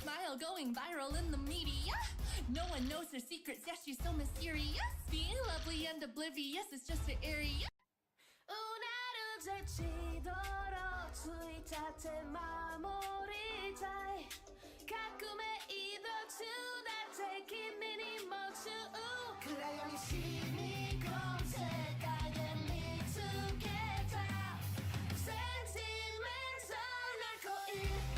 smile going viral in the media. No one knows her secrets, yeah, she's so mysterious. Being lovely and oblivious is just her area. うなるぜ血泥ついたて守りたい革命移動中だって君にも注意暗闇染み込む世界で見つけたセンチメンタルな恋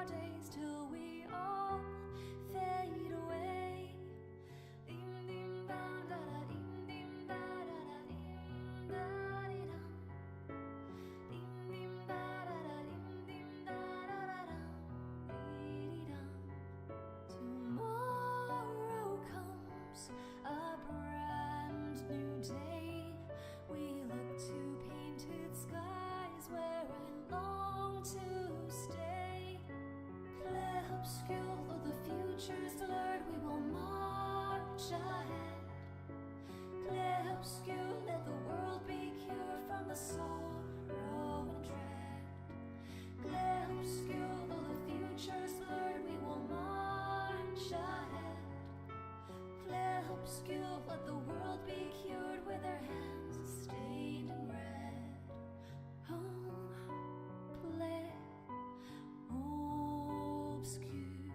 our days till we all fade away. Dim dim da da da dim dim da da da dim da di dum. Dim dim da da da dim dim da da da dum di dum. Tomorrow comes a brand new day. We look to painted skies where I long to stay. Clair obscure, though the future's blurred, we will march ahead. Clair obscure, let the world be cured from the sorrow and dread. Clair obscure, though the future's blurred, we will march ahead. Clair obscure, let the world be cured with our hands stained in red. Oh, clair obscure,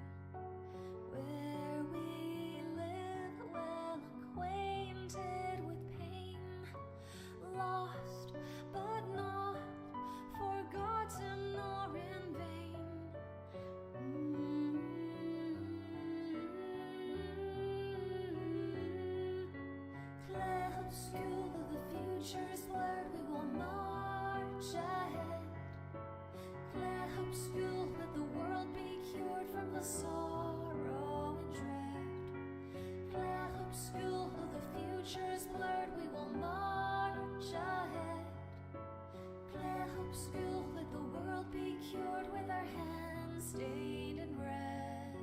where we live, well acquainted with pain, lost but not forgotten nor in vain. Clair obscure, though the future's blurred, we will march ahead. Clair obscure, let the world be cured from the sorrow and dread. Clair obscure, though the future's blurred, we will march ahead. Clair obscure, let the world be cured with our hands stained in red.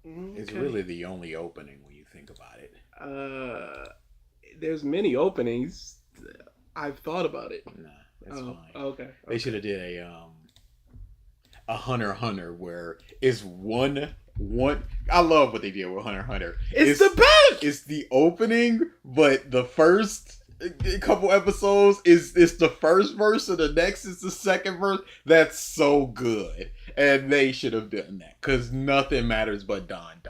It's really the only opening when you think about it. There's many openings. I've thought about it. Nah, that's fine. Okay. They should have did a Hunter x Hunter where it's one. I love what they did with Hunter x Hunter. It's the best. It's the opening, but the first couple episodes is the first verse, and the next is the second verse. That's so good, and they should have done that because nothing matters but Don.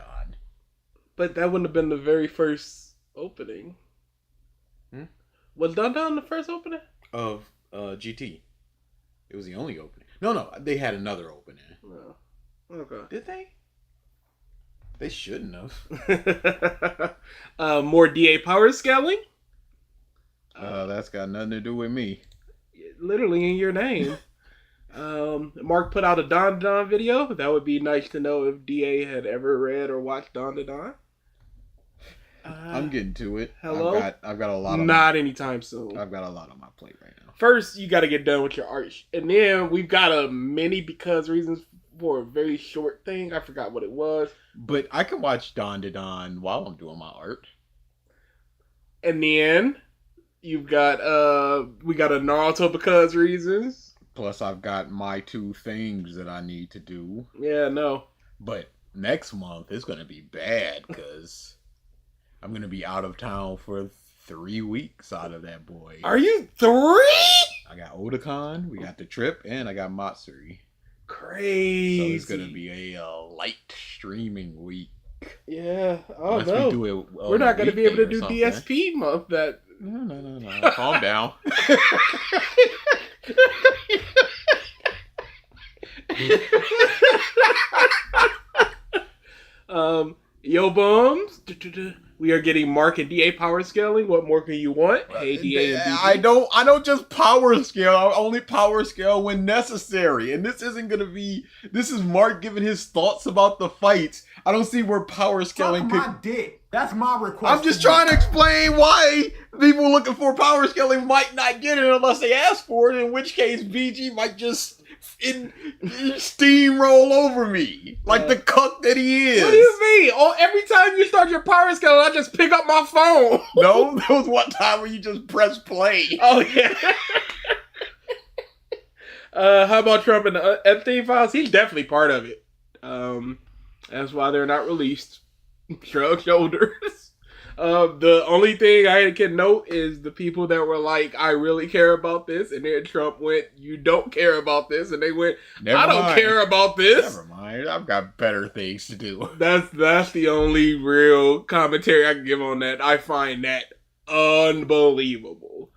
But that wouldn't have been the very first opening. Was Don the first opening of GT? It was the only opening. No, they had another opening. No. Okay. Did they? They shouldn't have. More DA power scaling? That's got nothing to do with me. Literally in your name. Mark put out a Don video. That would be nice to know if DA had ever read or watched Don. I'm getting to it. Hello? I've got a lot. Not anytime soon. I've got a lot on my plate right now. First, you got to get done with your art, and then we've got a many because reasons for a very short thing. I forgot what it was. But I can watch Don while I'm doing my art. And then you've got we got a Naruto because reasons. Plus, I've got my 2 things that I need to do. Yeah, no. But next month it's gonna be bad because I'm gonna be out of town for 3 weeks out of that boy. Are you 3? I got Otakon, we got the trip, and I got Matsuri. Crazy. So it's gonna be a light streaming week. Yeah. Oh Unless no. we do it, we're not gonna be able to do something. DSP month. That. No. Calm down. Yo bums, we are getting Mark and DA power scaling. What more can you want? Hey DA and BG. I don't just power scale. I only power scale when necessary. And this isn't gonna be. This is Mark giving his thoughts about the fights. I don't see where power scaling Suck my dick. That's my request. I'm just trying to explain why people looking for power scaling might not get it unless they ask for it. In which case, BG might just steamroll over me like the cuck that he is. What do you mean? Oh, every time you start your power scaling, I just pick up my phone. No, there was one time where you just press play. Oh yeah. How about Trump and the Epstein files? He's definitely part of it. That's why they're not released. Shrug shoulders. The only thing I can note is the people that were like, I really care about this, and then Trump went, you don't care about this, and they went, I don't care about this. Never mind, I've got better things to do. That's the only real commentary I can give on that. I find that unbelievable.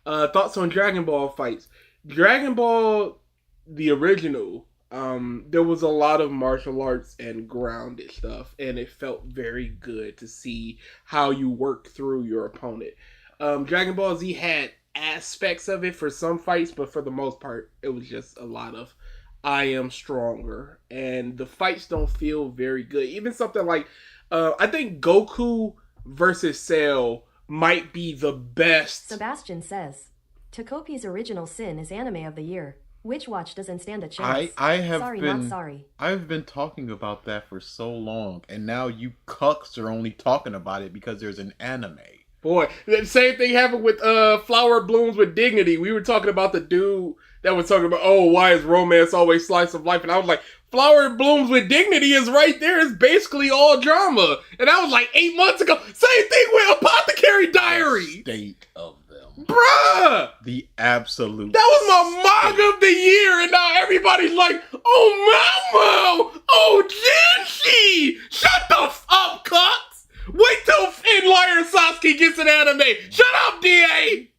Thoughts on Dragon Ball fights? Dragon Ball, the original, there was a lot of martial arts and grounded stuff, and it felt very good to see how you work through your opponent. Dragon Ball Z had aspects of it for some fights, but for the most part, it was just a lot of I am stronger, and the fights don't feel very good. Even something like, I think Goku versus Cell might be the best. Sebastian says, Takopi's original sin is anime of the year. Which watch doesn't stand a chance? I have sorry, been, not sorry. I've been talking about that for so long, and now you cucks are only talking about it because there's an anime. Boy, the same thing happened with Flower Blooms with Dignity. We were talking about the dude that was talking about, oh, why is romance always slice of life? And I was like, Flower Blooms with Dignity is right there. It's basically all drama. And that was like 8 months ago. Same thing with Apothecary Diary. The state of them. Bruh! The absolute. That was my manga of the year, and now everybody's like, oh, Momo! Oh, Jinshi! Shut the f up, cucks! Wait till Finn Liar Sasuke gets an anime! Shut up, DA!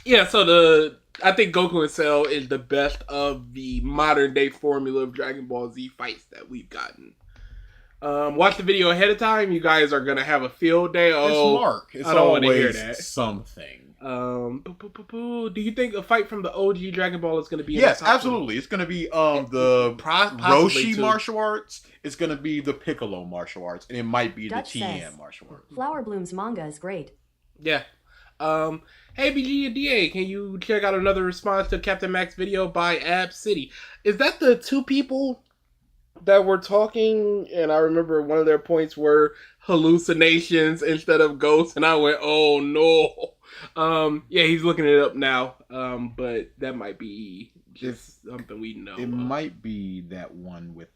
Yeah, so I think Goku and Cell is the best of the modern day formula of Dragon Ball Z fights that we've gotten. Watch the video ahead of time. You guys are gonna have a field day. Oh, it's Mark. It's I don't want to hear always that. something. Do you think a fight from the OG Dragon Ball is gonna be? Yes, absolutely. It's gonna be the Roshi martial arts. It's gonna be the Piccolo martial arts, and it might be Dutch the Tien says, martial arts. Flower Bloom's manga is great. Yeah. Hey BG and DA, can you check out another response to Captain Mac's video by Ab City? Is that the two people that were talking, and I remember one of their points were hallucinations instead of ghosts, and I went, "Oh no!" Yeah, he's looking it up now. But that might be just something we know. It might be that one with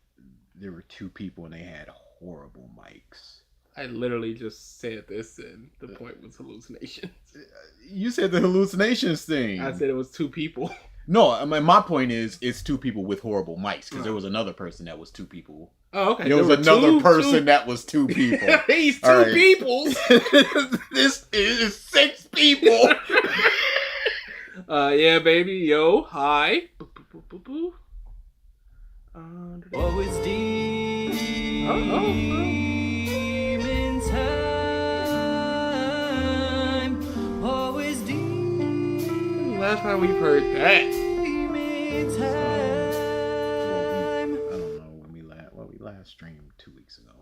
there were two people and they had horrible mics. I literally just said this, and the point was hallucinations. You said the hallucinations thing. I said it was two people. No, I mean, my point is, it's two people with horrible mics because there was another person that was two people. Oh, okay. There was another person that was two people. He's two people. This is 6 people. Yeah, baby. Yo, hi. Oh, it's deep in time. Oh, it's deep. Last time we've heard that. In time. I don't know when we last streamed 2 weeks ago.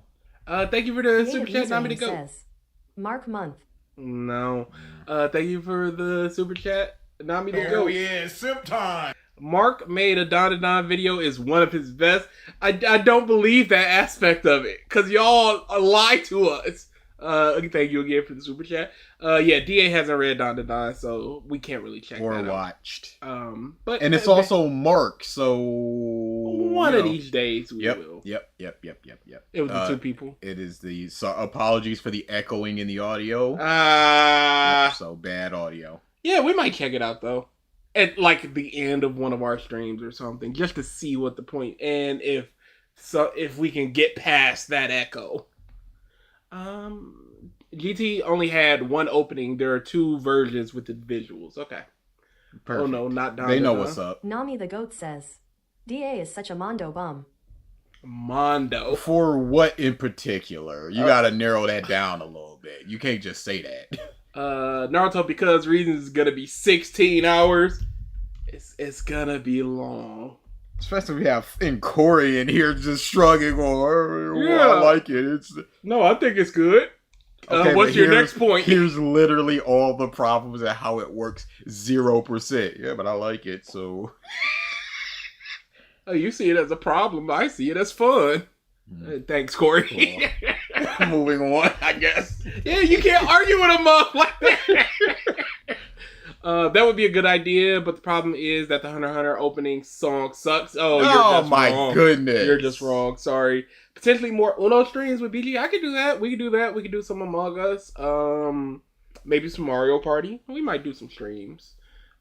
Thank you for the Day super of chat. Not me to username go. says, Mark month. No. Thank you for the super chat. Not me to go. Oh yeah, simp time. Mark made a Don to Don video is one of his best. I don't believe that aspect of it because y'all lie to us. Thank you again for the super chat. Yeah, DA hasn't read Don to Don, so we can't really check Or that out. watched. But And it's also Mark, so one of these days we will. Yep. It was the two people. It is so apologies for the echoing in the audio. So bad audio. Yeah, we might check it out though. At like the end of one of our streams or something, just to see what the point and if we can get past that echo. GT only had one opening. There are 2 versions with the visuals. Okay. Perfect. Oh no, not Don. They know what's up. Nami the goat says, DA is such a Mondo bum. Mondo. For what in particular? You gotta narrow that down a little bit. You can't just say that. Naruto, because reasons is gonna be 16 hours. It's gonna be long. Especially if we have Corey in here just shrugging or Yeah. I like it. No, I think it's good. Okay, what's but your next point? Here's literally all the problems and how it works. 0%. Yeah, but I like it, so. Oh, you see it as a problem. I see it as fun. Thanks, Corey. Cool. Moving on, I guess. Yeah, you can't argue with him up like that. That would be a good idea, but the problem is that the Hunter x Hunter opening song sucks. Oh, you're just my wrong. goodness. You're just wrong. Sorry. Potentially more Uno streams with BG. I could do that. We could do that. We could do some Among Us. Maybe some Mario Party. We might do some streams.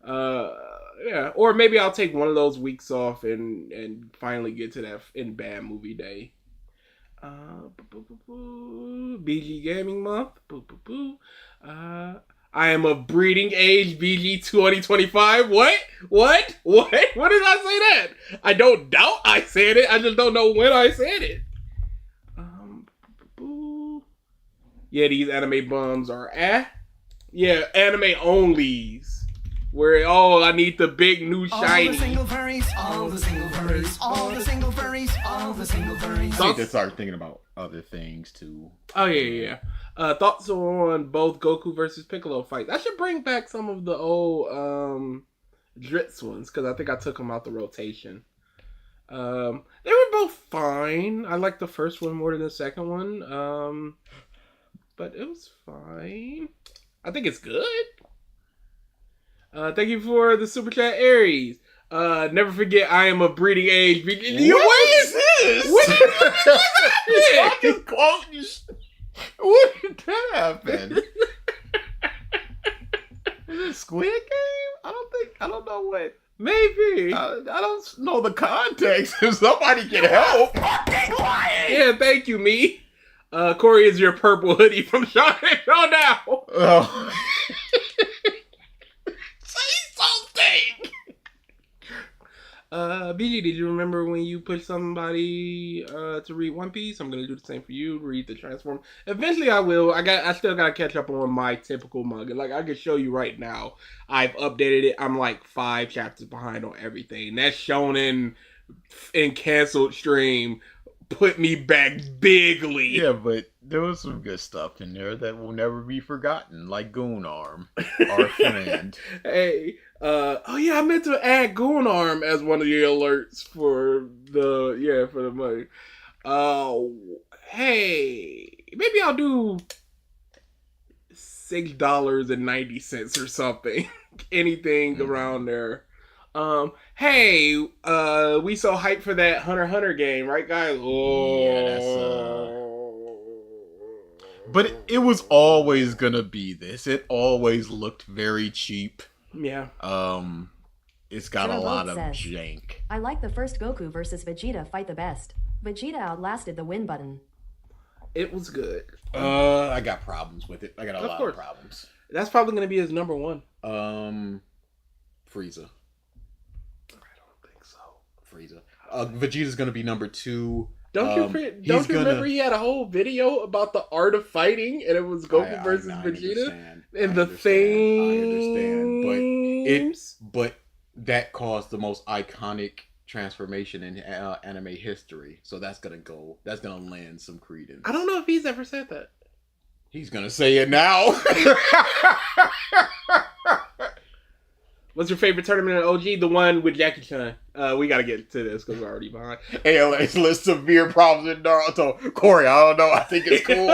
Yeah. Or maybe I'll take one of those weeks off and finally get to that in bad movie day. BG Gaming Month. I am of breeding age, BG 2025. What? What did I say that? I don't doubt I said it. I just don't know when I said it. Yeah, these anime bums are yeah, anime onlys. Where I need the big new shiny. All the single furries, all the single furries, all the single furries, all the single furries. I need to start thinking about other things too. Oh yeah. Thoughts on both Goku versus Piccolo fights? I should bring back some of the old Dritz ones because I think I took them out the rotation. They were both fine. I like the first one more than the second one. But it was fine. I think it's good. Thank you for the super chat, Aries. Never forget, I am of breeding age. What is this? What What did that happen? Is it Squid Game? I don't know what. Maybe. I don't know the context. If somebody can help. Yeah, thank you, me. Corey is your purple hoodie from Show Now. Oh. Say something. BG, did you remember when you pushed somebody to read One Piece? I'm gonna do the same for you. Read the Transform. Eventually, I will. I still gotta catch up on my typical manga. Like I can show you right now. I've updated it. I'm like 5 chapters behind on everything. That shonen and canceled stream put me back bigly. Yeah, but there was some good stuff in there that will never be forgotten, like Goon Arm, our friend. Hey, Oh yeah, I meant to add Goon Arm as one of the alerts for the money. Oh, hey, maybe I'll do $6.90 or something. Anything around there. Hey, we so hyped for that Hunter x Hunter game, right, guys? Oh. But it was always gonna be this. It always looked very cheap. Yeah. It's got a Zero lot Vote of says, jank. I like the first Goku versus Vegeta fight the best. Vegeta outlasted the win button. It was good. I got problems with it. I got a lot of problems. That's probably going to be his number one. Frieza. I don't think so. Frieza. Vegeta's gonna be number 2. Don't you remember he had a whole video about the art of fighting, and it was Goku versus Vegeta, and the things. But that caused the most iconic transformation in anime history. So that's gonna lend some credence. I don't know if he's ever said that. He's gonna say it now. What's your favorite tournament in OG? The one with Jackie Chan. We gotta get to this because we're already behind. ALS lists severe problems in Naruto. Corey, I don't know. I think it's cool.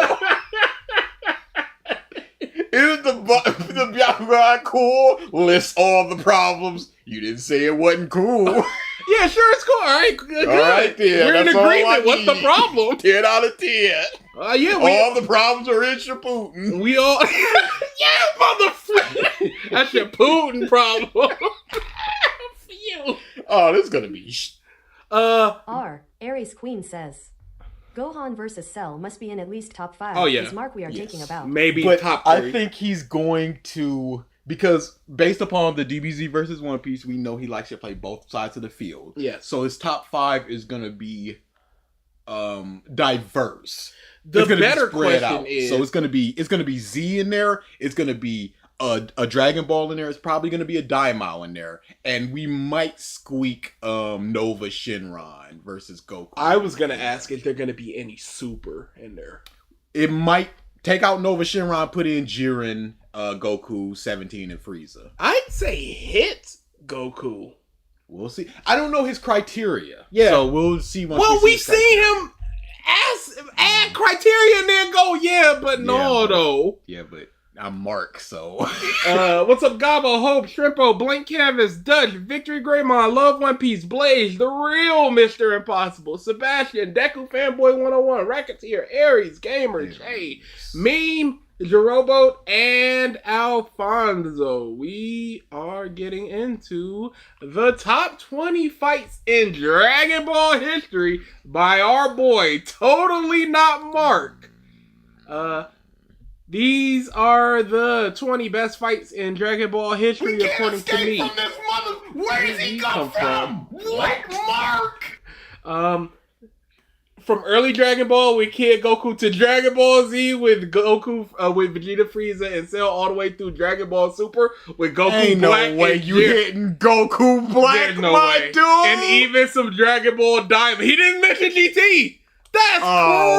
Isn't the Byakugan cool? Lists all the problems. You didn't say it wasn't cool. Yeah, sure, it's cool. All right, good. All right, then. We're in agreement. What's the problem? 10 out of 10. All the problems are in Shippuden. We all... Yeah, motherfucker! That's your Putin problem. For you. Oh, this is gonna be... Aries Queen says, Gohan versus Cell must be in at least top 5. Oh, yeah. Is mark we are taking about. Maybe but top 3. I think he's going to... Because based upon the DBZ versus One Piece, we know he likes to play both sides of the field. Yeah. So his top 5 is going to be diverse. The better question is... So it's going to be Z in there. It's going to be a Dragon Ball in there. It's probably going to be a Daimao in there. And we might squeak Nova Shinron versus Goku. I was going to ask if there going to be any Super in there. It might take out Nova Shinron, put in Jiren, Goku, 17, and Frieza. I'd say hit Goku. We'll see. I don't know his criteria. Yeah. So we'll see once we've seen him add criteria and then go, though. Yeah, but I'm Mark, so. What's up, Gabo, Hope, Shrimpo, Blank Canvas, Dutch, Victory Greymon, Love One Piece, Blaze, The Real Mr. Impossible, Sebastian, Deku Fanboy 101, Racketeer, Aries, Gamer, Jay, Meme, Jerobo, and Alfonso. We are getting into the top 20 fights in Dragon Ball history by our boy, Totally Not Mark. These are the 20 best fights in Dragon Ball history, according to me. From this mother. Where does he come from? What, Mark? From early Dragon Ball with Kid Goku to Dragon Ball Z with Goku, with Vegeta, Frieza, and Cell, all the way through Dragon Ball Super with Goku Ain't Black. No way you hitting Goku Black, There's no my way. dude. And even some Dragon Ball Diamond. He didn't mention GT. That's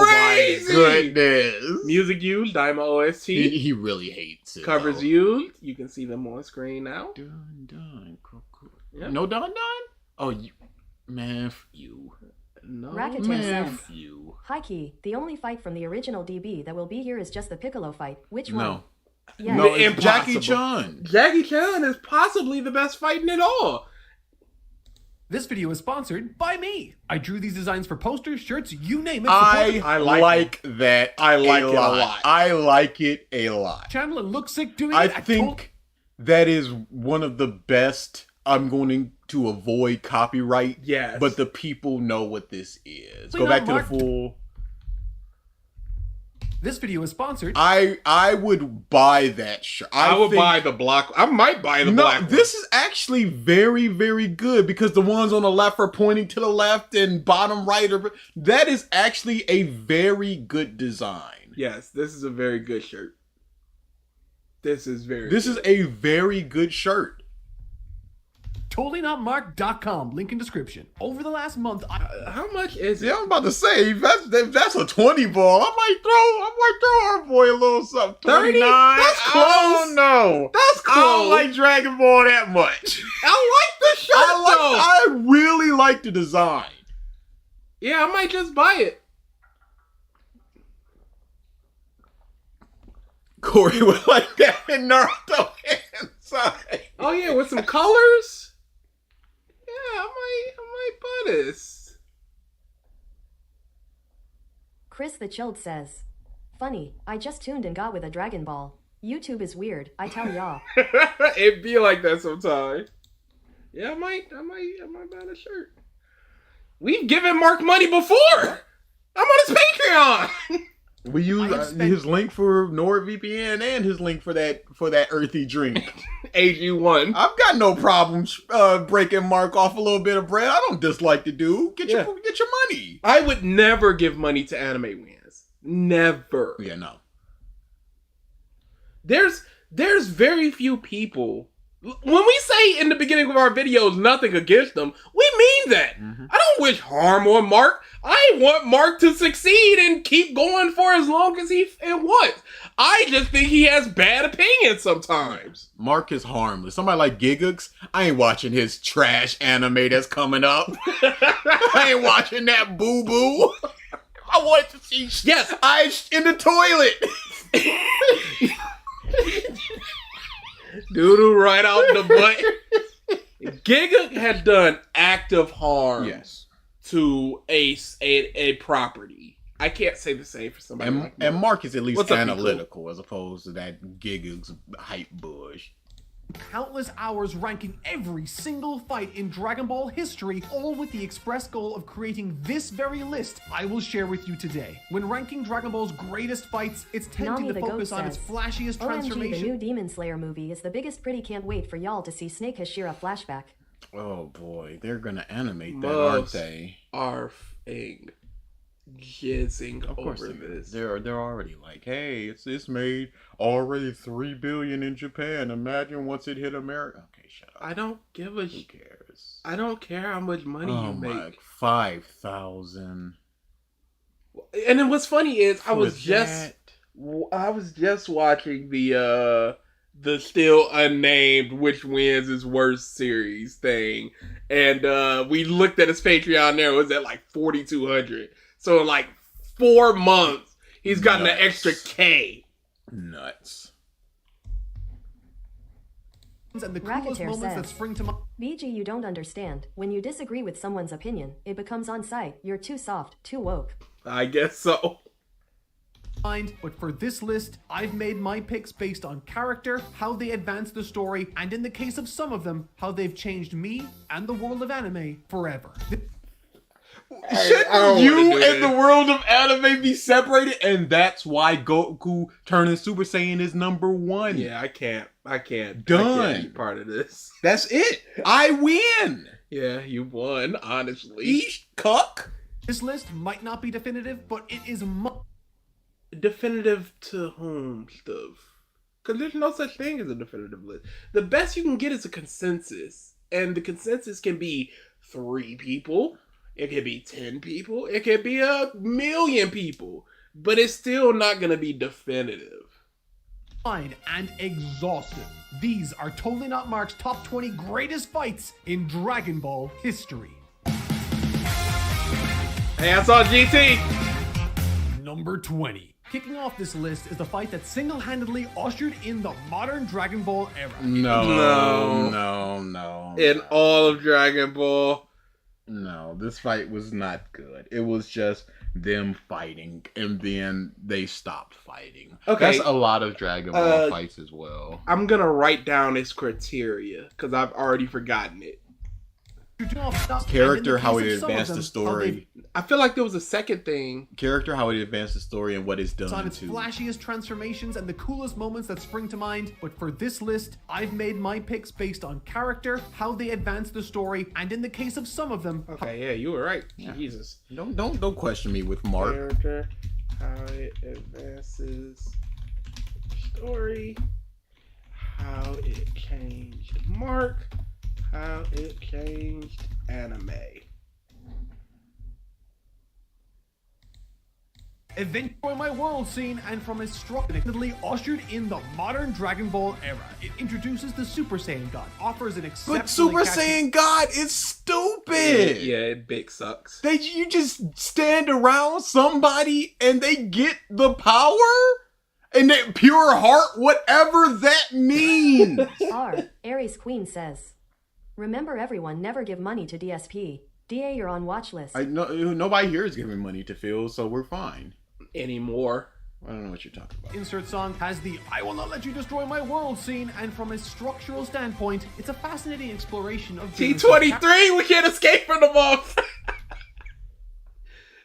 crazy. My goodness. Music used, Daima OST. He really hates it. Covers used. You can see them on screen now. Dun, Goku. Yep. No Don. Oh, man, f you. No, Racketeer Man, says, f you. Hikey, the only fight from the original DB that will be here is just the Piccolo fight. Which one? No. Yeah. No, it's Impossible. Jackie Chan. Jackie Chan is possibly the best fight in it all. This video is sponsored by me. I drew these designs for posters, shirts, you name it. I like that. I like it a lot. I like it a lot. Channel and look sick doing I it. think that is one of the best. I'm going to avoid copyright. Yes. But the people know what this is. We Go know, back to Mark. the full. This video is sponsored. I would buy that shirt. I would buy the black. I might buy the black. This is actually very, very good because the ones on the left are pointing to the left and bottom right that is actually a very good design. Yes, this is a very good shirt. This is a very good shirt. TotallyNotMarked.com. Link in description. Over the last month, How much is it? Yeah, I'm about to say if that's a 20 ball. I might throw our boy a little something. 30? 29. That's close. I don't know. That's I don't close. like Dragon Ball that much. I like the shirt though. I really like the design. Yeah, I might just buy it. Corey would like that in Naruto inside. Oh yeah, with some colors. Yeah, I might buy this. Chris the Chilled says, "Funny, I just tuned and got with a Dragon Ball. YouTube is weird, I tell y'all." It be like that sometimes. Yeah, I might buy the shirt. We've given Mark money before. I'm on his Patreon. We use his link for NordVPN and his link for that earthy drink. AG1. I've got no problems breaking Mark off a little bit of bread. I don't dislike the dude. Get your money. I would never give money to Anime Wins. Never. Yeah, no. There's very few people. When we say in the beginning of our videos nothing against them, we mean that. Mm-hmm. I don't wish harm on Mark. I want Mark to succeed and keep going for as long as he wants. I just think he has bad opinions sometimes. Mark is harmless. Somebody like Giggux, I ain't watching his trash anime that's coming up. I ain't watching that boo-boo. I want to see ice in the toilet. Doodle right out the butt. Giga had done active harm to a property. I can't say the same for somebody like Mark. And Mark is at least What's up, analytical as opposed to that Giggux hype bush. countless hours ranking every single fight in Dragon Ball history, all with the express goal of creating this very list I will share with you today. When ranking Dragon Ball's greatest fights, it's tempting Nami to the focus Goat on its says, flashiest OMG, transformation. the new Demon Slayer movie is the biggest pretty, can't wait for y'all to see Snake Hashira flashback. Oh boy, they're gonna animate that, aren't they? Arfing. Jizzing Of course over this. They're already like, hey, it's made already $3 billion in Japan. Imagine once it hit America. Okay, shut up. I don't give a Who cares? I don't care how much money you make. 5,000. And then what's funny is I For was just watching the still unnamed which wins is worse series thing, and we looked at his Patreon. There it was at like 4,200. So in like 4 months, he's gotten an extra K. Nuts. And the coolest Racketeer moments that says, spring to mind. BG, you don't understand. When you disagree with someone's opinion, it becomes on site. You're too soft, too woke. I guess so. But for this list, I've made my picks based on character, how they advance the story, and in the case of some of them, how they've changed me and the world of anime forever. Shouldn't you and the world of anime be separated? And that's why Goku turning Super Saiyan is number 1. Yeah, I can't Done. be part of this. That's it. I win. Yeah, you won, honestly. Each cuck. This list might not be definitive, but it is Definitive to whom stuff? Because there's no such thing as a definitive list. The best you can get is a consensus. And the consensus can be 3 people. It could be 10 people. It could be 1,000,000 people. But it's still not going to be definitive. fine and exhaustive. These are Totally Not Mark's top 20 greatest fights in Dragon Ball history. Hey, I saw GT! Number 20. Kicking off this list is the fight that single-handedly ushered in the modern Dragon Ball era. No. In all of Dragon Ball. No, this fight was not good. It was just them fighting, and then they stopped fighting. Okay. That's a lot of Dragon Ball fights as well. I'm gonna write down its criteria, because I've already forgotten it. Character, how it advanced the story. I feel like there was a second thing. Character, how it advanced the story, and what it's done on its to. flashiest transformations and the coolest moments that spring to mind. But for this list, I've made my picks based on character, how they advance the story, and in the case of some of them, Okay, yeah, you were right. Yeah. Jesus. Don't question me with Mark. Character, how it advances story, how it changed Mark, How it changed anime. Eventually my world scene, and from its structurally ushered in the modern Dragon Ball era. It introduces the Super Saiyan God, offers an exceptional But Super Saiyan God is stupid. Yeah, big sucks. You just stand around somebody and they get the power? And that pure heart, whatever that means. Aries Queen says, remember everyone, never give money to DSP. DA, you're on watch list. Nobody here is giving money to Phil, so we're fine. Anymore. I don't know what you're talking about. Insert song has the I will not let you destroy my world scene, and from a structural standpoint, it's a fascinating exploration of T23, we can't escape from the off.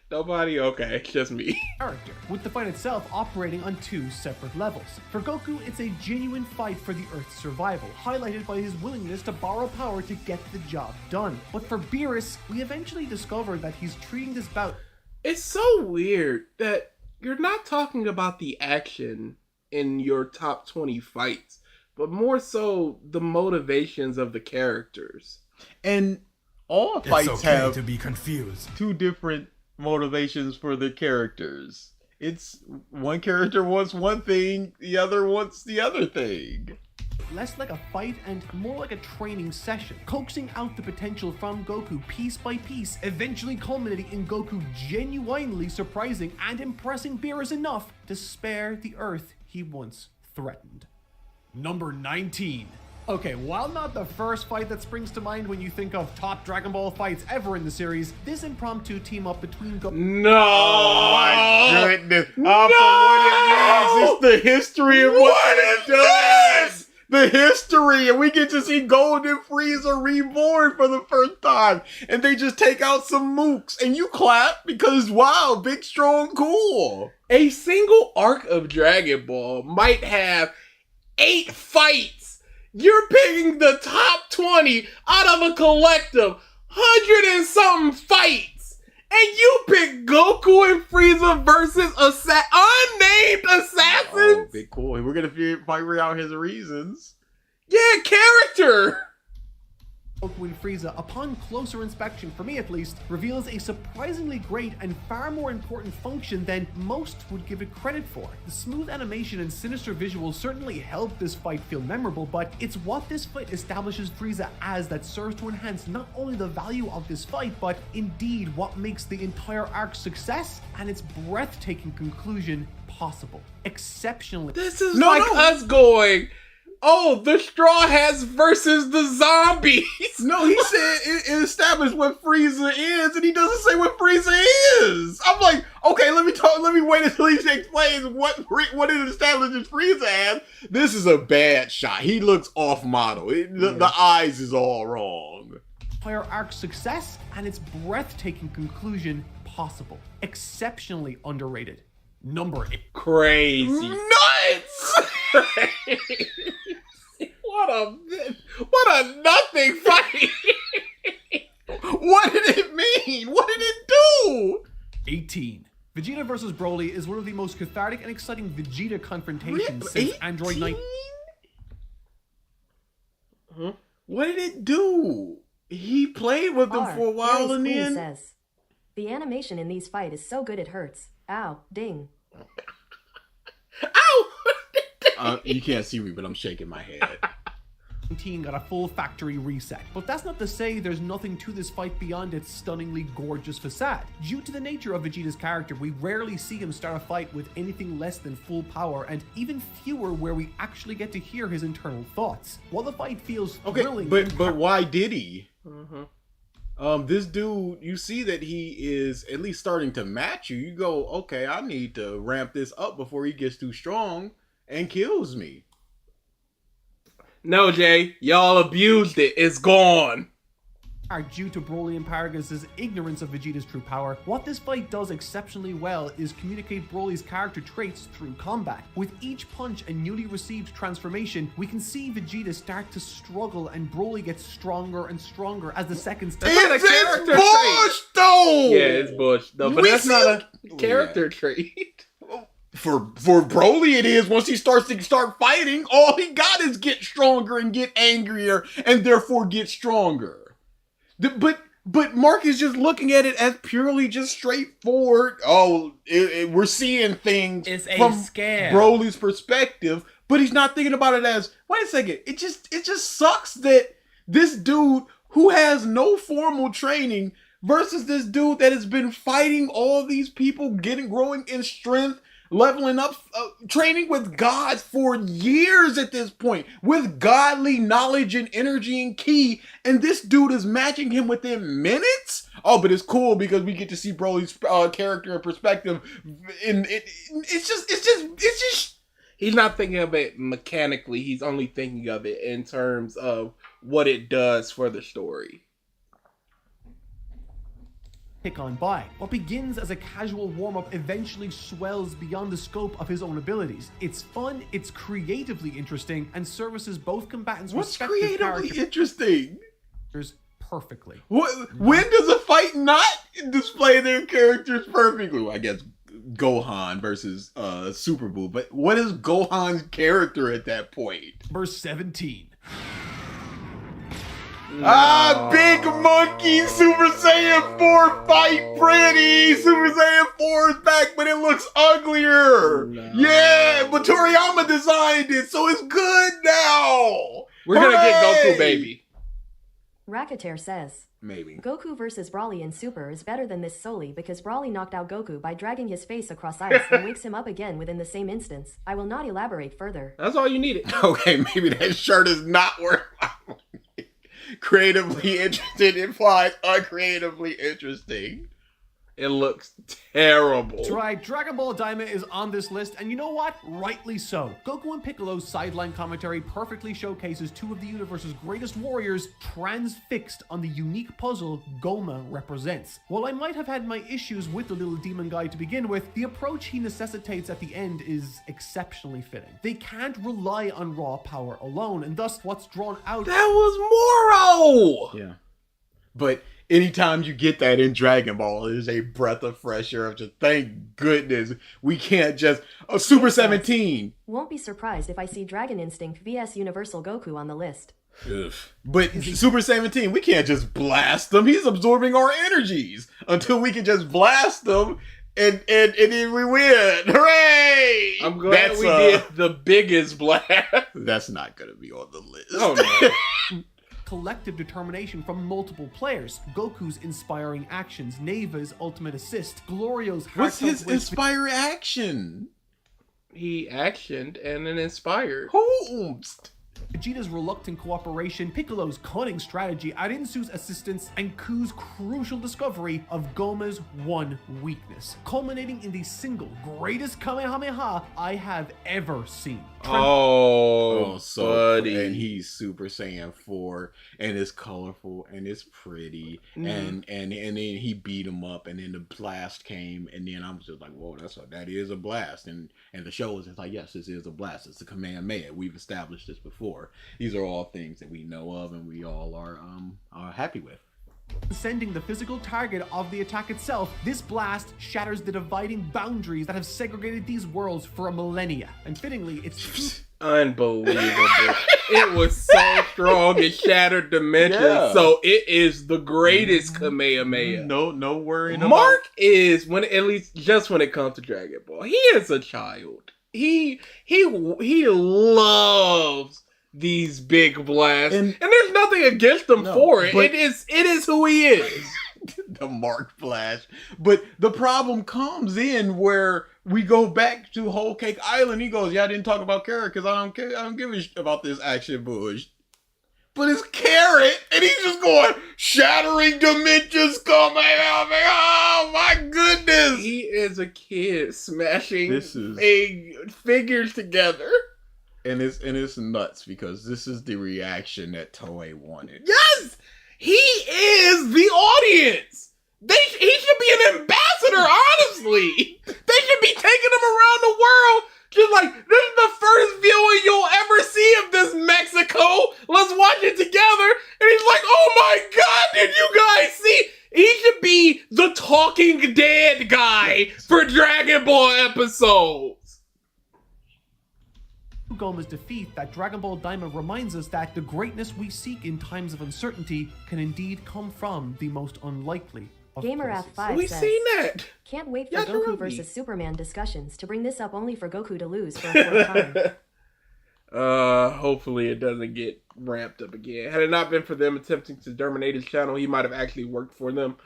Nobody? Okay, it's just me. Character, with the fight itself operating on two separate levels. For Goku, it's a genuine fight for the Earth's survival, highlighted by his willingness to borrow power to get the job done. But for Beerus, we eventually discover that he's treating this bout. It's so weird that you're not talking about the action in your top 20 fights, but more so the motivations of the characters. And all fights have to be confused. two different motivations for the characters. It's one character wants one thing, the other wants the other thing. Less like a fight and more like a training session, coaxing out the potential from Goku piece by piece, eventually culminating in Goku genuinely surprising and impressing Beerus enough to spare the Earth he once threatened. Number 19. Okay, while not the first fight that springs to mind when you think of top Dragon Ball fights ever in the series, this impromptu team up between Goku. No! Oh my goodness. For what it means, it's the history of what it does. The history, and we get to see Golden Frieza reborn for the first time, and they just take out some mooks, and you clap because wow, big, strong, cool. A single arc of Dragon Ball might have 8 fights. You're picking the top 20 out of a collective 100 and something fights, and you pick Goku and Frieza versus unnamed assassins. Oh, big cool. We're gonna figure out his reasons. Yeah, character. Goku and Frieza, upon closer inspection, for me at least, reveals a surprisingly great and far more important function than most would give it credit for. The smooth animation and sinister visuals certainly help this fight feel memorable, but it's what this fight establishes Frieza as that serves to enhance not only the value of this fight, but indeed what makes the entire arc's success and its breathtaking conclusion possible. Exceptionally. This is us going, oh, the Straw Hats versus the zombies. No, he said it established what Frieza is, and he doesn't say what Frieza is. I'm like, okay, let me wait until he explains what it establishes Frieza as. This is a bad shot. He looks off model. The eyes is all wrong. Entire arc's success and its breathtaking conclusion possible. Exceptionally underrated. Number 8. Crazy. Nuts! What a nothing fight. What did it mean? What did it do? 18. Vegeta vs. Broly is one of the most cathartic and exciting Vegeta confrontations since Android 9. Huh? What did it do? He played with them for a while and then says, the animation in these fights is so good it hurts. Ow, ding. Ow! You can't see me, but I'm shaking my head. 19 got a full factory reset, but that's not to say there's nothing to this fight beyond its stunningly gorgeous facade. Due to the nature of Vegeta's character, we rarely see him start a fight with anything less than full power, and even fewer where we actually get to hear his internal thoughts. While the fight feels thrilling, but why did he? This dude, you see that he is at least starting to match you. You go, okay, I need to ramp this up before he gets too strong and kills me. No, Jay, y'all abused it. It's gone. Are due to Broly and Paragus' ignorance of Vegeta's true power. What this fight does exceptionally well is communicate Broly's character traits through combat. With each punch and newly received transformation, we can see Vegeta start to struggle and Broly gets stronger and stronger as the seconds pass. It's bush, though! Yeah, it's bush, though, but that's not a character trait. For Broly, it is. Once he starts to start fighting, all he got is get stronger and get angrier, and therefore get stronger. But Mark is just looking at it as purely just straightforward. Oh, we're seeing things from scam. Broly's perspective, but he's not thinking about it as, wait a second, it just sucks that this dude who has no formal training versus this dude that has been fighting all these people, growing in strength, leveling up, training with gods for years at this point, with godly knowledge and energy and ki, and this dude is matching him within minutes? Oh, but it's cool because we get to see Broly's character and perspective. It's just he's not thinking of it mechanically. He's only thinking of it in terms of what it does for the story. Pick on by. What begins as a casual warm-up eventually swells beyond the scope of his own abilities. It's fun, it's creatively interesting, and services both combatants' what's respective creatively interesting? characters perfectly. When does a fight not display their characters perfectly? Well, I guess Gohan versus Super Buu, but what is Gohan's character at that point? Verse 17. Big Monkey Super Saiyan 4 fight pretty! Super Saiyan 4 is back, but it looks uglier! No. Yeah, but Toriyama designed it, so it's good now! We're gonna get Hooray! Goku, baby. Racketeer says, Maybe. Goku versus Brawly in Super is better than this solely because Brawly knocked out Goku by dragging his face across ice and wakes him up again within the same instance. I will not elaborate further. That's all you needed. Okay, maybe that shirt is not worth my money. Creatively interested implies uncreatively interesting. It looks terrible. That's right, Dragon Ball Daima is on this list, and you know what? Rightly so. Goku and Piccolo's sideline commentary perfectly showcases two of the universe's greatest warriors transfixed on the unique puzzle Goma represents. While I might have had my issues with the little demon guy to begin with, the approach he necessitates at the end is exceptionally fitting. They can't rely on raw power alone, and thus what's drawn out... That was Moro! Yeah. But anytime you get that in Dragon Ball, it is a breath of fresh air of just, thank goodness, we can't just... Super 17! Won't be surprised if I see Dragon Instinct vs Universal Goku on the list. Ugh. But Super 17, we can't just blast him. He's absorbing our energies until we can just blast him and then we win. Hooray! I'm glad we did the biggest blast. That's not going to be on the list. Oh, no. collective determination from multiple players. Goku's inspiring actions, Neva's ultimate assist, Glorio's What's his heartfelt inspire action? He actioned and then inspired. Whomst? Vegeta's reluctant cooperation, Piccolo's cunning strategy, Arinsu's assistance, and Ku's crucial discovery of Goma's one weakness, culminating in the single greatest Kamehameha I have ever seen. Oh, buddy. And he's Super Saiyan 4, and it's colorful, and it's pretty, and then he beat him up, and then the blast came, and then I was just like, whoa, that is a blast, and the show was just like, yes, this is a blast. It's a Kamehameha. We've established this before. These are all things that we know of, and we all are happy with. Sending the physical target of the attack itself, this blast shatters the dividing boundaries that have segregated these worlds for a millennia. And fittingly, it's unbelievable. It was so strong, it shattered dimensions. Yeah. So it is the greatest Kamehameha. No worrying about. Mark is, at least just when it comes to Dragon Ball, he is a child. He loves these big blasts, and there's nothing against him for it. It is who he is. The Mark Flash. But the problem comes in where we go back to Whole Cake Island. He goes, "Yeah, I didn't talk about Carrot because I don't care. I don't give a shit about this action bush." But it's Carrot, and he's just going, shattering dimensions coming out. Oh my goodness! He is a kid smashing figures together. And it's nuts because this is the reaction that Toei wanted. Yes! He is the audience! He should be an ambassador, honestly! They should be taking him around the world, just like, this is the first viewing you'll ever see of this Mexico. Let's watch it together. And he's like, oh my god, did you guys see? He should be the Talking Dead guy for Dragon Ball episodes. Goma's defeat that Dragon Ball Daima reminds us that the greatness we seek in times of uncertainty can indeed come from the most unlikely of places. GamerAth5 We says, seen that. can't wait for Yeah, Goku Ruby. versus Superman discussions to bring this up only for Goku to lose for a fourth time. Hopefully it doesn't get ramped up again. Had it not been for them attempting to terminate his channel, he might have actually worked for them.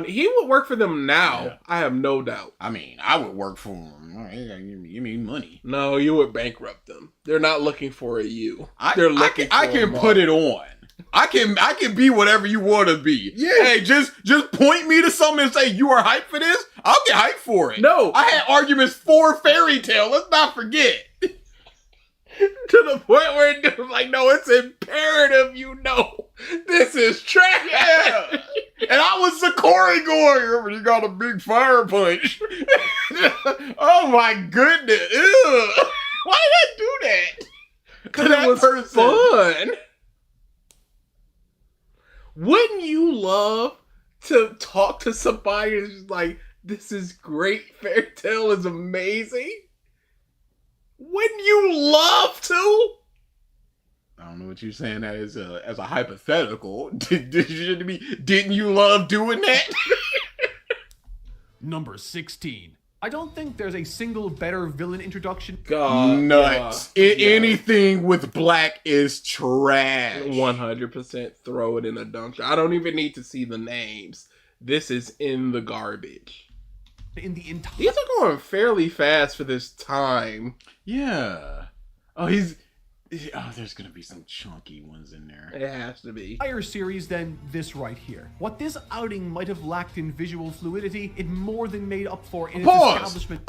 He would work for them now. Yeah. I have no doubt. I mean, I would work for him. Give me money. No, you would bankrupt them. They're not looking for a you. I They're looking. I can put it on. I can be whatever you want to be. Yeah. Hey, just point me to something and say you are hyped for this. I'll get hyped for it. No. I had arguments for Fairy Tale. Let's not forget. To the point where it was like, no, it's imperative you know this is trash. Yeah. And I was Sakori going, you got a big fire punch. Oh my goodness. Ew. Why did I do that? Because it was fun. Wouldn't you love to talk to somebody who's just like, this is great, Fairy Tale is amazing? Wouldn't you love to? I don't know what you're saying that as a hypothetical. Didn't you love doing that? Number 16. I don't think there's a single better villain introduction. God. Nuts. Anything with black is trash. 100% throw it in a dumpster. I don't even need to see the names. This is in the garbage. In the entire These are going fairly fast for this time. Yeah. Oh, there's gonna be some chunky ones in there. It has to be. series than this right here. What this outing might have lacked in visual fluidity, it more than made up for in its Pause. establishment.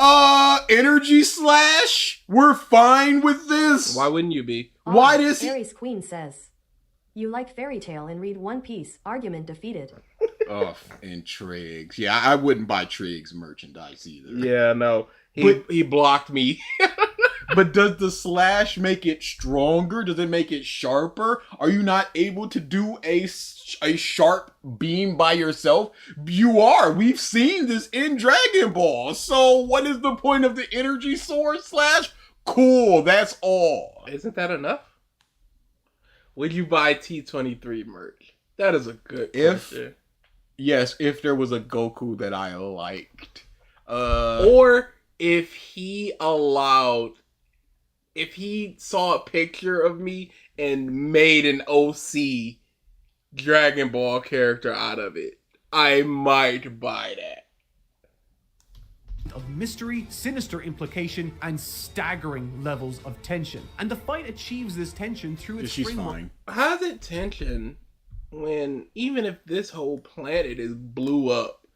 Energy Slash? We're fine with this. Why wouldn't you be? Why does he? Aries Queen says, you like Fairy Tale and read One Piece. Argument defeated. Oh, and Triggs. Yeah, I wouldn't buy Triggs merchandise either. Yeah, no. He blocked me. But does the slash make it stronger? Does it make it sharper? Are you not able to do a sharp beam by yourself? You are. We've seen this in Dragon Ball. So what is the point of the energy sword slash? Cool, that's all. Isn't that enough? Would you buy T23 merch? That is a good question. Yes, if there was a Goku that I liked. Or if he saw a picture of me and made an OC Dragon Ball character out of it, I might buy that. Of mystery, sinister implication, and staggering levels of tension. And the fight achieves this tension through its She's framework. fine. How's it tension when even if this whole planet is blew up,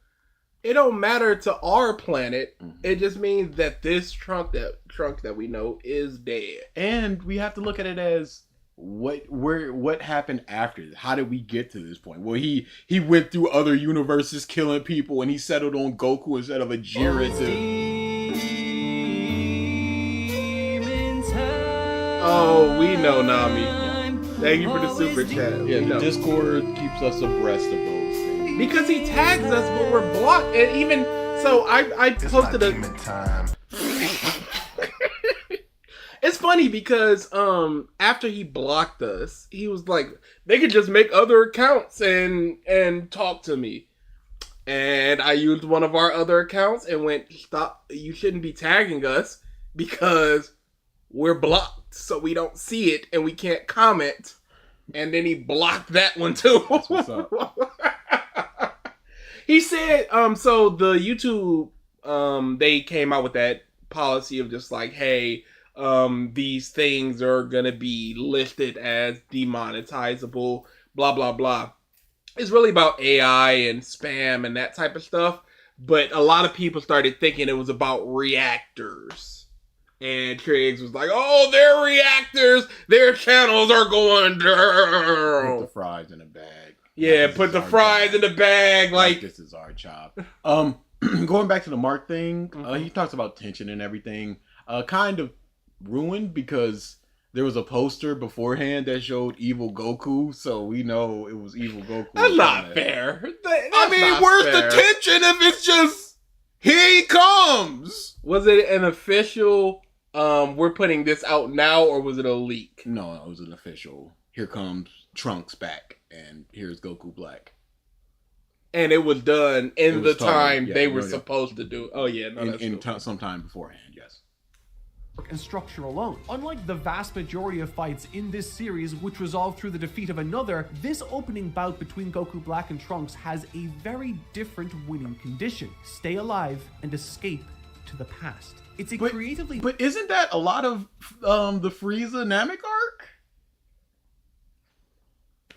it don't matter to our planet. It just means that this trunk that we know is dead. And we have to look at it as what happened after this? How did we get to this point? Well, he went through other universes killing people, and he settled on Goku instead of a Jiren. Oh, we know, Nami. Thank you for the super chat. Yeah, We the know. Discord keeps us abreast of those things. Because he tags us, but we're blocked. And even so, I posted a. time. It's funny because after he blocked us, he was like, they could just make other accounts and talk to me. And I used one of our other accounts and went, stop, you shouldn't be tagging us because we're blocked, so we don't see it and we can't comment. And then he blocked that one too. That's what's up. He said, so the YouTube, they came out with that policy of just like, hey, these things are gonna be listed as demonetizable, blah, blah, blah. It's really about AI and spam and that type of stuff. But a lot of people started thinking it was about reactors. And Triggs was like, oh, they're reactors. Their channels are going Put down. the fries in a bag. Yeah, This put is the our fries job. in the bag. Like, This is our job. Going back to the Mark thing, he talks about tension and everything. Kind of ruined because there was a poster beforehand that showed evil Goku, so we know it was evil Goku. that's not fair. I mean, where's the tension if it's just here he comes? Was it an official we're putting this out now, or was it a leak? No, it was an official. Here comes Trunks back, and here's Goku Black. And it was done in the time they were yeah. supposed to do. Oh yeah, no, that's sometime beforehand. Yes. And structure alone. Unlike the vast majority of fights in this series, which resolve through the defeat of another, this opening bout between Goku Black and Trunks has a very different winning condition: stay alive and escape to the past. It's a creatively... But isn't that a lot of the Frieza Namek arc?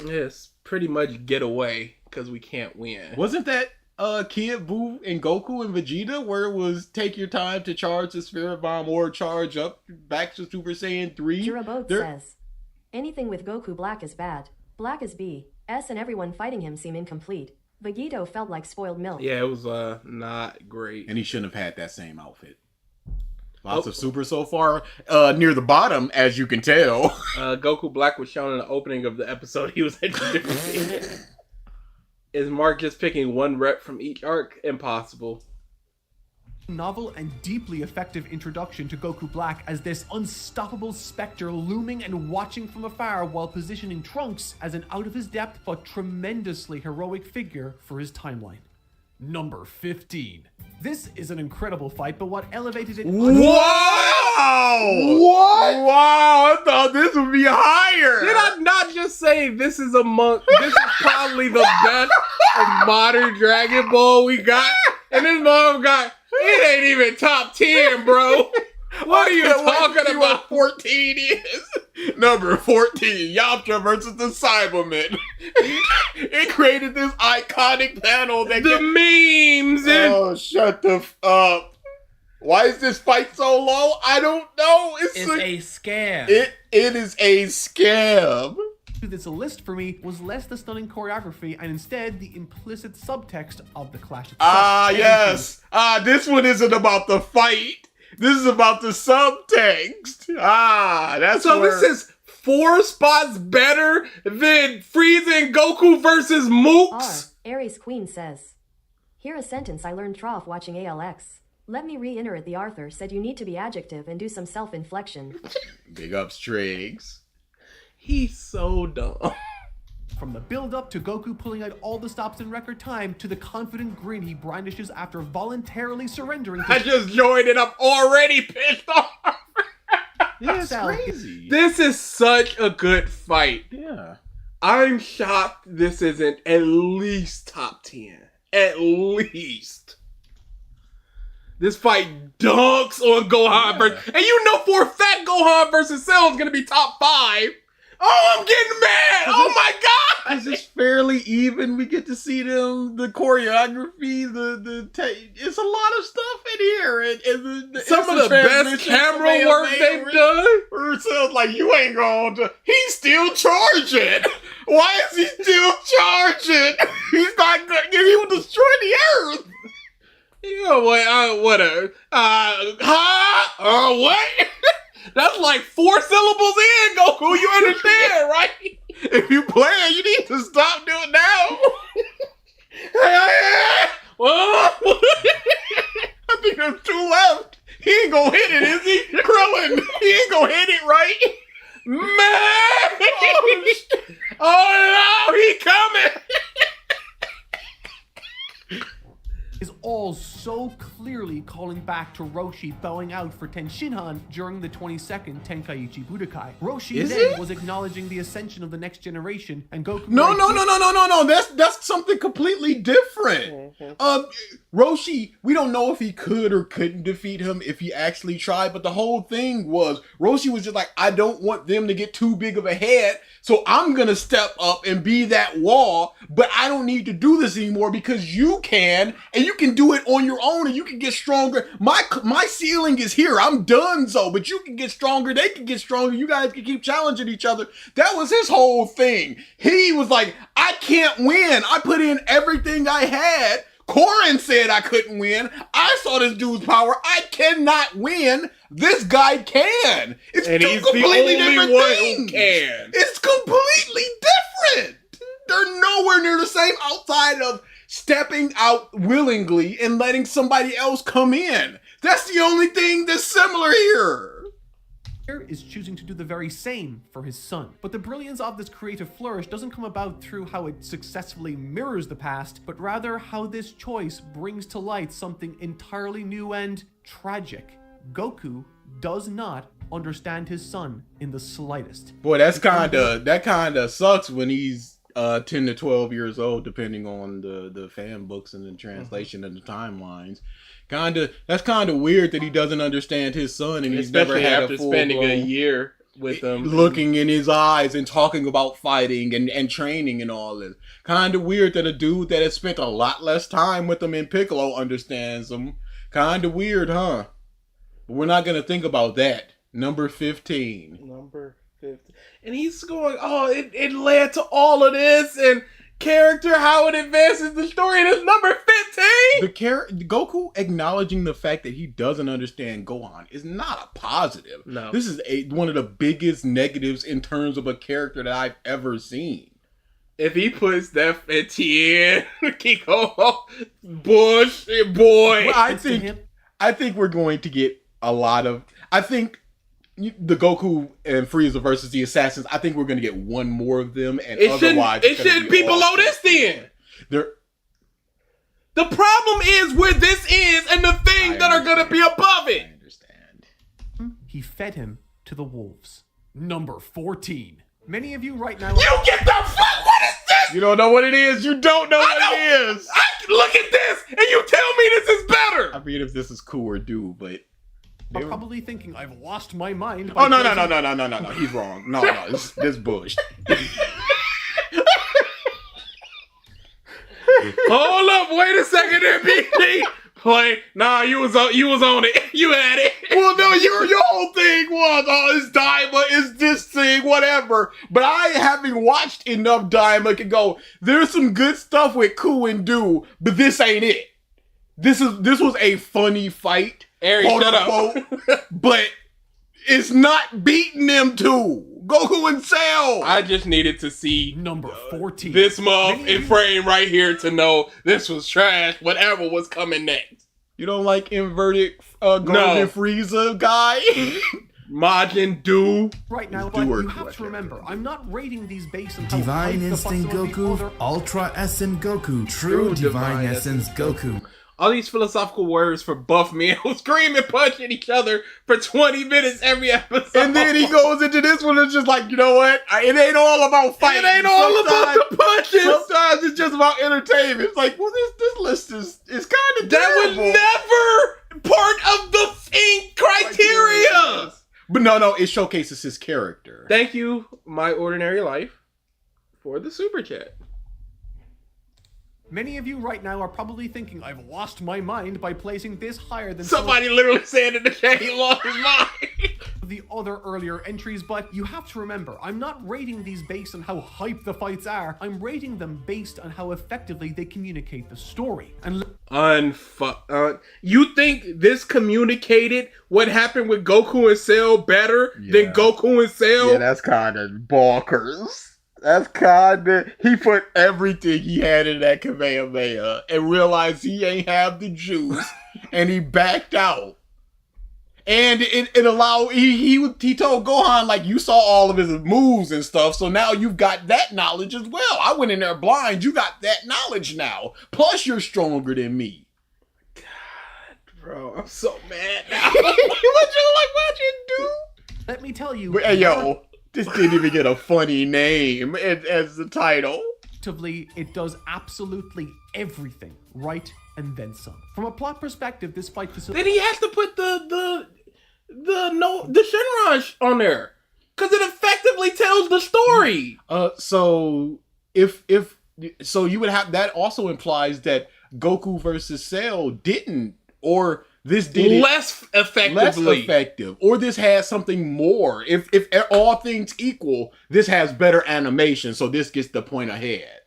Yes, pretty much get away because we can't win. Wasn't that Kid Buu and Goku and Vegeta, where it was take your time to charge the Spirit Bomb or charge up back to Super Saiyan 3? Jirabot says, anything with Goku Black is bad. Black is B. S and everyone fighting him seem incomplete. Vegito felt like spoiled milk. Yeah, it was not great. And he shouldn't have had that same outfit. Lots of super so far. Near the bottom, as you can tell. Goku Black was shown in the opening of the episode he was introduced. Is Mark just picking one rep from each arc? Impossible. Novel and deeply effective introduction to Goku Black as this unstoppable specter looming and watching from afar, while positioning Trunks as an out of his depth but tremendously heroic figure for his timeline. Number 15. This is an incredible fight, but what elevated it... Wow! What? Wow, I thought this would be higher. Did I not just say this is this is probably the best of modern Dragon Ball we got? And this mom got, it ain't even top 10, bro. What are you talking about? 14 is number 14. Yamcha versus the Cybermen. It created this iconic panel that the memes. Oh, shut the up! Why is this fight so low? I don't know. It's a scam. It is a scam. This list for me was less the stunning choreography and instead the implicit subtext of the clash itself. Yes. This one isn't about the fight. This is about the subtext. That's so where... This is 4 spots better than Frieza and Goku versus Mooks? Aries Queen says, here a sentence I learned trough watching ALX. Let me reiterate the Arthur said you need to be adjective and do some self-inflection. Big ups, Triggs. He's so dumb. From the build-up to Goku pulling out all the stops in record time to the confident grin he brandishes after voluntarily surrendering to... I just joined and I'm already pissed off. It's crazy. This is such a good fight. Yeah. I'm shocked this isn't at least top 10. At least. This fight dunks on Gohan versus... And you know for a fact Gohan versus Cell is going to be top 5. Oh, I'm getting mad! Oh my god! Because it's fairly even. We get to see them, the choreography, it's a lot of stuff in here. And some of the best camera work they've done. Ursel's like, you ain't going to... He's still charging! Why is he still charging? He's not good. He will destroy the earth! You know what? Whatever. What? That's like 4 syllables in, Goku. You understand, right? If you play, you need to stop doing now. I think there's 2 left. He ain't gonna hit it, is he? Krillin, he ain't gonna hit it, right? Man! Oh no, he coming! Is all so clearly calling back to Roshi bowing out for Tenshinhan during the 22nd Tenkaichi Budokai. Roshi then was acknowledging the ascension of the next generation, and Goku... No. That's something completely different. Roshi, we don't know if he could or couldn't defeat him if he actually tried, but the whole thing was Roshi was just like, I don't want them to get too big of a head, so I'm gonna step up and be that wall, but I don't need to do this anymore because you can, and you can do it on your own, and you can get stronger. My ceiling is here. I'm done, but you can get stronger. They can get stronger. You guys can keep challenging each other. That was his whole thing. He was like, I can't win. I put in everything I had. Korin said I couldn't win. I saw this dude's power. I cannot win. This guy can. It's and two he's completely the only different one things. Who can. It's completely different. They're nowhere near the same outside of stepping out willingly and letting somebody else come in. That's the only thing that's similar here. is choosing to do the very same for his son. But the brilliance of this creative flourish doesn't come about through how it successfully mirrors the past, but rather how this choice brings to light something entirely new and tragic. Goku does not understand his son in the slightest. Boy, that kinda sucks when he's 10 to 12 years old, depending on the fan books and the translation and the timelines. That's kinda weird that he doesn't understand his son, and he's never had after a full spending blown, a year with him, looking in his eyes and talking about fighting and training and all this. Kinda weird that a dude that has spent a lot less time with him in Piccolo understands him. Kinda weird, huh? But we're not gonna think about that. Number 15. Number 15. And he's going, oh, it led to all of this, and character, how it advances the story, and it's number 15? Goku acknowledging the fact that he doesn't understand Gohan is not a positive. No. This is one of the biggest negatives in terms of a character that I've ever seen. If he puts that 15, Kiko, bullshit, boy. Well, I think we're going to get a lot of... I think the Goku and Frieza versus the Assassins, I think we're going to get one more of them, and It otherwise... shouldn't be below this then. The problem is where this is and the things that are going to be above it. I understand. He fed him to the wolves. Number 14. Many of you right now... You get the fuck? What is this? You don't know what it is. You don't know what it is. Look at this, and you tell me this is better. I mean, if this is cool or do, but... are probably thinking I've lost my mind. Oh, no. He's wrong. No, this bush. Hold up, wait a second there, BG. Play. Nah, you was on it. You had it. Well, no, your whole thing was, oh, it's Daima, it's this thing, whatever. But I, having watched enough Daima, can go, there's some good stuff with Ku and Do, but this ain't it. This was a funny fight. Ari, shut up. But it's not beating them two. Goku and Cell. I just needed to see Number 14. this month in frame right here to know this was trash, whatever was coming next. You don't like inverted Golden Frieza guy? Majin Do. Right now, but you have to remember, I'm not rating these based on how Divine hyped the Instinct fucks of the other- Goku, Ultra Essence Goku, True Divine Essence Goku. All these philosophical words for buff men who scream and punch at each other for 20 minutes every episode. And then he goes into this one and it's just like, you know what? It ain't all about fighting. It ain't all about the punches. Sometimes it's just about entertainment. It's like, well, this list is kind of That was never part of the thing criteria. But no, it showcases his character. Thank you, My Ordinary Life, for the super chat. Many of you right now are probably thinking I've lost my mind by placing this higher than Somebody literally said in the chat he lost his mind. the other earlier entries, but you have to remember, I'm not rating these based on how hyped the fights are. I'm rating them based on how effectively they communicate the story. And you think this communicated what happened with Goku and Cell better than Goku and Cell? Yeah, that's kind of bonkers. That's kind of... He put everything he had in that Kamehameha and realized he ain't have the juice, and he backed out. And it allowed... He told Gohan, like, you saw all of his moves and stuff, so now you've got that knowledge as well. I went in there blind. You got that knowledge now. Plus, you're stronger than me. God, bro, I'm so mad now. What you do? let me tell you, Hey, yo... This didn't even get a funny name as the title. effectively, it does absolutely everything right and then some. From a plot perspective, this fight Then he has to put the Shinran on there because it effectively tells the story. So you would have that also implies that Goku versus Cell didn't, or this did it less effectively. less effective, or this has something more. If all things equal, this has better animation, so this gets the point ahead.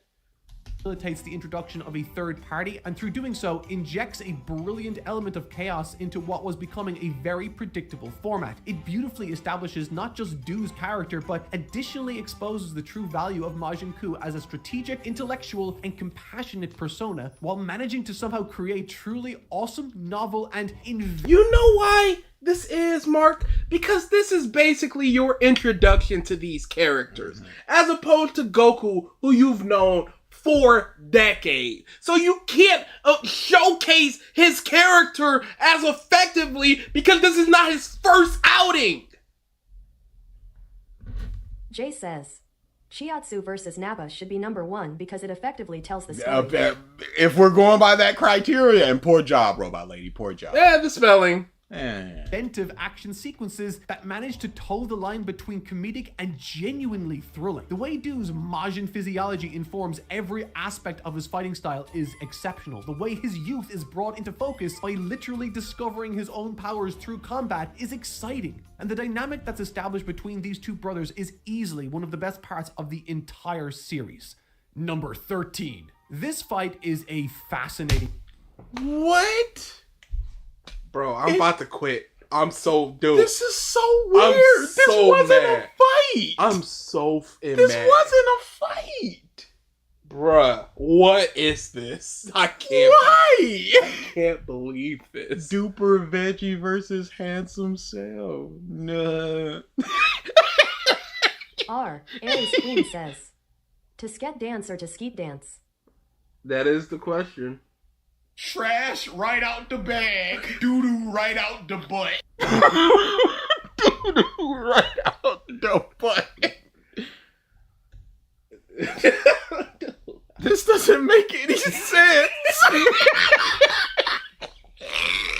facilitates the introduction of a third party, and through doing so, injects a brilliant element of chaos into what was becoming a very predictable format. It beautifully establishes not just Doo's character, but additionally exposes the true value of Majin Ku as a strategic, intellectual, and compassionate persona, while managing to somehow create truly awesome, novel, and You know why this is, Mark? Because this is basically your introduction to these characters, as opposed to Goku, who you've known for decades. So you can't showcase his character as effectively because this is not his first outing. Jay says, Shiatsu versus Nappa should be number 1 because it effectively tells the story. If we're going by that criteria, and poor job, Robot Lady, poor job. Yeah, the spelling. inventive action sequences that manage to toe the line between comedic and genuinely thrilling. The way Doo's Majin physiology informs every aspect of his fighting style is exceptional. The way his youth is brought into focus by literally discovering his own powers through combat is exciting. And the dynamic that's established between these two brothers is easily one of the best parts of the entire series. Number 13. This fight is a fascinating... What? Bro, I'm about to quit. I'm so dude. This is so weird. This wasn't mad. a fight. I'm so mad. This wasn't a fight. Bruh, what is this? I can't. Why? I can't believe this. Duper Veggie versus Handsome Cell. Nah. Aries Queen says, to sket dance or to skeet dance? That is the question. Trash right out the bag. Doo-doo right out the butt. Doo-doo right out the butt. This doesn't make any sense. I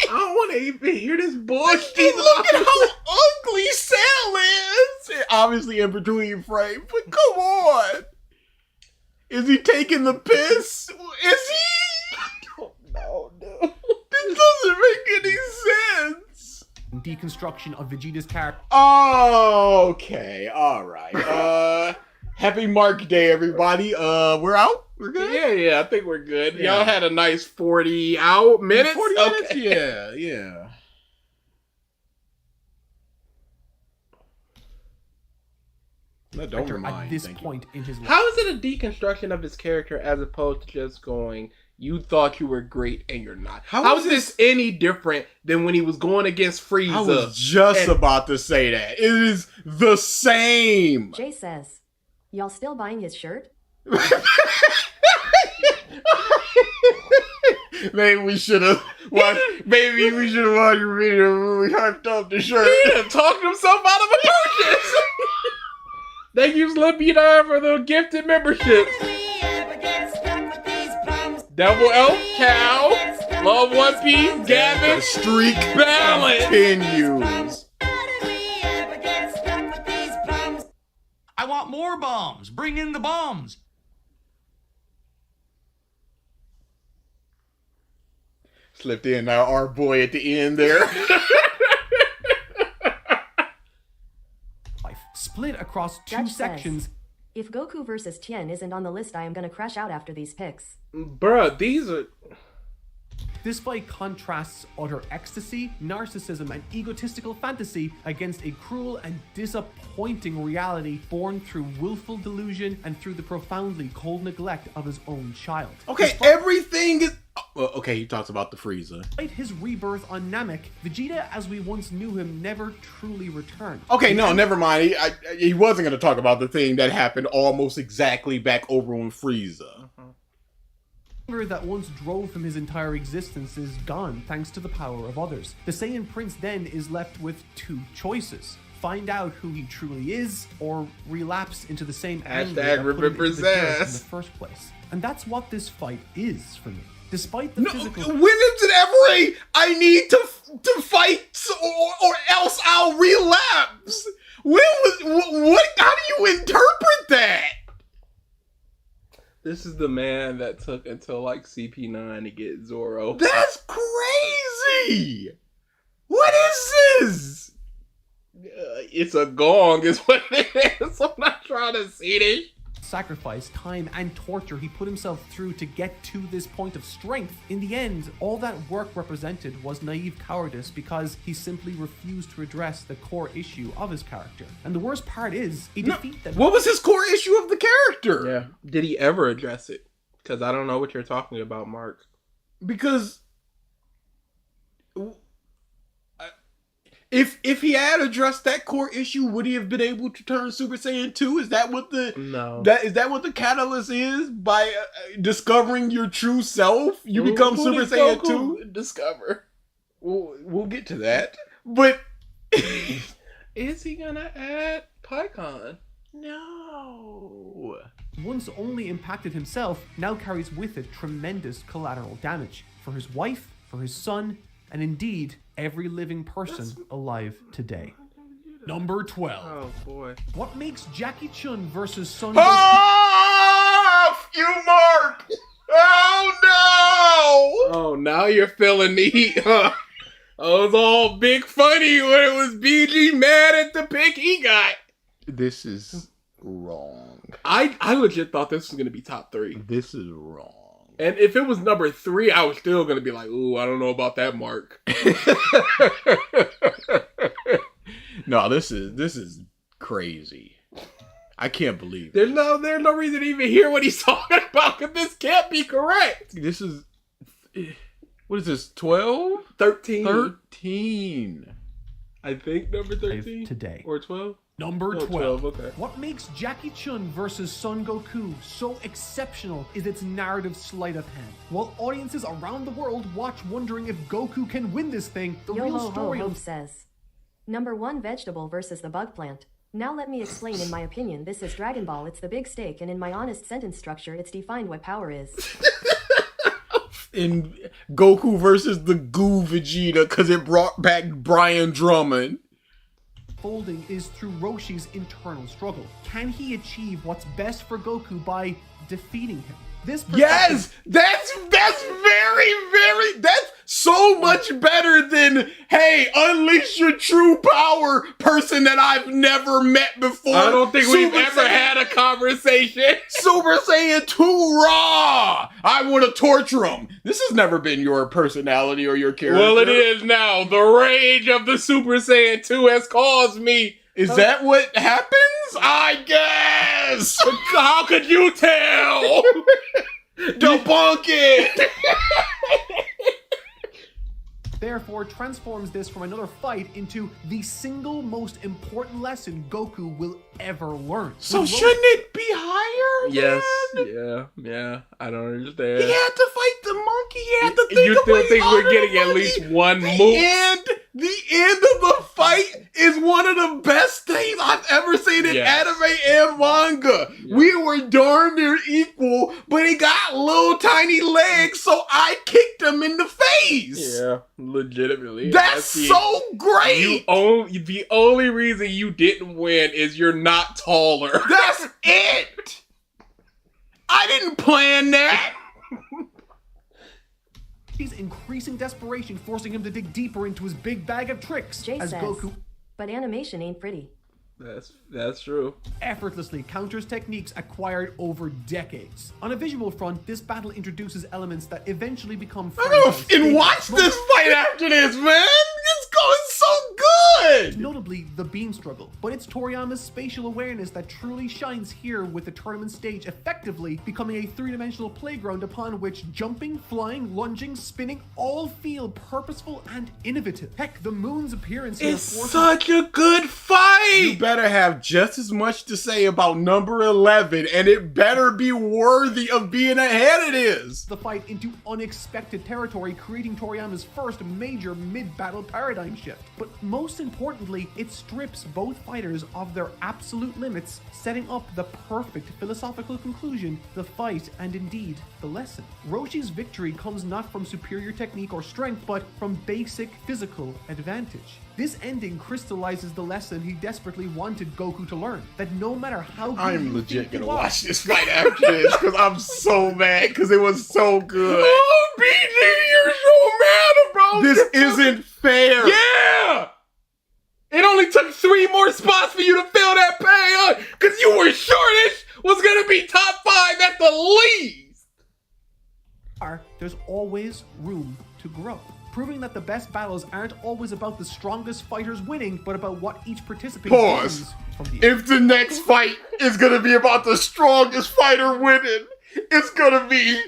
don't want to even hear this bullshit. Look at how ugly Cell is. Obviously in between frames, but come on. Is he taking the piss? Is he? I don't know, dude. This doesn't make any sense. deconstruction of Vegeta's character. Okay, all right. Happy Mark Day, everybody. We're out. We're good. Yeah, I think we're good. Yeah. Y'all had a nice 40 minutes. 40 minutes. Yeah. No, don't remind. At this point in his life. How is it a deconstruction of his character as opposed to just going, you thought you were great and you're not? How is this any different than when he was going against Frieza? I was just about to say that. It is the same. Jay says, y'all still buying his shirt? Maybe we should have watched. Maybe we should have watched your video when we hyped up the shirt. He done talked himself out of a purchase. Thank you, Slippy for the gifted membership. Devil Elf, Cow, Love One Piece, Gavin, The streak Balance continues. I want more bombs. Bring in the bombs. Slipped in our boy at the end there. Split across two Judge sections. Says, if Goku versus Tien isn't on the list, I am gonna crash out after these picks. Bruh, these are... This fight contrasts utter ecstasy, narcissism, and egotistical fantasy against a cruel and disappointing reality born through willful delusion and through the profoundly cold neglect of his own child. Okay, everything is... Well, okay, he talks about the Frieza. Despite his rebirth on Namek, Vegeta as we once knew him never truly returned. Okay, no, never mind. He wasn't going to talk about the thing that happened almost exactly back over on Frieza. The anger that once drove him his entire existence is gone thanks to the power of others. The Saiyan Prince then is left with two choices. Find out who he truly is, or relapse into the same anger that put him into the dirt in the first place. And that's what this fight is for me. Despite the physical... When is it ever I need to fight or else I'll relapse? What? How do you interpret that? This is the man that took until like CP9 to get Zoro. That's crazy. What is this? It's a gong is what it is. I'm not trying to see this. sacrifice, time, and torture he put himself through to get to this point of strength. In the end, all that work represented was naive cowardice because he simply refused to address the core issue of his character. And the worst part is, a defeat that... What was his core issue of the character? Yeah. Did he ever address it? Because I don't know what you're talking about, Mark. Because if he had addressed that core issue, would he have been able to turn Super Saiyan 2? Is that what the is that what the catalyst is? By discovering your true self, you become Super Saiyan 2. Discover. We'll get to that. But is he gonna add PyCon? No. Once only impacted himself, now carries with it tremendous collateral damage for his wife, for his son, and indeed every living person alive today. Number 12. Oh boy. What makes Jackie Chun versus Son Goku... Off you, Mark! Oh no! Oh, now you're feeling the heat, huh? I was all big funny when it was BG mad at the pick he got. This is wrong. I legit thought this was gonna be top 3. This is wrong. And if it was number 3, I was still gonna be like, ooh, I don't know about that, Mark. No, this is crazy. I can't believe it. There's no reason to even hear what he's talking about, because this can't be correct. This is, what is this, 12? 13. 13. I think number 13. Today. Or 12? Number Oh, 12. Okay. What makes Jackie Chun versus Son Goku so exceptional is its narrative sleight of hand. While audiences around the world watch wondering if Goku can win this thing, the Yo real ho ho story ho of... says. Number 1 vegetable versus the bug plant. Now let me explain in my opinion this is Dragon Ball, it's the big stake, and in my honest sentence structure it's defined what power is. In Goku versus the Goo Vegeta, because it brought back Brian Drummond. Folding is through Roshi's internal struggle. Can he achieve what's best for Goku by defeating him? This Yes! That's that's so much better than, hey, unleash your true power, person that I've never met before. I don't think we've ever had a conversation. Super Saiyan 2 Raw! I want to torture him. This has never been your personality or your character. Well, it is now. The rage of the Super Saiyan 2 has caused me. Is that what happens? I guess! How could you tell? Debunk it! therefore transforms this from another fight into the single most important lesson Goku will ever learn. So shouldn't it be higher? Yes. Then? Yeah. I don't understand. He had to fight the monkey. He had to think You still away think we're other getting at monkey. least one move? The end of the fight is one of the best things I've ever seen in anime and manga. Yeah. We were darn near equal, but he got little tiny legs, so I kicked him in the face. Yeah, legitimately. That's so great. The only reason you didn't win is you're not taller. That's it. I didn't plan that. His increasing desperation forcing him to dig deeper into his big bag of tricks Jay as says, Goku but animation ain't pretty. That's true. effortlessly counters techniques acquired over decades. On a visual front, this battle introduces elements that eventually become I'm gonna franchise fucking watch staples. this fight after this, man. It's going so good. Notably, the beam struggle, but it's Toriyama's spatial awareness that truly shines here, with the tournament stage effectively becoming a three-dimensional playground upon which jumping, flying, lunging, spinning all feel purposeful and innovative. Heck, the moon's appearance here It's forces- such a good fight. You better have just as much to say about number 11, and it better be worthy of being ahead of this. the fight into unexpected territory, creating Toriyama's first major mid-battle paradigm shift. But most importantly, it strips both fighters of their absolute limits, setting up the perfect philosophical conclusion, the fight, and indeed, the lesson. Roshi's victory comes not from superior technique or strength, but from basic physical advantage. This ending crystallizes the lesson he desperately wanted Goku to learn, that no matter how good I'm you legit think you gonna are- watch this fight after this because I'm so mad because it was so good. Oh, BG, you're so mad about This isn't fair. Yeah! It only took 3 more spots for you to fill that pay on, because you were sure this was gonna be be top 5 at the least. There's always room to grow, proving that the best battles aren't always about the strongest fighters winning, but about what each participant Pause. gains from the If the next fight is gonna be about the strongest fighter winning, it's gonna be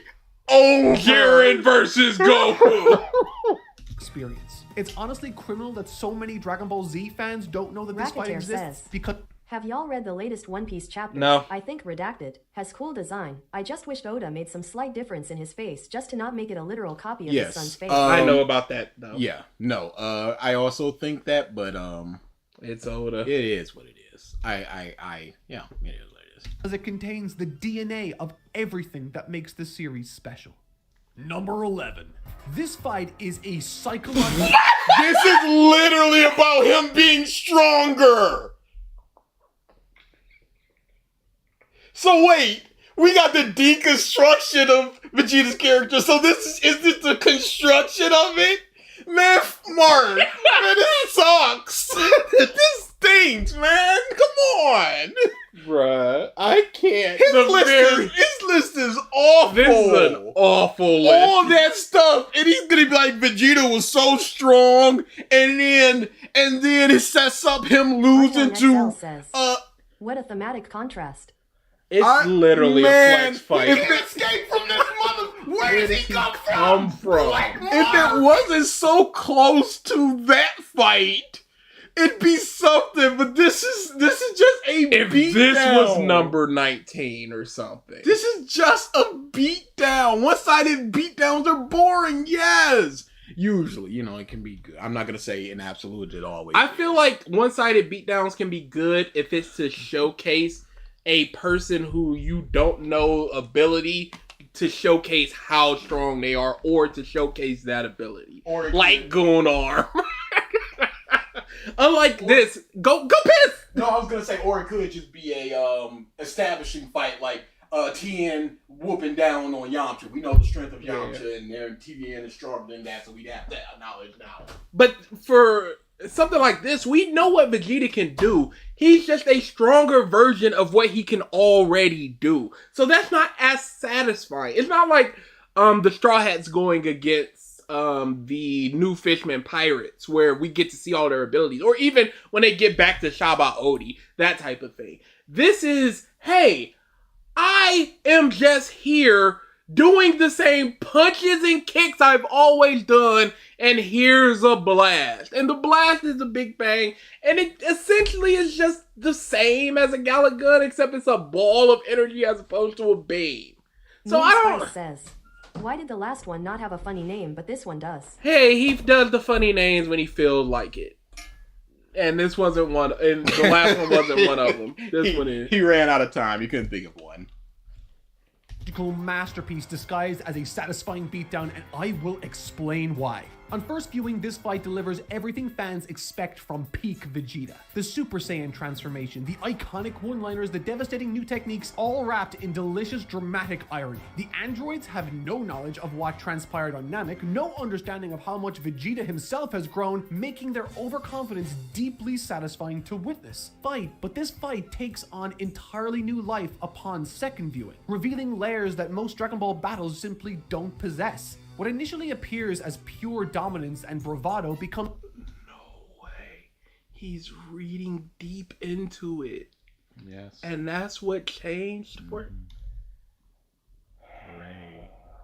over. Jiren versus Goku. experience. It's honestly criminal that so many Dragon Ball Z fans don't know that this fight Racketeer exists says, because have y'all read the latest One Piece chapter? No. I think redacted. Has cool design. I just wished Oda made some slight difference in his face just to not make it a literal copy of Yes. his son's face. I know about that though. Yeah, no. I also think that, but It's Oda. it is what it is. Yeah, it is what it is. it contains the DNA of everything that makes the series special. Number 11. This fight is a psychological... This is literally about him being stronger. So wait, we got the deconstruction of Vegeta's character. So is this the construction of it? Man, Mark, man, this sucks. This stinks, man. Come on. Bruh, I can't. His list is awful. This is an awful list. All that stuff, and he's gonna be like, Vegeta was so strong, and then it sets up him losing Excel to says, uh. what a thematic contrast. It's literally Man, a flex fight. if it- Escape from this mother. Where does he come from? Black If it Mark. wasn't so close to that fight, it'd be something. But this is just a If beatdown. this was number 19 or something. This is just a beatdown. One-sided beatdowns are boring. Yes. Usually, it can be good. I'm not gonna say in absolute it always. I feel like one-sided beatdowns can be good if it's to showcase a person who you don't know ability, to showcase how strong they are, or to showcase that ability. Or like Goon Arm. Unlike this, go piss! No, I was gonna say, or it could just be a establishing fight, like Tien whooping down on Yamcha. We know the strength of Yamcha, and TVN is stronger than that, so we'd have that knowledge now. But for something like this, we know what Vegeta can do. He's just a stronger version of what he can already do. So that's not as satisfying. It's not like the Straw Hats going against the New Fishman Pirates, where we get to see all their abilities. Or even when they get back to Shaba Odi, that type of thing. This is, hey, I am just here doing the same punches and kicks I've always done, and here's a blast. And the blast is a big bang, and it essentially is just the same as a Galick Gun, except it's a ball of energy as opposed to a beam. So I don't... Spice says, why did the last one not have a funny name, but this one does? Hey, he does the funny names when he feels like it. And this wasn't one, and the last one wasn't one of them. This one is. He ran out of time. He couldn't think of one. Masterpiece disguised as a satisfying beatdown, and I will explain why. On first viewing, this fight delivers everything fans expect from peak Vegeta. The Super Saiyan transformation, the iconic one-liners, the devastating new techniques, all wrapped in delicious dramatic irony. The androids have no knowledge of what transpired on Namek, no understanding of how much Vegeta himself has grown, making their overconfidence deeply satisfying to witness. But this fight takes on entirely new life upon second viewing, revealing layers that most Dragon Ball battles simply don't possess. What initially appears as pure dominance and bravado becomes... No way. He's reading deep into it. Yes. And that's what changed for...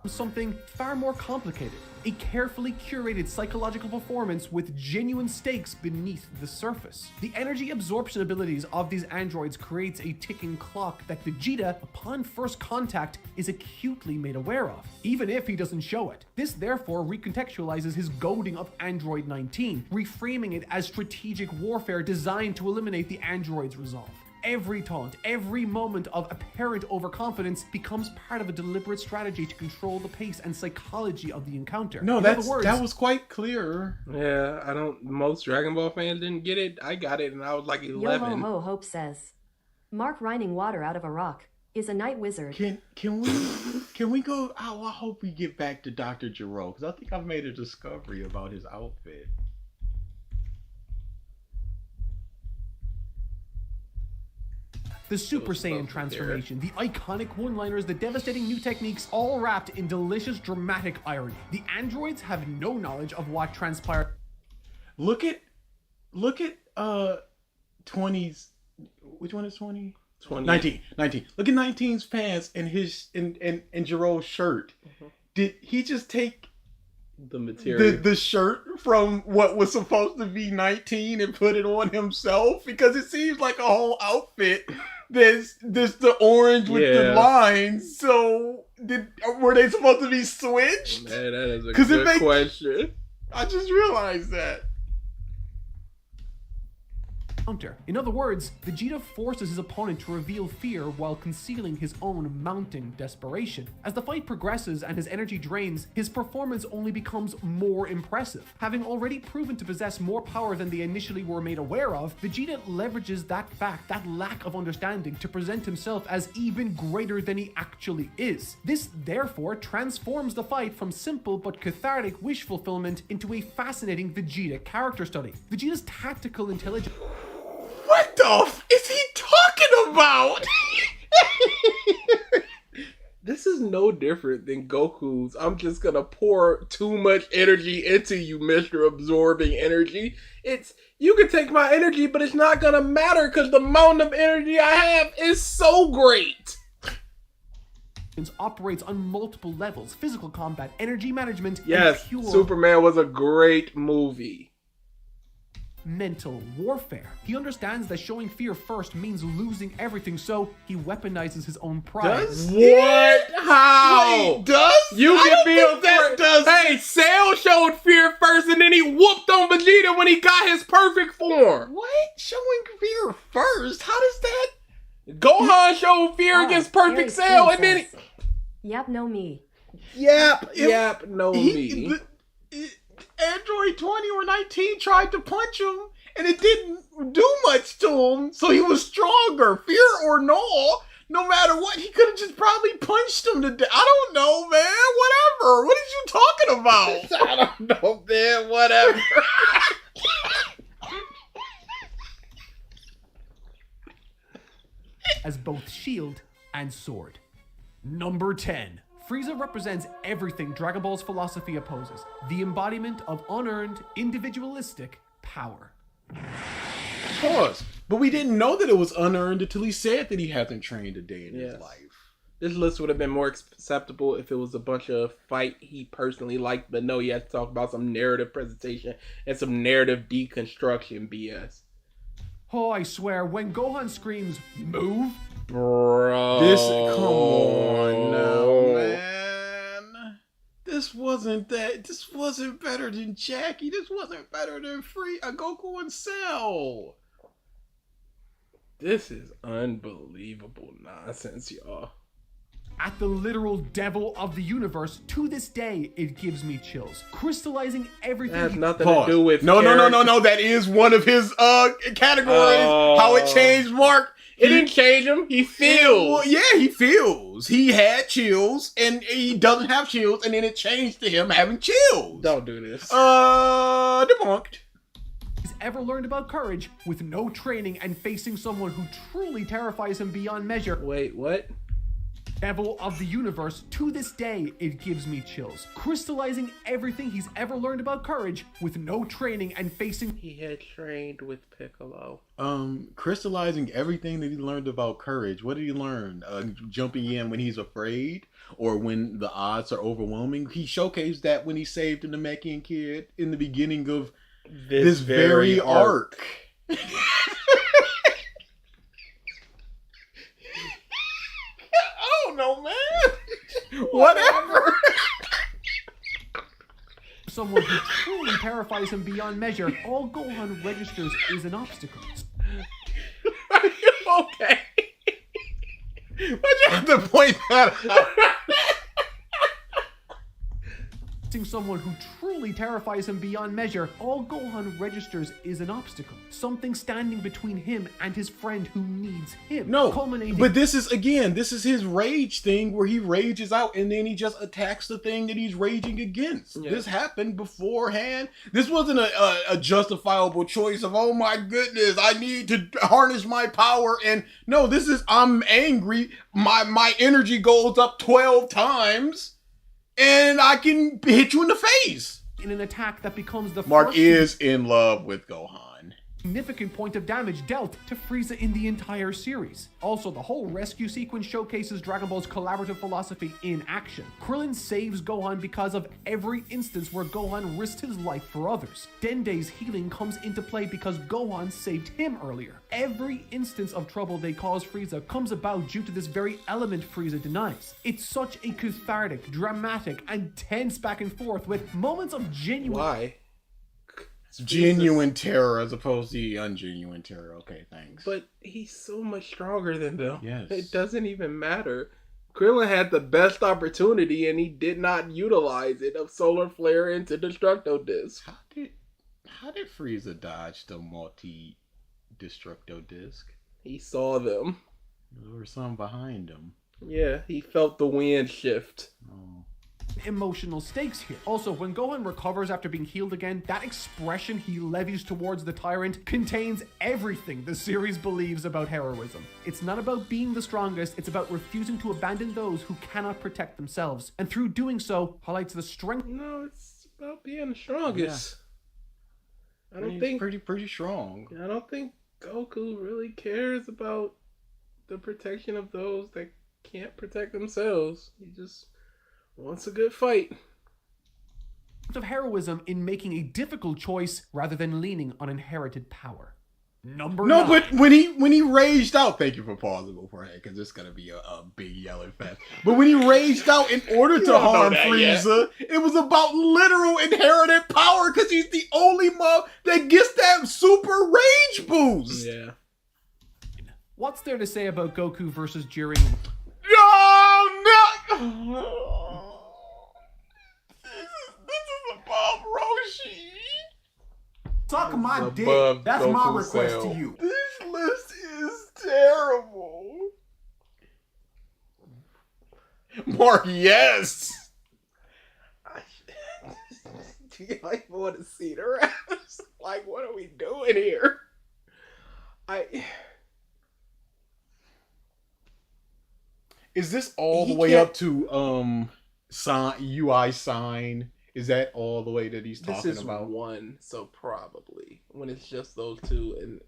something far more complicated. A carefully curated psychological performance with genuine stakes beneath the surface. The energy absorption abilities of these androids creates a ticking clock that Vegeta, upon first contact, is acutely made aware of, even if he doesn't show it. This therefore recontextualizes his goading of Android 19, reframing it as strategic warfare designed to eliminate the android's resolve. Every taunt, every moment of apparent overconfidence becomes part of a deliberate strategy to control the pace and psychology of the encounter. No, In other words, that was quite clear. Yeah, most Dragon Ball fans didn't get it. I got it, and I was like 11. Yo ho ho Hope says, Mark rining water out of a rock is a night wizard. Can we go? I hope we get back to Dr. Gero, because I think I've made a discovery about his outfit. The Super Saiyan transformation, the iconic one-liners, the devastating new techniques, all wrapped in delicious dramatic irony. The androids have no knowledge of what transpired. Look at 20's. Which one is 20? 19. Look at 19's pants and his and Jerome's shirt. Did he just take The material. the shirt from what was supposed to be 19 and put it on himself? Because it seems like a whole outfit. There's the orange with the lines. So were they supposed to be switched? Man, that is a good question. I just realized that. In other words, Vegeta forces his opponent to reveal fear while concealing his own mounting desperation. As the fight progresses and his energy drains, his performance only becomes more impressive. Having already proven to possess more power than they initially were made aware of, Vegeta leverages that fact, that lack of understanding, to present himself as even greater than he actually is. This, therefore, transforms the fight from simple but cathartic wish fulfillment into a fascinating Vegeta character study. Vegeta's tactical intelligence... What the is he talking about? This is no different than Goku's. I'm just gonna pour too much energy into you, Mr. Absorbing Energy. You can take my energy, but it's not gonna matter because the amount of energy I have is so great. Operates on multiple levels: physical combat, energy management, yes, and pure Superman was a great movie. Mental warfare. He understands that showing fear first means losing everything, so he weaponizes his own pride. What? How? Wait, does? You I can don't feel think that does. Hey, Cell showed fear first, and then he whooped on Vegeta when he got his perfect form. What? Showing fear first? How does that? Gohan showed fear against Perfect Cell, and then Yep, no me. Yep, no me. Android 20 or 19 tried to punch him, and it didn't do much to him, so he was stronger. Fear or no matter what, he could have just probably punched him to death. I don't know, man. Whatever. What are you talking about? I don't know, man. Whatever. As both shield and sword. Number 10. Frieza represents everything Dragon Ball's philosophy opposes: the embodiment of unearned, individualistic power. Pause. But we didn't know that it was unearned until he said that he hasn't trained a day in his life. This list would have been more acceptable if it was a bunch of fight he personally liked, but no, you have to talk about some narrative presentation and some narrative deconstruction BS. Oh, I swear, when Gohan screams, "Move!" Bro. Come on now, man. This wasn't better than Jackie. This wasn't better than Goku and Cell. This is unbelievable nonsense, y'all. At the literal devil of the universe, to this day, it gives me chills. Crystallizing everything. That has nothing to do with No. That is one of his categories. How it changed Mark. It didn't change him. He feels. Well, yeah, he feels. He had chills, and he doesn't have chills, and then it changed to him having chills. Don't do this. Debunked. He's ever learned about courage with no training and facing someone who truly terrifies him beyond measure. Wait, what? Devil of the universe, to this day, it gives me chills. Crystallizing everything he's ever learned about courage with no training and facing... He had trained with Piccolo. Crystallizing everything that he learned about courage. What did he learn? Jumping in when he's afraid or when the odds are overwhelming. He showcased that when he saved the Namekian kid in the beginning of this very arc. No, man. Whatever. Someone who truly terrifies him beyond measure, all Gohan registers is an obstacle. Okay. Why'd you have to point that out? confronting someone who truly terrifies him beyond measure, all Gohan registers is an obstacle. Something standing between him and his friend who needs him. No, Culminating... but this is his rage thing where he rages out and then he just attacks the thing that he's raging against. Yeah. This happened beforehand. This wasn't a justifiable choice of, oh my goodness, I need to harness my power. And no, this is, I'm angry. My energy goes up 12 times and I can hit you in the face. in an attack that becomes the Mark first is in love with Gohan. significant point of damage dealt to Frieza in the entire series. Also, the whole rescue sequence showcases Dragon Ball's collaborative philosophy in action. Krillin saves Gohan because of every instance where Gohan risked his life for others. Dende's healing comes into play because Gohan saved him earlier. Every instance of trouble they cause Frieza comes about due to this very element Frieza denies. It's such a cathartic, dramatic, and tense back and forth with moments of genuine... Why? Genuine terror as opposed to ungenuine terror. Okay, thanks. But he's so much stronger than them. Yes. It doesn't even matter. Krillin had the best opportunity and he did not utilize it of Solar Flare into Destructo Disc. How did Frieza dodge the multi-Destructo Disc? He saw them. There was some behind him. Yeah, he felt the wind shift. Oh. Emotional stakes here. Also, when Gohan recovers after being healed again, that expression he levies towards the tyrant contains everything the series believes about heroism. It's not about being the strongest, it's about refusing to abandon those who cannot protect themselves, and through doing so, highlights the strength... No, it's about being the strongest. Yeah. I don't think... Pretty strong. I don't think Goku really cares about the protection of those that can't protect themselves. He just wants a good fight. of heroism in making a difficult choice rather than leaning on inherited power. Number 9. But when he raged out, thank you for pausing before, because it's gonna be a big yelling fest. But when he raged out in order to harm Frieza, it was about literal inherited power, because he's the only mob that gets that super rage boost. Yeah. What's there to say about Goku versus Jiren? No! This is above Roshi. Suck my dick. That's That's my Goku request Cell. to you. This list is terrible. Mark, yes. Do you like want to see the rest? Like, what are we doing here? Is this all the way up to UI sign? Is that all the way that he's talking This is about? one, so probably when it's just those two, and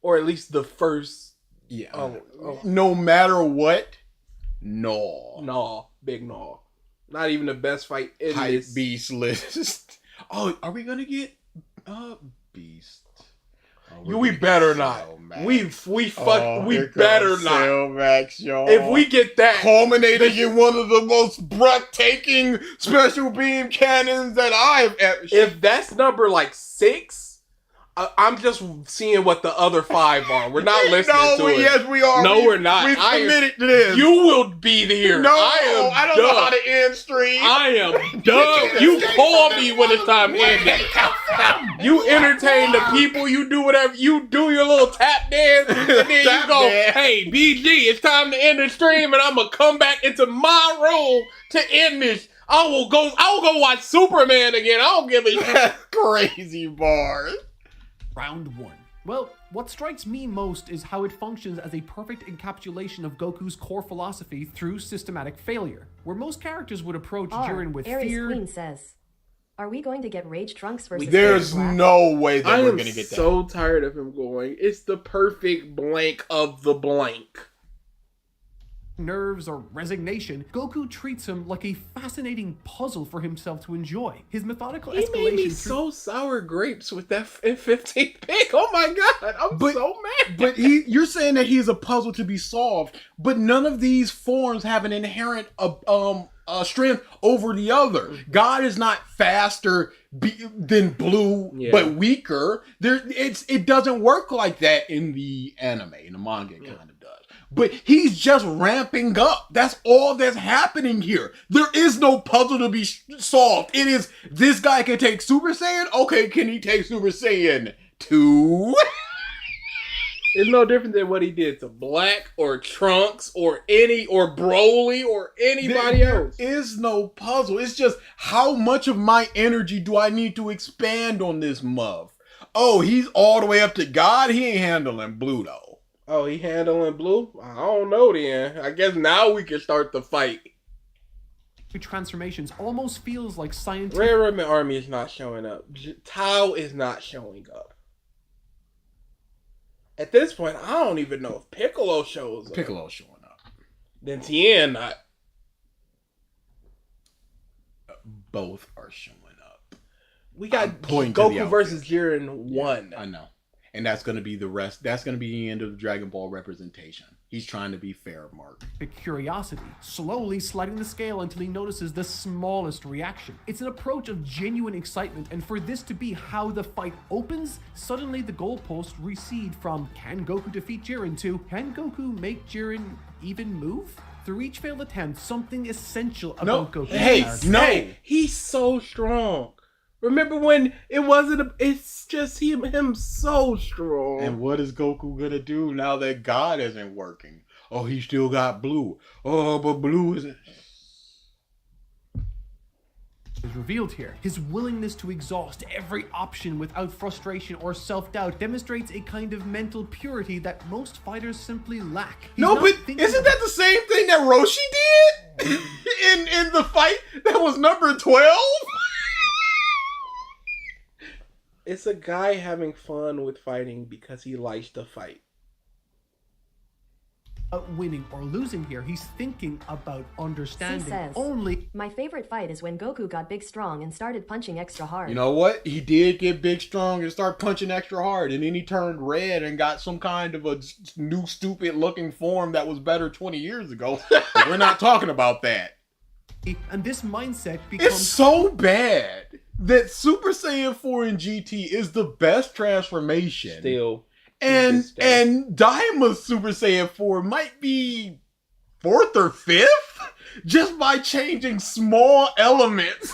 or at least the first. Yeah. Oh. No matter what, no. No, big no. Not even the best fight in Hype this. Beast list. Oh, are we gonna get Beast? Oh, We better not. We better not. Max, y'all. If we get that, culminating in one of the most breathtaking special beam cannons that I've ever seen. if that's number like 6, I'm just seeing what the other 5 are. We're not listening to it. Yes, we are. No, we're not. We've committed to this. You will be here. No, I don't know how to end stream. I am done. You call me when it's time to end it. You entertain the people. You do whatever. You do your little tap dance. And then you Tap go, dance. hey, BG, it's time to end the stream. And I'm going to come back into my room to end this. I will go watch Superman again. I don't give a shit. Crazy bars. Round 1. Well, what strikes me most is how it functions as a perfect encapsulation of Goku's core philosophy through systematic failure, where most characters would approach Jiren with Aries fear. Queen says, "Are we going to get Rage Trunks versus There's Black? no way that I we're am gonna get that. so tired of him going. It's the perfect blank of the blank. nerves, or resignation, Goku treats him like a fascinating puzzle for himself to enjoy. His methodical He escalation made me through- so sour grapes with that 15th pick. Oh my god, I'm so mad. But you're saying that he's a puzzle to be solved, but none of these forms have an inherent strength over the other. God is not faster than Blue, Yeah. but weaker. It doesn't work like that in the anime. In the manga, it kind of does. but he's just ramping up. That's all that's happening here. There is no puzzle to be solved. It is, this guy can take Super Saiyan? Okay, can he take Super Saiyan 2? It's no different than what he did to Black or Trunks or Broly or anybody else. There is no puzzle. It's just, how much of my energy do I need to expand on this muff? Oh, he's all the way up to God? He ain't handling Blue though. Oh, he handling Blue? I don't know then. I guess now we can start the fight. Transformations almost feels like scientific. Red Ribbon Army is not showing up. Tao is not showing up. At this point, I don't even know if Piccolo shows up. Piccolo's showing up. Then Tien not. Both are showing up. We got pointing to the Goku outfit. versus Jiren 1. I know. And that's going to be the rest. That's going to be the end of the Dragon Ball representation. He's trying to be fair, Mark. Curiosity, slowly sliding the scale until he notices the smallest reaction. It's an approach of genuine excitement, and for this to be how the fight opens, suddenly the goalposts recede from can Goku defeat Jiren to can Goku make Jiren even move? Through each failed attempt, something essential about Goku. Hey, he's so strong. Remember when it wasn't it's just him so strong. And what is Goku gonna do now that God isn't working? Oh, he still got Blue. Oh, but Blue isn't. Is revealed here. His willingness to exhaust every option without frustration or self-doubt demonstrates a kind of mental purity that most fighters simply lack. He's No, not but thinking isn't that the same thing that Roshi did in the fight that was number 12? It's a guy having fun with fighting because he likes to fight. Winning or losing here, he's thinking about understanding C says, only. My favorite fight is when Goku got big strong and started punching extra hard. You know what? He did get big strong and start punching extra hard, and then he turned red and got some kind of a new stupid looking form that was better 20 years ago. But we're not talking about that. And this mindset becomes It's so bad that Super Saiyan 4 in GT is the best transformation. Still. And Daima's Super Saiyan 4 might be 4th or 5th just by changing small elements.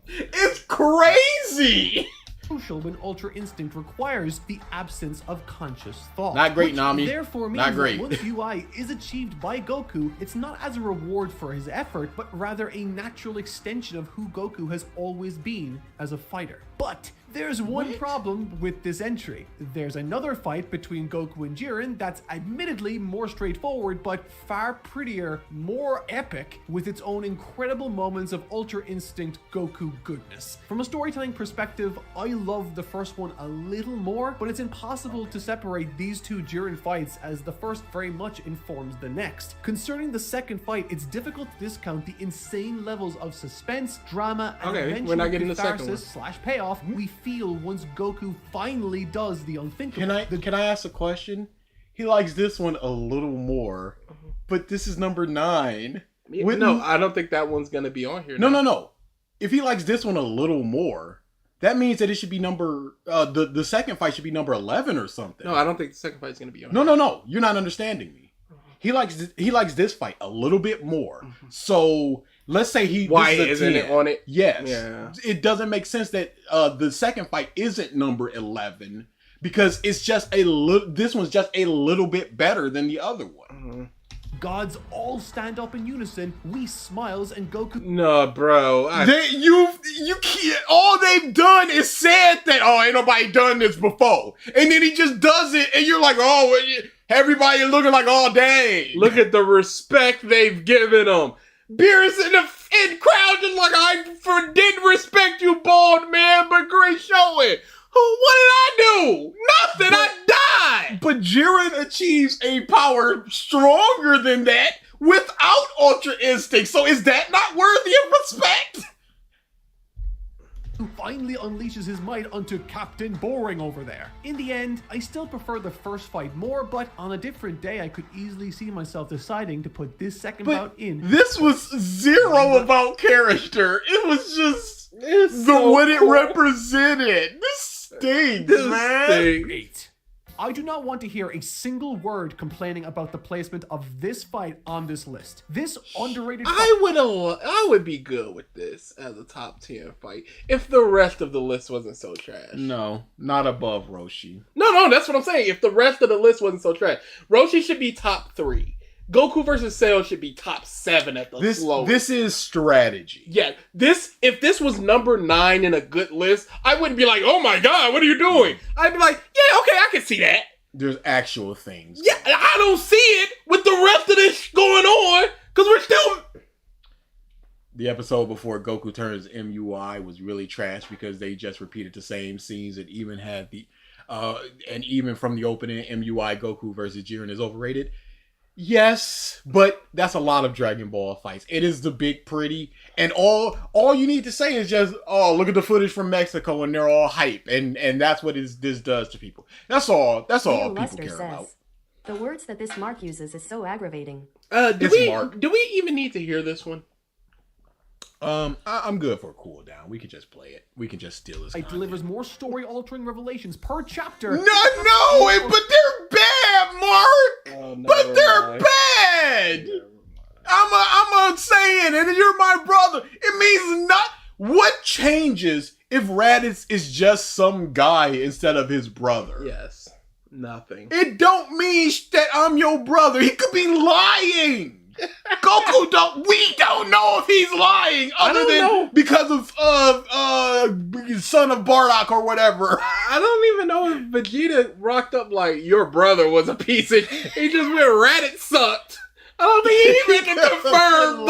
It's crazy. crucial when Ultra Instinct requires the absence of conscious thought. Not great, which Nami. Therefore means Not great. that once UI is achieved by Goku, it's not as a reward for his effort, but rather a natural extension of who Goku has always been as a fighter. But there's one problem with this entry. There's another fight between Goku and Jiren that's admittedly more straightforward, but far prettier, more epic, with its own incredible moments of Ultra Instinct Goku goodness. From a storytelling perspective, I love the first one a little more, but it's impossible to separate these two Jiren fights as the first very much informs the next. Concerning the second fight, it's difficult to discount the insane levels of suspense, drama, and we're not getting the second one. catharsis / payoff we feel once Goku finally does the unthinkable. Can I ask a question? He likes this one a little more, but this is number 9. No, I don't think that one's gonna be on here. No. If he likes this one a little more, that means that it should be number the second fight should be number 11 or something. No, I don't think the second fight's gonna be on. No. You're not understanding me. He likes this fight a little bit more. So let's say why isn't it on it? Yes. Yeah. It doesn't make sense that the second fight isn't number 11 because it's just this one's just a little bit better than the other one. Gods all stand up in unison. Whis smiles and Goku. No, bro. You can't. All they've done is said that ain't nobody done this before, and then he just does it, and you're like, everybody looking like, dang. Look at the respect they've given him. Beerus in crowd just like, I didn't respect you, bald man, but great showing. What did I do? Nothing. I died. But Jiren achieves a power stronger than that without Ultra Instinct. So is that not worthy of respect? Who finally unleashes his might onto Captain Boring over there. In the end, I still prefer the first fight more, but on a different day, I could easily see myself deciding to put this second bout in. This was zero about character. It was just what it represented. This stinks, man. 8. I do not want to hear a single word complaining about the placement of this fight on this list. This underrated fight. I would be good with this as a top 10 fight if the rest of the list wasn't so trash. No, not above Roshi. No, that's what I'm saying. If the rest of the list wasn't so trash, Roshi should be top 3. Goku versus Cell should be top 7 at the lowest. This is strategy. Yeah, if this was number 9 in a good list, I wouldn't be like, oh my god, what are you doing? I'd be like, yeah, okay, I can see that. There's actual things. Yeah, I don't see it with the rest of this going on, because we're still... The episode before Goku turns MUI was really trash because they just repeated the same scenes and even had the... and even from the opening, MUI Goku versus Jiren is overrated. Yes, but that's a lot of Dragon Ball fights. It is the big pretty, and all you need to say is just, oh, look at the footage from Mexico, and they're all hype, and that's what this does to people. That's all people care about. The words that this Mark uses is so aggravating. Do we even need to hear this one? I'm good for a cooldown. We can just play it. We can just steal this. It delivers more story-altering revelations per chapter. But they're bad, Mark. But they're bad. I'm a saying, and you're my brother. It means not. What changes if Raditz is just some guy instead of his brother? Yes, nothing. It don't mean that I'm your brother. He could be lying. Goku we don't know if he's lying other than because of son of Bardock or whatever. I don't even know if Vegeta rocked up like your brother was a piece of he just went Raditz sucked. I don't think he even confirmed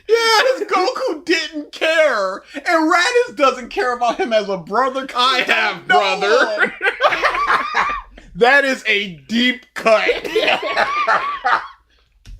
Yes, Goku didn't care. And Raditz doesn't care about him as a brother. I have brother. That is a deep cut.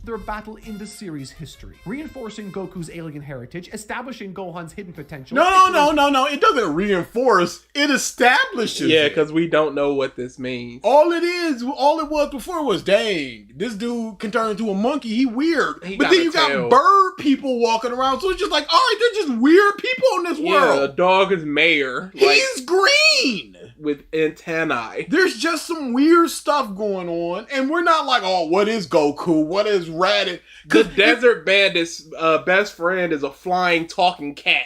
Their battle in the series' history, reinforcing Goku's alien heritage, establishing Gohan's hidden potential. No. It doesn't reinforce. It establishes. Yeah, because we don't know what this means. All it was before was, dang, this dude can turn into a monkey. He weird. But then you got bird people walking around, so it's just like, all right, they're just weird people in this world. Yeah, the dog is mayor. He's green with antennae. There's just some weird stuff going on, and we're not like, oh, what is Goku? What is Raditz? The Desert Bandit's best friend is a flying talking cat.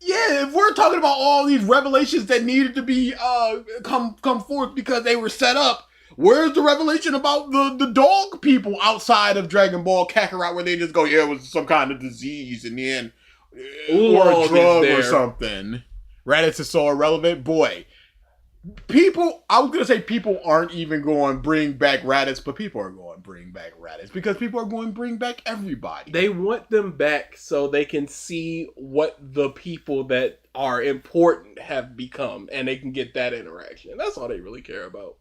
Yeah, if we're talking about all these revelations that needed to be come forth because they were set up, where's the revelation about the dog people outside of Dragon Ball Kakarot where they just go, yeah, it was some kind of disease and then or a drug or something. Raditz is so irrelevant. Boy, I was going to say people aren't even going to bring back Raditz, but people are going to bring back Raditz because people are going to bring back everybody. They want them back so they can see what the people that are important have become, and they can get that interaction. That's all they really care about.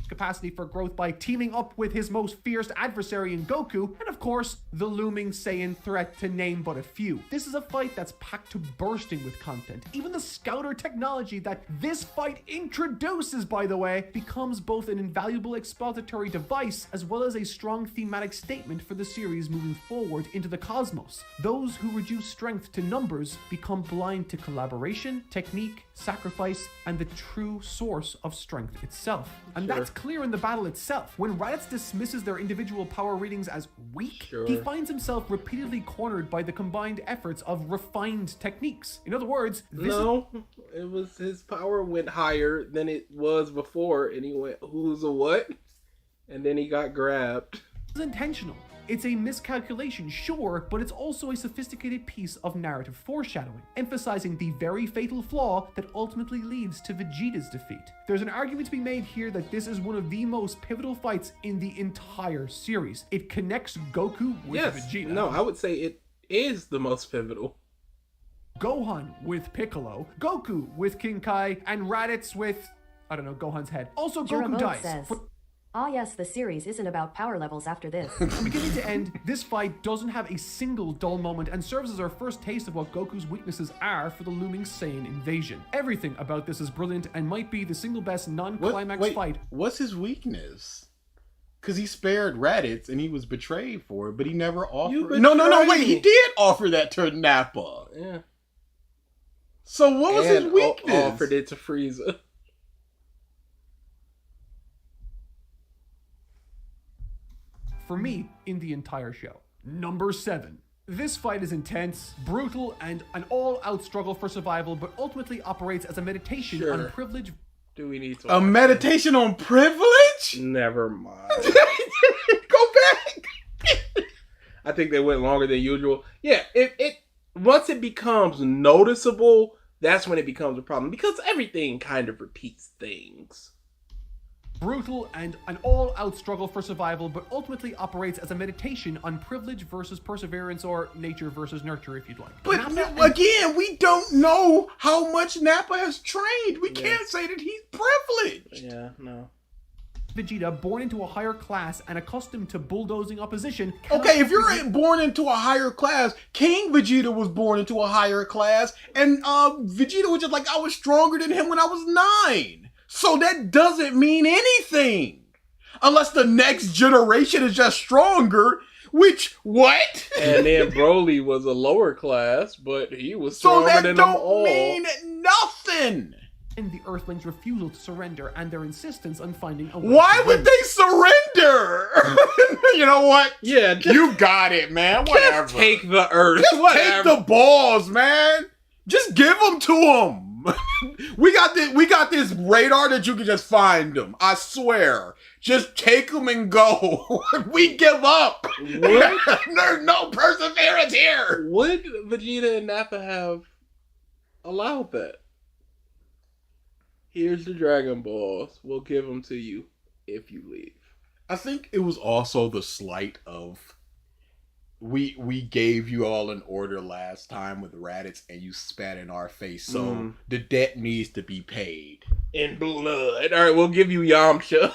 Capacity for growth by teaming up with his most fierce adversary in Goku, and of course, the looming Saiyan threat to name but a few. This is a fight that's packed to bursting with content. Even the scouter technology that this fight introduces, by the way, becomes both an invaluable expository device as well as a strong thematic statement for the series moving forward into the cosmos. Those who reduce strength to numbers become blind to collaboration, technique, sacrifice, and the true source of strength itself. And that's clear in the battle itself. When Raditz dismisses their individual power readings as weak, he finds himself repeatedly cornered by the combined efforts of refined techniques. In other words, it was his power went higher than it was before, and he went, who's a what? And then he got grabbed. It's intentional. It's a miscalculation, sure, but it's also a sophisticated piece of narrative foreshadowing, emphasizing the very fatal flaw that ultimately leads to Vegeta's defeat. There's an argument to be made here that this is one of the most pivotal fights in the entire series. It connects Goku with Vegeta. No, I would say it is the most pivotal. Gohan with Piccolo, Goku with King Kai, and Raditz with, I don't know, Gohan's head. Also, Goku dies. Ah yes, the series isn't about power levels after this. From beginning to end, this fight doesn't have a single dull moment and serves as our first taste of what Goku's weaknesses are for the looming Saiyan invasion. Everything about this is brilliant and might be the single best non-climax fight. What's his weakness? Because he spared Raditz and he was betrayed for it, but he never offered... No, wait, he did offer that to Nappa. Yeah. So what was his weakness? Offered it to Frieza. for me in the entire show. Number 7. This fight is intense, brutal, and an all-out struggle for survival, but ultimately operates as a meditation on privilege. Do we need to A meditation on privilege? Never mind. Go back. I think they went longer than usual. Yeah, it once it becomes noticeable, that's when it becomes a problem because everything kind of repeats things. Brutal and an all-out struggle for survival, but ultimately operates as a meditation on privilege versus perseverance, or nature versus nurture, if you'd like. But again, we don't know how much Nappa has trained. We can't say that he's privileged. Yeah, no. Vegeta, born into a higher class and accustomed to bulldozing opposition. Okay, if you're born into a higher class, King Vegeta was born into a higher class, and Vegeta was just like, I was stronger than him when I was 9. So that doesn't mean anything. Unless the next generation is just stronger, which, what? And then Broly was a lower class, but he was stronger than them all. So that don't mean nothing. And the Earthlings' refusal to surrender and their insistence on finding a way. Why would they surrender? You know what? Yeah, you got it, man. Whatever. Just take the Earth. Just take the balls, man. Just give them to them. We got this radar that you can just find them. I swear. Just take them and go. We give up. What? There's no perseverance here. Would Vegeta and Nappa have allowed that? Here's the Dragon Balls. We'll give them to you if you leave. I think it was also the slight of we gave you all an order last time with Raditz and you spat in our face, so the debt needs to be paid. In blood. Alright, we'll give you Yamcha.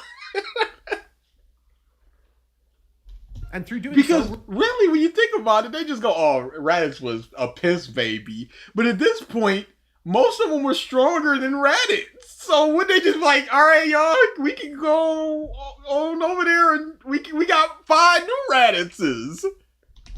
And through doing because so, really, when you think about it, they just go, oh, Raditz was a piss baby. But at this point, most of them were stronger than Raditz. So would they just like, all right, y'all, we can go on over there and we got 5 new Raditzes.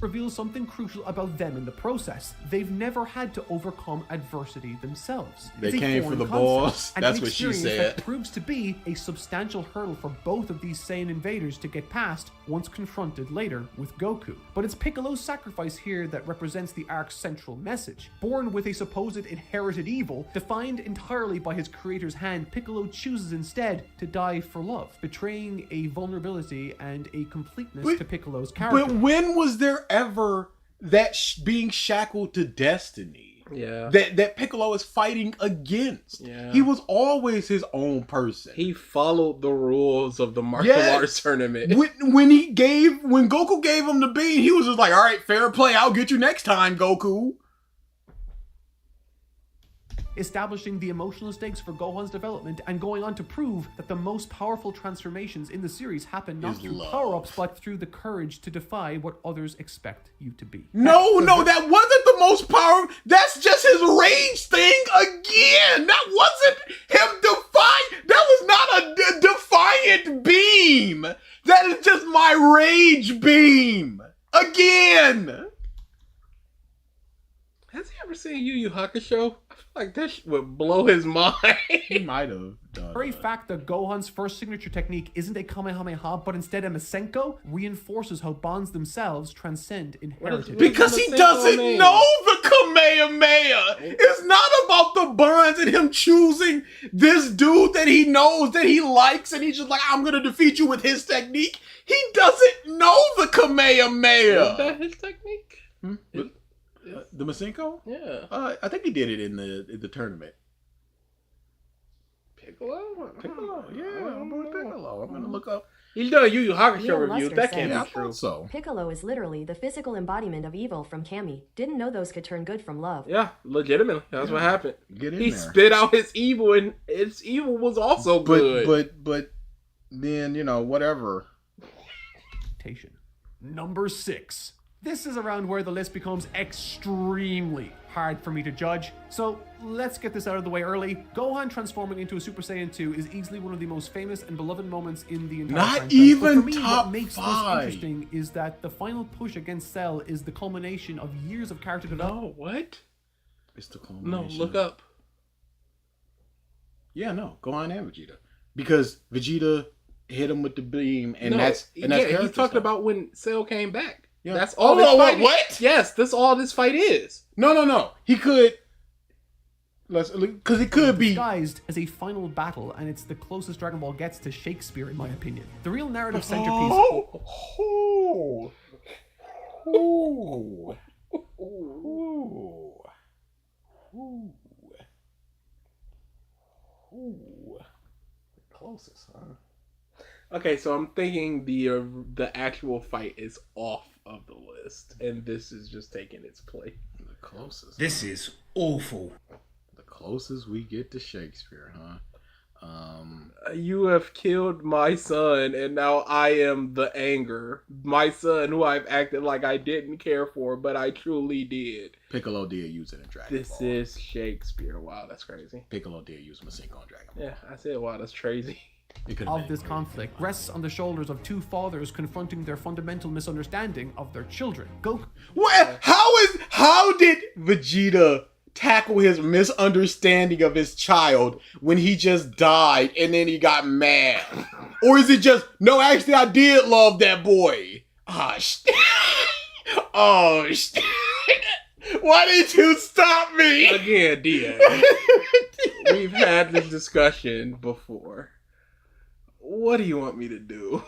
Reveals something crucial about them in the process. They've never had to overcome adversity themselves. They It's a came for foreign the concept, balls. and That's an what she experience said. That proves to be a substantial hurdle for both of these Saiyan invaders to get past once confronted later with Goku. But it's Piccolo's sacrifice here that represents the arc's central message. Born with a supposed inherited evil, defined entirely by his creator's hand, Piccolo chooses instead to die for love, betraying a vulnerability and a completeness to Piccolo's character. But when was there ever that being shackled to destiny? Yeah. That Piccolo is fighting against. Yeah. He was always his own person. He followed the rules of the martial arts tournament. When Goku gave him the bean, he was just like, all right, fair play, I'll get you next time, Goku. Establishing the emotional stakes for Gohan's development and going on to prove that the most powerful transformations in the series happen not through power-ups but through the courage to defy what others expect you to be. No, that wasn't the most powerful. That's just his rage thing again. That wasn't him defiant. That was not a defiant beam. That is just my rage beam. Again. Has he ever seen Yu Yu Hakusho? I feel like that shit would blow his mind. He might have done. The very fact that Gohan's first signature technique isn't a Kamehameha but instead a Masenko reinforces how bonds themselves transcend inherited. Because he doesn't know the Kamehameha. It's not about the bonds and him choosing this dude that he knows that he likes and he's just like, I'm going to defeat you with his technique. He doesn't know the Kamehameha. Is that his technique? The Masenko? Yeah. I think he did it in the tournament. Piccolo, yeah. I'm going to look up. He's done a Yu Yu Hakusho Leo review. Luster That says, can't Yeah, I be true. thought so. Piccolo is literally the physical embodiment of evil from Kami. Didn't know those could turn good from love. Yeah, legitimately. That's what happened. Get in He there. spit out his evil, and his evil was also good. But then, whatever. Number 6. This is around where the list becomes extremely hard for me to judge, so let's get this out of the way early. Gohan transforming into a Super Saiyan 2 is easily one of the most famous and beloved moments in the entire Not franchise. even But for me, top what makes 5. this interesting is that the final push against Cell is the culmination of years of character development. No, what? It's the No, culmination. look up. Yeah, no. Gohan and Vegeta. Because Vegeta hit him with the beam, and No, that's he's character talking stuff. about when Cell came back. Yeah. That's all. What? Yes, that's all this fight is. No. He could. Because it could be. Disguised as a final battle, and it's the closest Dragon Ball gets to Shakespeare, in my opinion. The real narrative centerpiece. Closest, huh? Okay, so I'm thinking the actual fight is off of the list, and this is just taking its place. The closest. This is awful. The closest we get to Shakespeare, huh? You have killed my son, and now I am the anger. My son, who I've acted like I didn't care for, but I truly did. Piccolo did use it in Dragon This Ball. is Shakespeare. Wow, that's crazy. Piccolo did use Masenko in Dragon Ball. Yeah, I said, wow, that's crazy. It could've Of been this great. conflict rests on the shoulders of two fathers confronting their fundamental misunderstanding of their children. Goku What? How did Vegeta tackle his misunderstanding of his child when he just died and then he got mad? Or is it just, no, actually I did love that boy? Oh, shit. Why did you stop me? Again, DA. We've had this discussion before. What do you want me to do?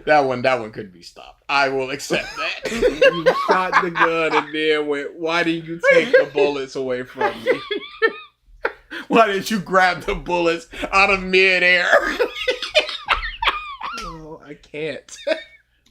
That one couldn't be stopped. I will accept that. You shot the gun and then went, why didn't you take the bullets away from me? Why didn't you grab the bullets out of midair? Oh, I can't.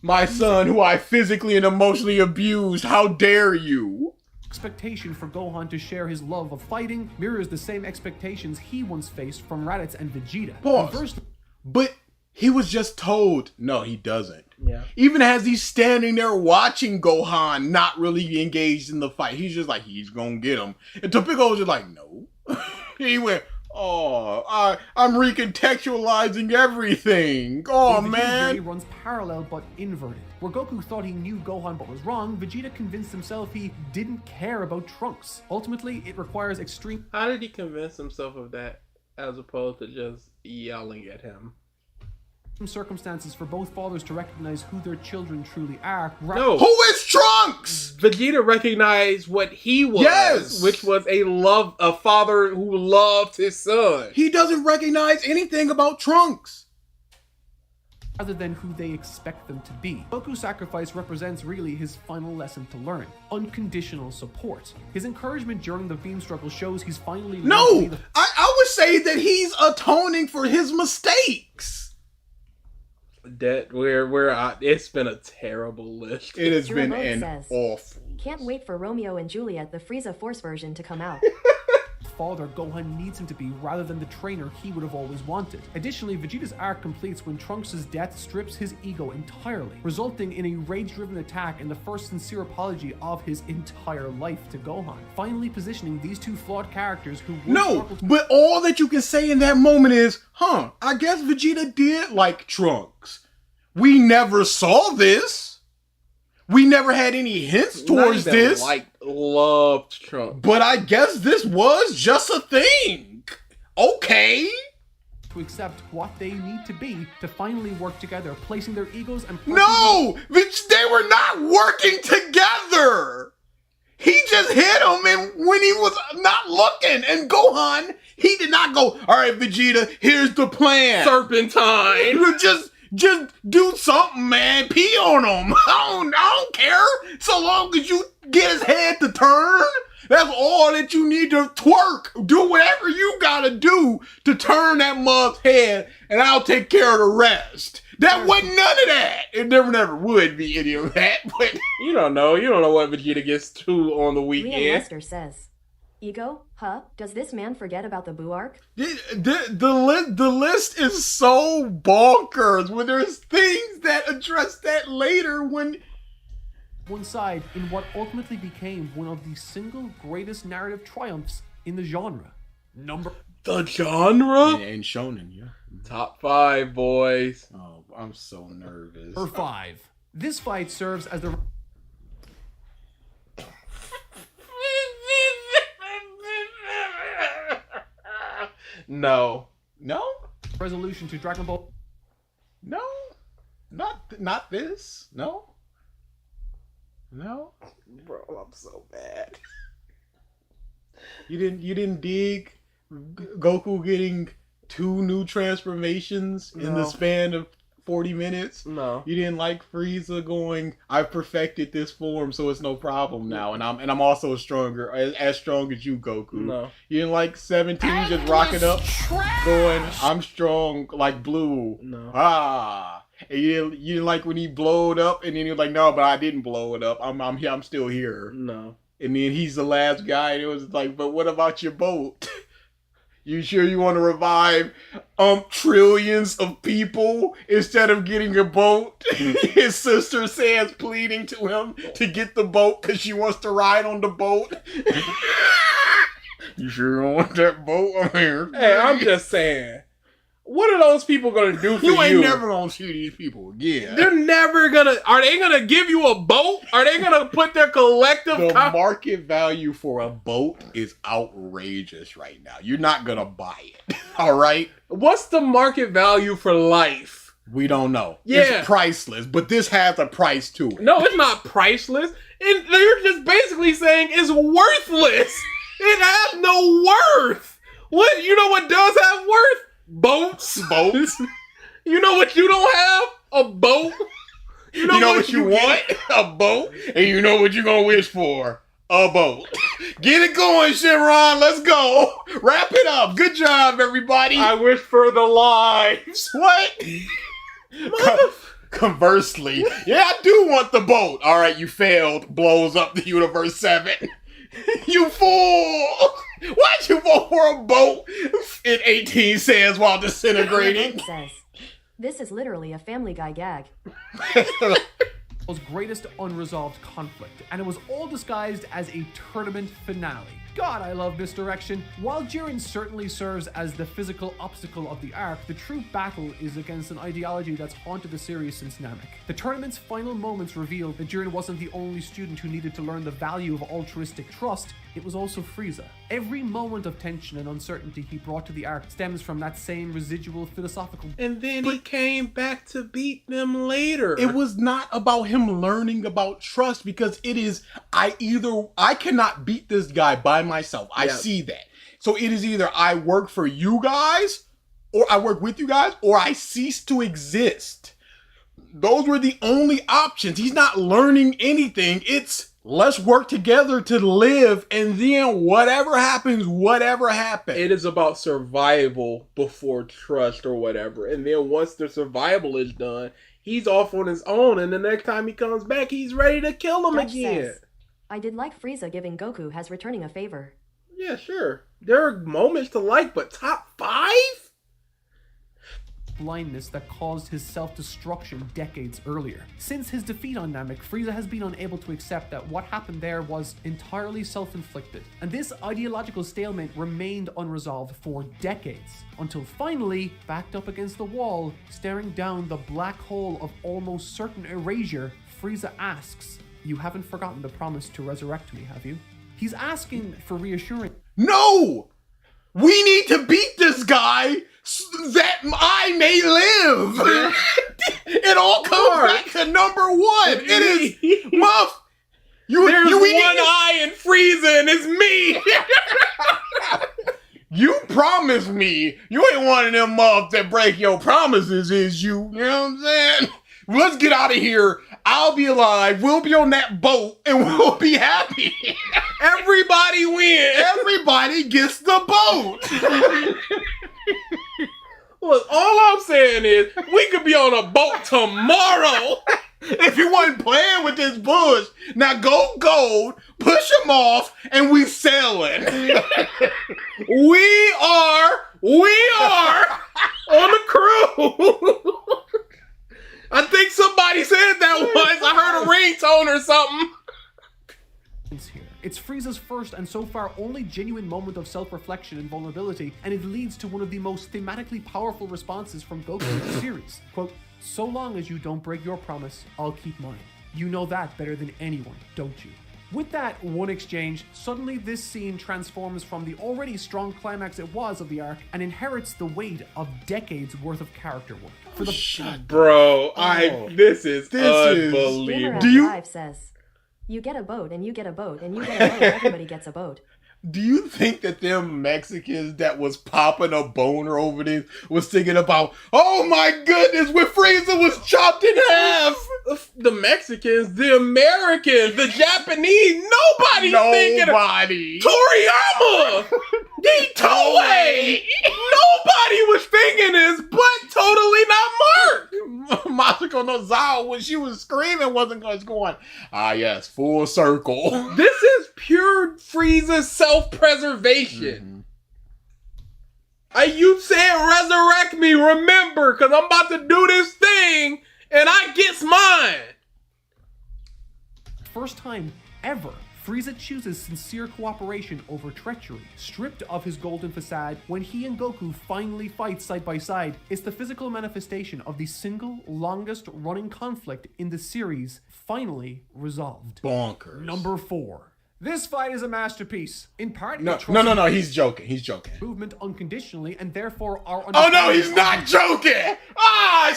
My son, who I physically and emotionally abused, how dare you? expectation for Gohan to share his love of fighting mirrors the same expectations he once faced from Raditz and Vegeta. Pause. Conversely, But he was just told, no, he doesn't. Yeah. Even as he's standing there watching Gohan not really engaged in the fight, he's just like, he's gonna get him. And Piccolo was just like, no. He went, oh, I'm recontextualizing everything. Oh, the Vegeta man. journey runs parallel but inverted. Where Goku thought he knew Gohan but was wrong, Vegeta convinced himself he didn't care about Trunks. Ultimately, it requires extreme How did he convince himself of that as opposed to just yelling at him? circumstances for both fathers to recognize who their children truly are. No. Who is Trunks? Vegeta recognized what he was, Yes! which was a father who loved his son. He doesn't recognize anything about Trunks. Rather than who they expect them to be. Goku's sacrifice represents really his final lesson to learn. Unconditional support. His encouragement during the beam struggle shows he's finally learned to be No, I would say that he's atoning for his mistakes. That it's been a terrible list. It has been Jirabote an says, awful. Can't wait for Romeo and Juliet, the Frieza Force version, to come out. father Gohan needs him to be rather than the trainer he would have always wanted. Additionally, Vegeta's arc completes when Trunks' death strips his ego entirely, resulting in a rage-driven attack and the first sincere apology of his entire life to Gohan, finally positioning these two flawed characters who once No, struggled to- but all that you can say in that moment is, I guess Vegeta did like Trunks. We never saw this. We never had any hints towards this. Loved Trunks. But I guess this was just a thing. Okay. to accept what they need to be to finally work together, placing their egos and No! They were not working together! He just hit him and when he was not looking. And Gohan, he did not go, all right, Vegeta, here's the plan. Serpentine. Just do something, man. Pee on him. I don't care. So long as you get his head to turn. That's all that you need to twerk. Do whatever you gotta do to turn that mug's head, and I'll take care of the rest. That wasn't none of that. It never would be any of that. But You don't know what Vegeta gets to on the Liam weekend. Lester says, Ego? Huh? Does this man forget about the Boo arc? the list is so bonkers when there's things that address that later when. one side in what ultimately became one of the single greatest narrative triumphs in the genre. The genre? And Shonen, yeah. Top 5, boys. Oh, I'm so nervous. Number 5. This fight serves as the No. No? resolution to Dragon Ball. No, not this. No. Bro, I'm so bad. You didn't dig Goku getting 2 new transformations in the No. span of 40 minutes? No. You didn't like Frieza going, I've perfected this form, so it's no problem now, and I'm also stronger, as strong as you, Goku. No. You didn't like 17 just rocking up, going, I'm strong like Blue. No. And you didn't like when he blowed up, and then you're like, no, but I didn't blow it up. I'm here. I'm still here. No. And then he's the last guy, and it was like, but what about your boat? You sure you want to revive trillions of people instead of getting a boat? His sister says, pleading to him to get the boat because she wants to ride on the boat. You sure don't want that boat? I'm here. Hey, I'm just saying. What are those people gonna do for you? You ain't never gonna see these people again. They're never gonna. Are they gonna give you a boat? Are they gonna put their collective? The market value for a boat is outrageous right now. You're not gonna buy it. All right. What's the market value for life? We don't know. Yeah. It's priceless, but this has a price to it. No, it's not priceless. They're just basically saying it's worthless. It has no worth. What? You know what does have worth? Boats. You know what you don't have? A boat. You know what you want? A boat. And you know what you're gonna wish for? A boat. Get it going, Shenron. Let's go. Wrap it up. Good job, everybody. I wish for the lives. What? Conversely, yeah, I do want the boat. All right, you failed. Blows up the Universe 7. You fool! Why'd you vote for a boat in 18 sands while disintegrating? Says, this is literally a Family Guy gag. Was greatest unresolved conflict, and it was all disguised as a tournament finale. God, I love misdirection. While Jiren certainly serves as the physical obstacle of the arc, the true battle is against an ideology that's haunted the series since Namek. The tournament's final moments reveal that Jiren wasn't the only student who needed to learn the value of altruistic trust, it was also Frieza. Every moment of tension and uncertainty he brought to the arc stems from that same residual philosophical. And then he came back to beat them later. It was not about him learning about trust, because it is, I cannot beat this guy by myself. I see that. So it is either I work for you guys, or I work with you guys, or I cease to exist. Those were the only options. He's not learning anything. It's let's work together to live, and then whatever happens, whatever happens. It is about survival before trust or whatever. And then once the survival is done, he's off on his own, and the next time he comes back, he's ready to kill him Dutch again. says, I did like Frieza giving Goku as returning a favor. Yeah, sure. There are moments to like, but top 5? Blindness that caused his self-destruction decades earlier. Since his defeat on Namek, Frieza has been unable to accept that what happened there was entirely self-inflicted, and this ideological stalemate remained unresolved for decades, until finally, backed up against the wall, staring down the black hole of almost certain erasure, Frieza asks, "You haven't forgotten the promise to resurrect me, have you?" He's asking for reassurance. No! We need to beat this guy so that I may live. It all comes back to number one. It is Muff. There's one eye in Frieza, and it's me. You promised me. You ain't one of them muffs that break your promises, is you? You know what I'm saying? Let's get out of here. I'll be alive. We'll be on that boat, and we'll be happy. Everybody wins. Everybody gets the boat. Look, all I'm saying is we could be on a boat tomorrow. If you wasn't playing with this bush, now go gold, push him off, and we sailing. We are on the crew. I think somebody said that once. I heard a ringtone or something. Here. It's Frieza's first and so far only genuine moment of self-reflection and vulnerability, and it leads to one of the most thematically powerful responses from Goku in the series. Quote, "So long as you don't break your promise, I'll keep mine. You know that better than anyone, don't you?" With that one exchange, suddenly this scene transforms from the already strong climax it was of the arc and inherits the weight of decades worth of character work. For the Bro, this is Gamer unbelievable. at Live says, you get a boat and you get a boat and you get a boat, everybody gets a boat. Do you think that them Mexicans that was popping a boner over this was thinking about, oh my goodness, when Frieza was chopped in half? The Mexicans, the Americans, the Japanese, nobody's thinking Nobody. Toriyama! Toei! Nobody was thinking this, but totally not Mark! Masako Nozawa, when she was screaming, wasn't going, ah yes, full circle. This is pure Frieza self-preservation. You said resurrect me, remember, because I'm about to do this thing, and I gets mine. first time ever, Frieza chooses sincere cooperation over treachery. Stripped of his golden facade, when he and Goku finally fight side by side, it's the physical manifestation of the single longest running conflict in the series finally resolved. Bonkers. Number 4. This fight is a masterpiece. In part, No, he's joking. He's joking. movement unconditionally, and therefore our Oh no, he's not joking! Ah!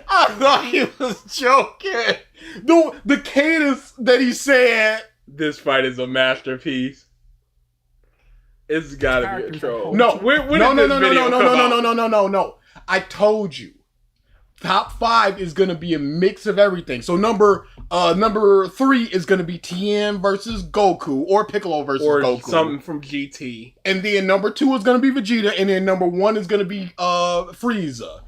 I thought he was joking. The cadence that he said. This fight is a masterpiece. It's gotta be a troll. No, when no. I told you. Top 5 is gonna be a mix of everything. So number 3 is gonna be Tien versus Goku, or Piccolo versus Goku, something from GT. and then number 2 is gonna be Vegeta, and then number 1 is gonna be Frieza.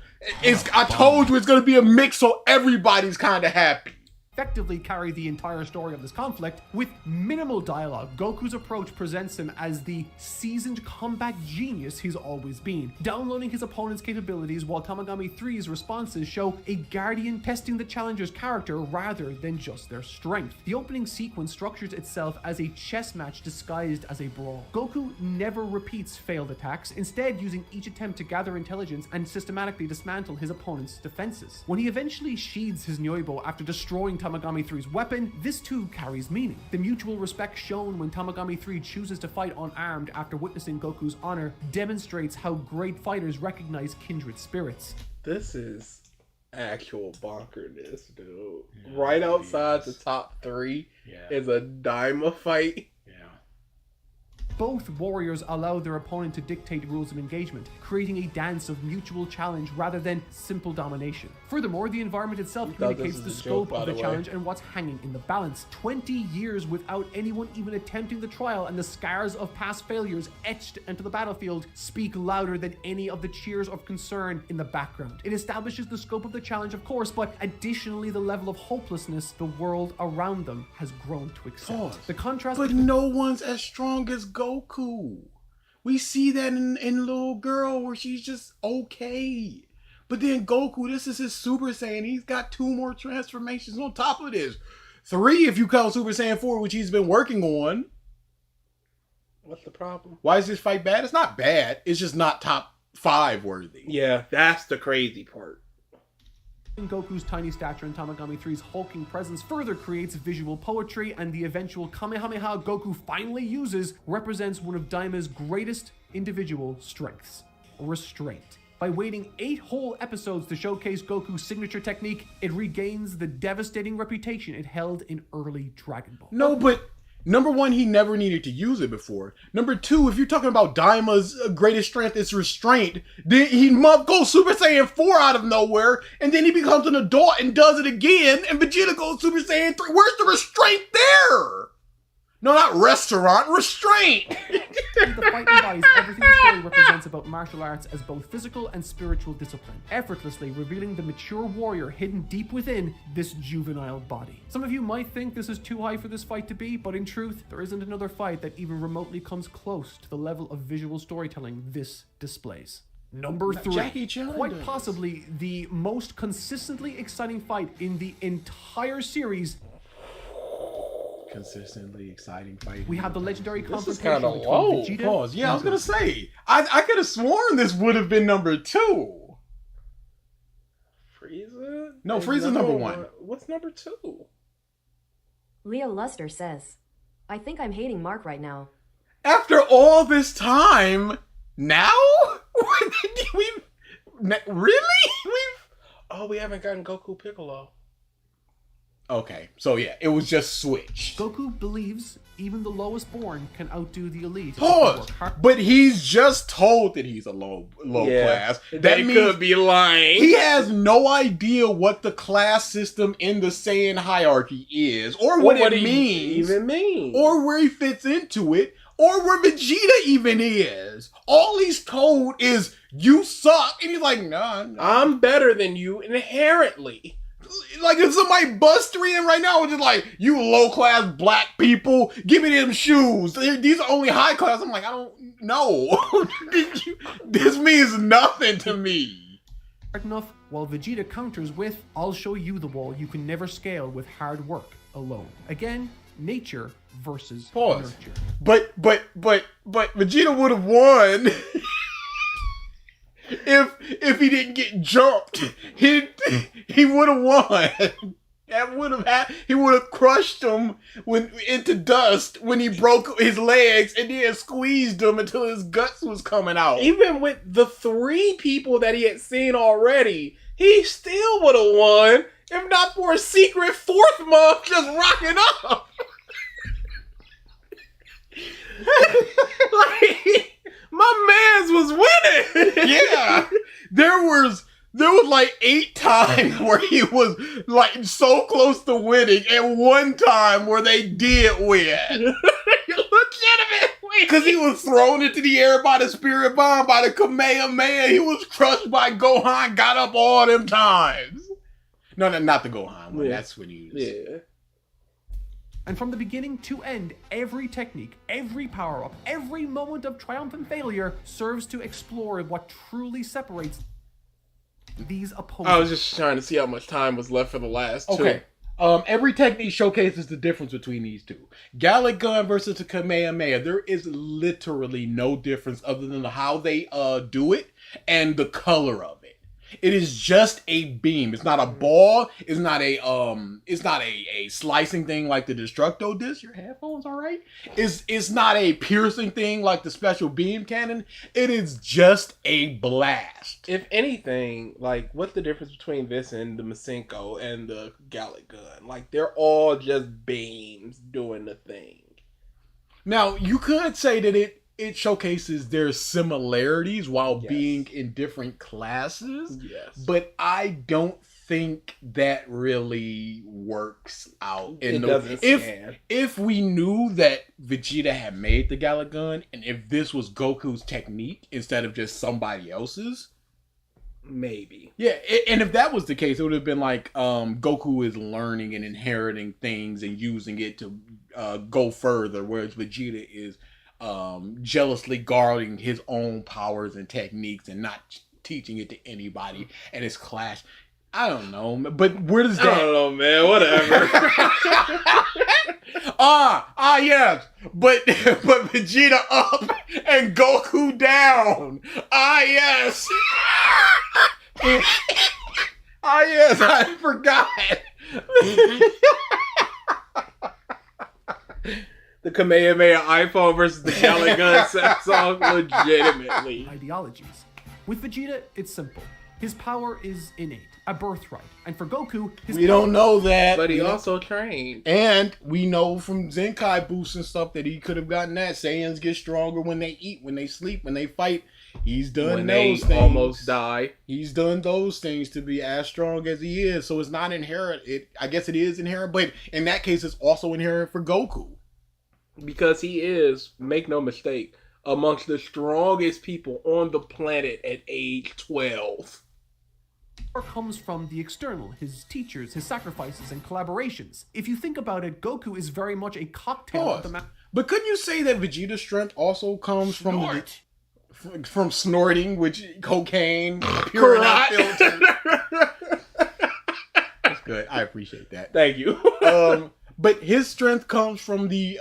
I told you it's gonna be a mix, so everybody's kind of happy. Effectively carry the entire story of this conflict. With minimal dialogue, Goku's approach presents him as the seasoned combat genius he's always been, downloading his opponent's capabilities, while Tamagami 3's responses show a guardian testing the challenger's character rather than just their strength. The opening sequence structures itself as a chess match disguised as a brawl. Goku never repeats failed attacks, instead using each attempt to gather intelligence and systematically dismantle his opponent's defenses. When he eventually sheathes his Nyoibo after destroying Tamagami 3's weapon, this too carries meaning. The mutual respect shown when Tamagami 3 chooses to fight unarmed after witnessing Goku's honor demonstrates how great fighters recognize kindred spirits. This is actual bonkerness, dude. Right outside the top 3 is a Daima fight. Both warriors allow their opponent to dictate rules of engagement, creating a dance of mutual challenge rather than simple domination. Furthermore, the environment itself communicates the scope of the challenge and what's hanging in the balance. 20 years without anyone even attempting the trial, and the scars of past failures etched into the battlefield speak louder than any of the cheers of concern in the background. It establishes the scope of the challenge, of course, but additionally the level of hopelessness the world around them has grown to accept. The contrast But no one's as strong as Goku. We see that in Little Girl, where she's just okay. But then Goku, this is his Super Saiyan. He's got 2 more transformations on top of this. 3 if you count Super Saiyan 4, which he's been working on. What's the problem? Why is this fight bad? It's not bad. It's just not top 5 worthy. Yeah, that's the crazy part. Goku's tiny stature and Tamagami 3's hulking presence further creates visual poetry, and the eventual Kamehameha Goku finally uses represents one of Daima's greatest individual strengths: restraint. By waiting 8 whole episodes to showcase Goku's signature technique, it regains the devastating reputation it held in early Dragon Ball. No, but number 1, he never needed to use it before. Number 2, if you're talking about Daima's greatest strength is restraint, then he goes Super Saiyan 4 out of nowhere, and then he becomes an adult and does it again, and Vegeta goes Super Saiyan 3. Where's the restraint there? No, not restaurant, restraint. The fight embodies everything the story represents about martial arts as both physical and spiritual discipline, effortlessly revealing the mature warrior hidden deep within this juvenile body. Some of you might think this is too high for this fight to be, but in truth, there isn't another fight that even remotely comes close to the level of visual storytelling this displays. Number 3, Jackie Chan quite does. possibly the most consistently exciting fight in the entire series. Consistently exciting fight. We have the legendary This is confrontation kinda between low. Vegeta. Pause. Yeah, I was gonna say. I could have sworn this would have been number 2. Frieza? No, is Frieza's number one. What's number 2? Leo Luster says, I think I'm hating Mark right now. After all this time, now? Really? We haven't gotten Goku Piccolo. Okay, so yeah, it was just Switch. Goku believes even the lowest born can outdo the elite. Pause. But he's just told that he's a low class. That means could be lying. he has no idea what the class system in the Saiyan hierarchy is, or what it means, or where he fits into it, or where Vegeta even is. All he's told is, you suck, and he's like, nah. I'm better than you inherently. Like, if somebody busts in right now and just like, you low-class black people, give me them shoes. These are only high class. I'm like, I don't know. This means nothing to me. Enough, while Vegeta counters with, I'll show you the wall you can never scale with hard work alone. Again, nature versus nurture. But Vegeta would have won. If he didn't get jumped, he would have won. He would have crushed him into dust when he broke his legs and then squeezed him until his guts was coming out. Even with the 3 people that he had seen already, he still would have won if not for a secret 4th month just rocking up. Like, my man's was winning. Yeah, there was like 8 times where he was like so close to winning, and 1 time where they did win. Legitimate win. Because he was thrown into the air by the spirit bomb, by the Kamehameha. He was crushed by Gohan, got up all them times. No, not the Gohan one. Yeah. That's when he was... Yeah. And from the beginning to end, every technique, every power-up, every moment of triumphant failure serves to explore what truly separates these opponents. I was just trying to see how much time was left for the last 2. Okay. Every technique showcases the difference between these two. Gallic Gun versus the Kamehameha. There is literally no difference other than how they do it and the color of it. It is just a beam. It's not a ball. It's not a slicing thing like the Destructo disc. Your headphones all right? It's not a piercing thing like the special beam cannon. It is just a blast. If anything, like, what's the difference between this and the Masenko and the Gallic Gun? Like, they're all just beams doing the thing. Now, you could say that it showcases their similarities while being in different classes. Yes. But I don't think that really works out. If we knew that Vegeta had made the Gallic Gun, and if this was Goku's technique instead of just somebody else's, maybe. Yeah, and if that was the case, it would have been like Goku is learning and inheriting things and using it to go further, whereas Vegeta is jealously guarding his own powers and techniques and not teaching it to anybody, and it's clash. I don't know, but where does that... I don't know, man. Whatever. Yes. But Vegeta up and Goku down. Yes. Yes. I forgot. The Kamehameha iPhone versus the Gallic Gun song, legitimately. Ideologies. With Vegeta, it's simple. His power is innate, a birthright. And for Goku, we don't know that. But he also trained. And we know from Zenkai boosts and stuff that he could have gotten that. Saiyans get stronger when they eat, when they sleep, when they fight. He's done those things. Almost die. He's done those things to be as strong as he is. So it's not inherent. I guess it is inherent, but in that case, it's also inherent for Goku. Because he is, make no mistake, amongst the strongest people on the planet at age 12. Comes from the external, his teachers, his sacrifices, and collaborations. If you think about it, Goku is very much a cocktail of the But couldn't you say that Vegeta's strength also comes from snorting, which cocaine, pure not filtered? That's good. I appreciate that. Thank you. But his strength comes from the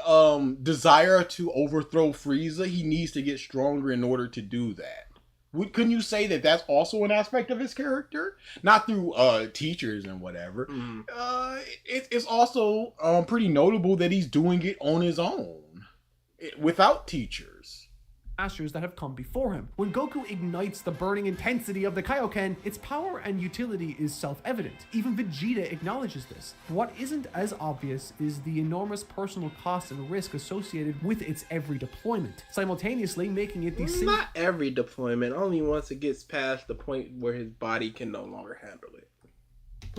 desire to overthrow Frieza. He needs to get stronger in order to do that. couldn't you say that that's also an aspect of his character? Not through teachers and whatever. It's also pretty notable that he's doing it on his own, without teachers. Masters that have come before him. When Goku ignites the burning intensity of the Kaioken, its power and utility is self-evident. Even Vegeta acknowledges this. What isn't as obvious is the enormous personal cost and risk associated with its every deployment, simultaneously making it the Not every deployment, only once it gets past the point where his body can no longer handle it.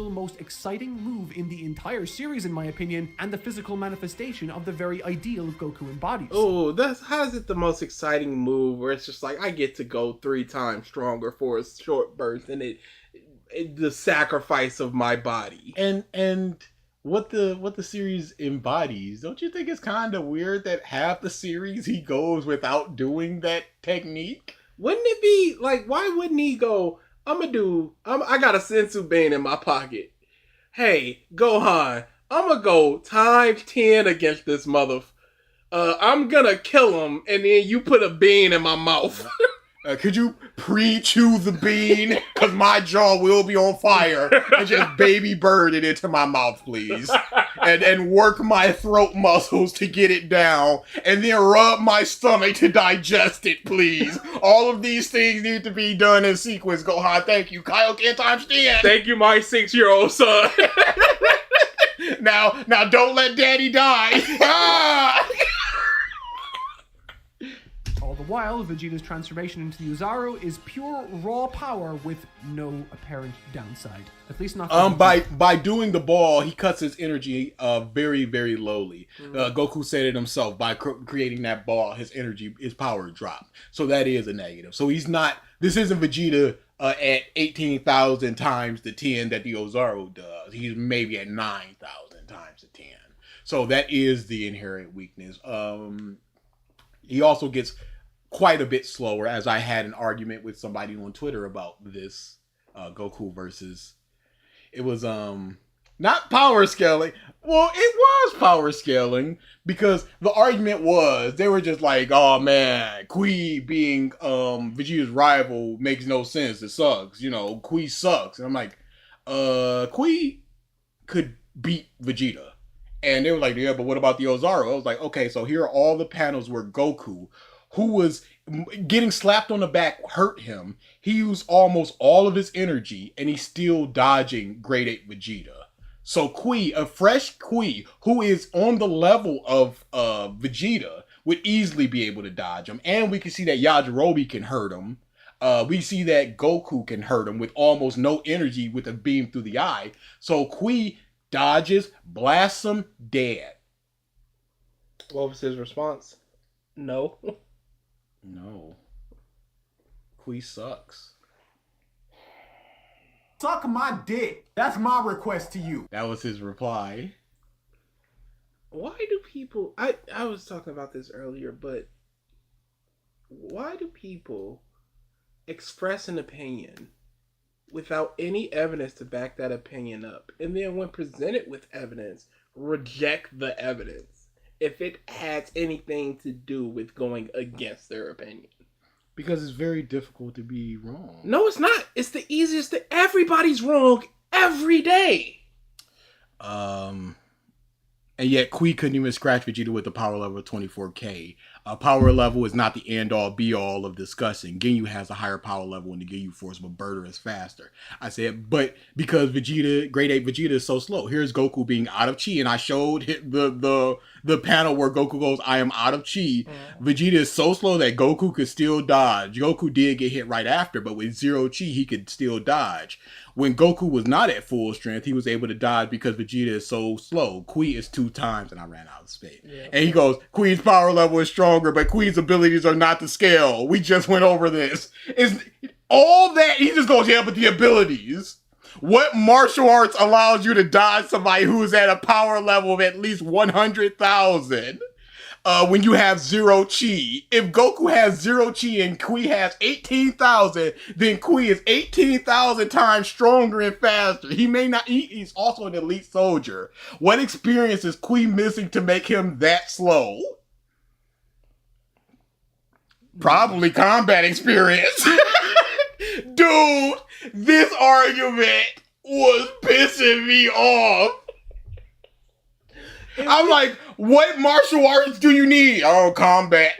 most exciting move in the entire series, in my opinion, and the physical manifestation of the very ideal Goku embodies. Oh, how's it the most exciting move where it's just like, I get to go 3 times stronger for a short burst, and it the sacrifice of my body. And what the series embodies, don't you think it's kind of weird that half the series he goes without doing that technique? Wouldn't it be like, why wouldn't he go, I got a sensu bean in my pocket. Hey, Gohan, I'm gonna go times 10 against this mother. I'm gonna kill him, and then you put a bean in my mouth. Could you pre-chew the bean? Because my jaw will be on fire. And just baby bird it into my mouth, please. And work my throat muscles to get it down. And then rub my stomach to digest it, please. All of these things need to be done in sequence, Gohan. Thank you. Kaioken times 10. Thank you, my 6-year-old son. Now don't let daddy die. Ah! All the while, Vegeta's transformation into the Ozaru is pure raw power with no apparent downside. At least not by doing the ball, he cuts his energy very, very lowly. Goku said it himself. By creating that ball, his power dropped. So that is a negative. So this isn't Vegeta at 18,000 times the 10 that the Ozaru does. He's maybe at 9,000 times the 10. So that is the inherent weakness. He also gets quite a bit slower, as I had an argument with somebody on Twitter about this Goku versus... It was not power scaling. Well, it was power scaling, because the argument was, they were just like, oh man, Kui being Vegeta's rival makes no sense. It sucks. Kui sucks. And I'm like, Kui could beat Vegeta. And they were like, yeah, but what about the Ozaru? I was like, okay, so here are all the panels where Goku, who was getting slapped on the back, hurt him. He used almost all of his energy, and he's still dodging Grade 8 Vegeta. So Kui, a fresh Kui, who is on the level of Vegeta, would easily be able to dodge him. And we can see that Yajirobe can hurt him. We see that Goku can hurt him with almost no energy with a beam through the eye. So Kui dodges, blasts him, dead. What was his response? No. No. Kui sucks. Suck my dick. That's my request to you. That was his reply. Why do people... I was talking about this earlier, but why do people express an opinion without any evidence to back that opinion up, and then when presented with evidence, reject the evidence if it has anything to do with going against their opinion? Because it's very difficult to be wrong. No, it's not. It's the easiest. Everybody's wrong every day. And yet Kui couldn't even scratch Vegeta with the power level of 24K. Power level is not the end-all, be-all of discussing. Ginyu has a higher power level, and the Ginyu Force, but Burter is faster. I said, but because Vegeta, Grade 8 Vegeta is so slow. Here's Goku being out of Chi, and I showed the panel where Goku goes, I am out of Chi. Vegeta is so slow that Goku could still dodge. Goku did get hit right after, but with 0 Chi, he could still dodge. When Goku was not at full strength, he was able to dodge because Vegeta is so slow. Kui is 2 times, and I ran out of space. Yeah. And he goes, Kui's power level is stronger, but Kui's abilities are not to scale. We just went over this. Is all that, he just goes, yeah, but the abilities. What martial arts allows you to dodge somebody who's at a power level of at least 100,000? When you have 0 Chi. If Goku has 0 Chi and Kui has 18,000, then Kui is 18,000 times stronger and faster. He may not, he's also an elite soldier. What experience is Kui missing to make him that slow? Probably combat experience. Dude, this argument was pissing me off. I'm like, what martial arts do you need? Oh, combat.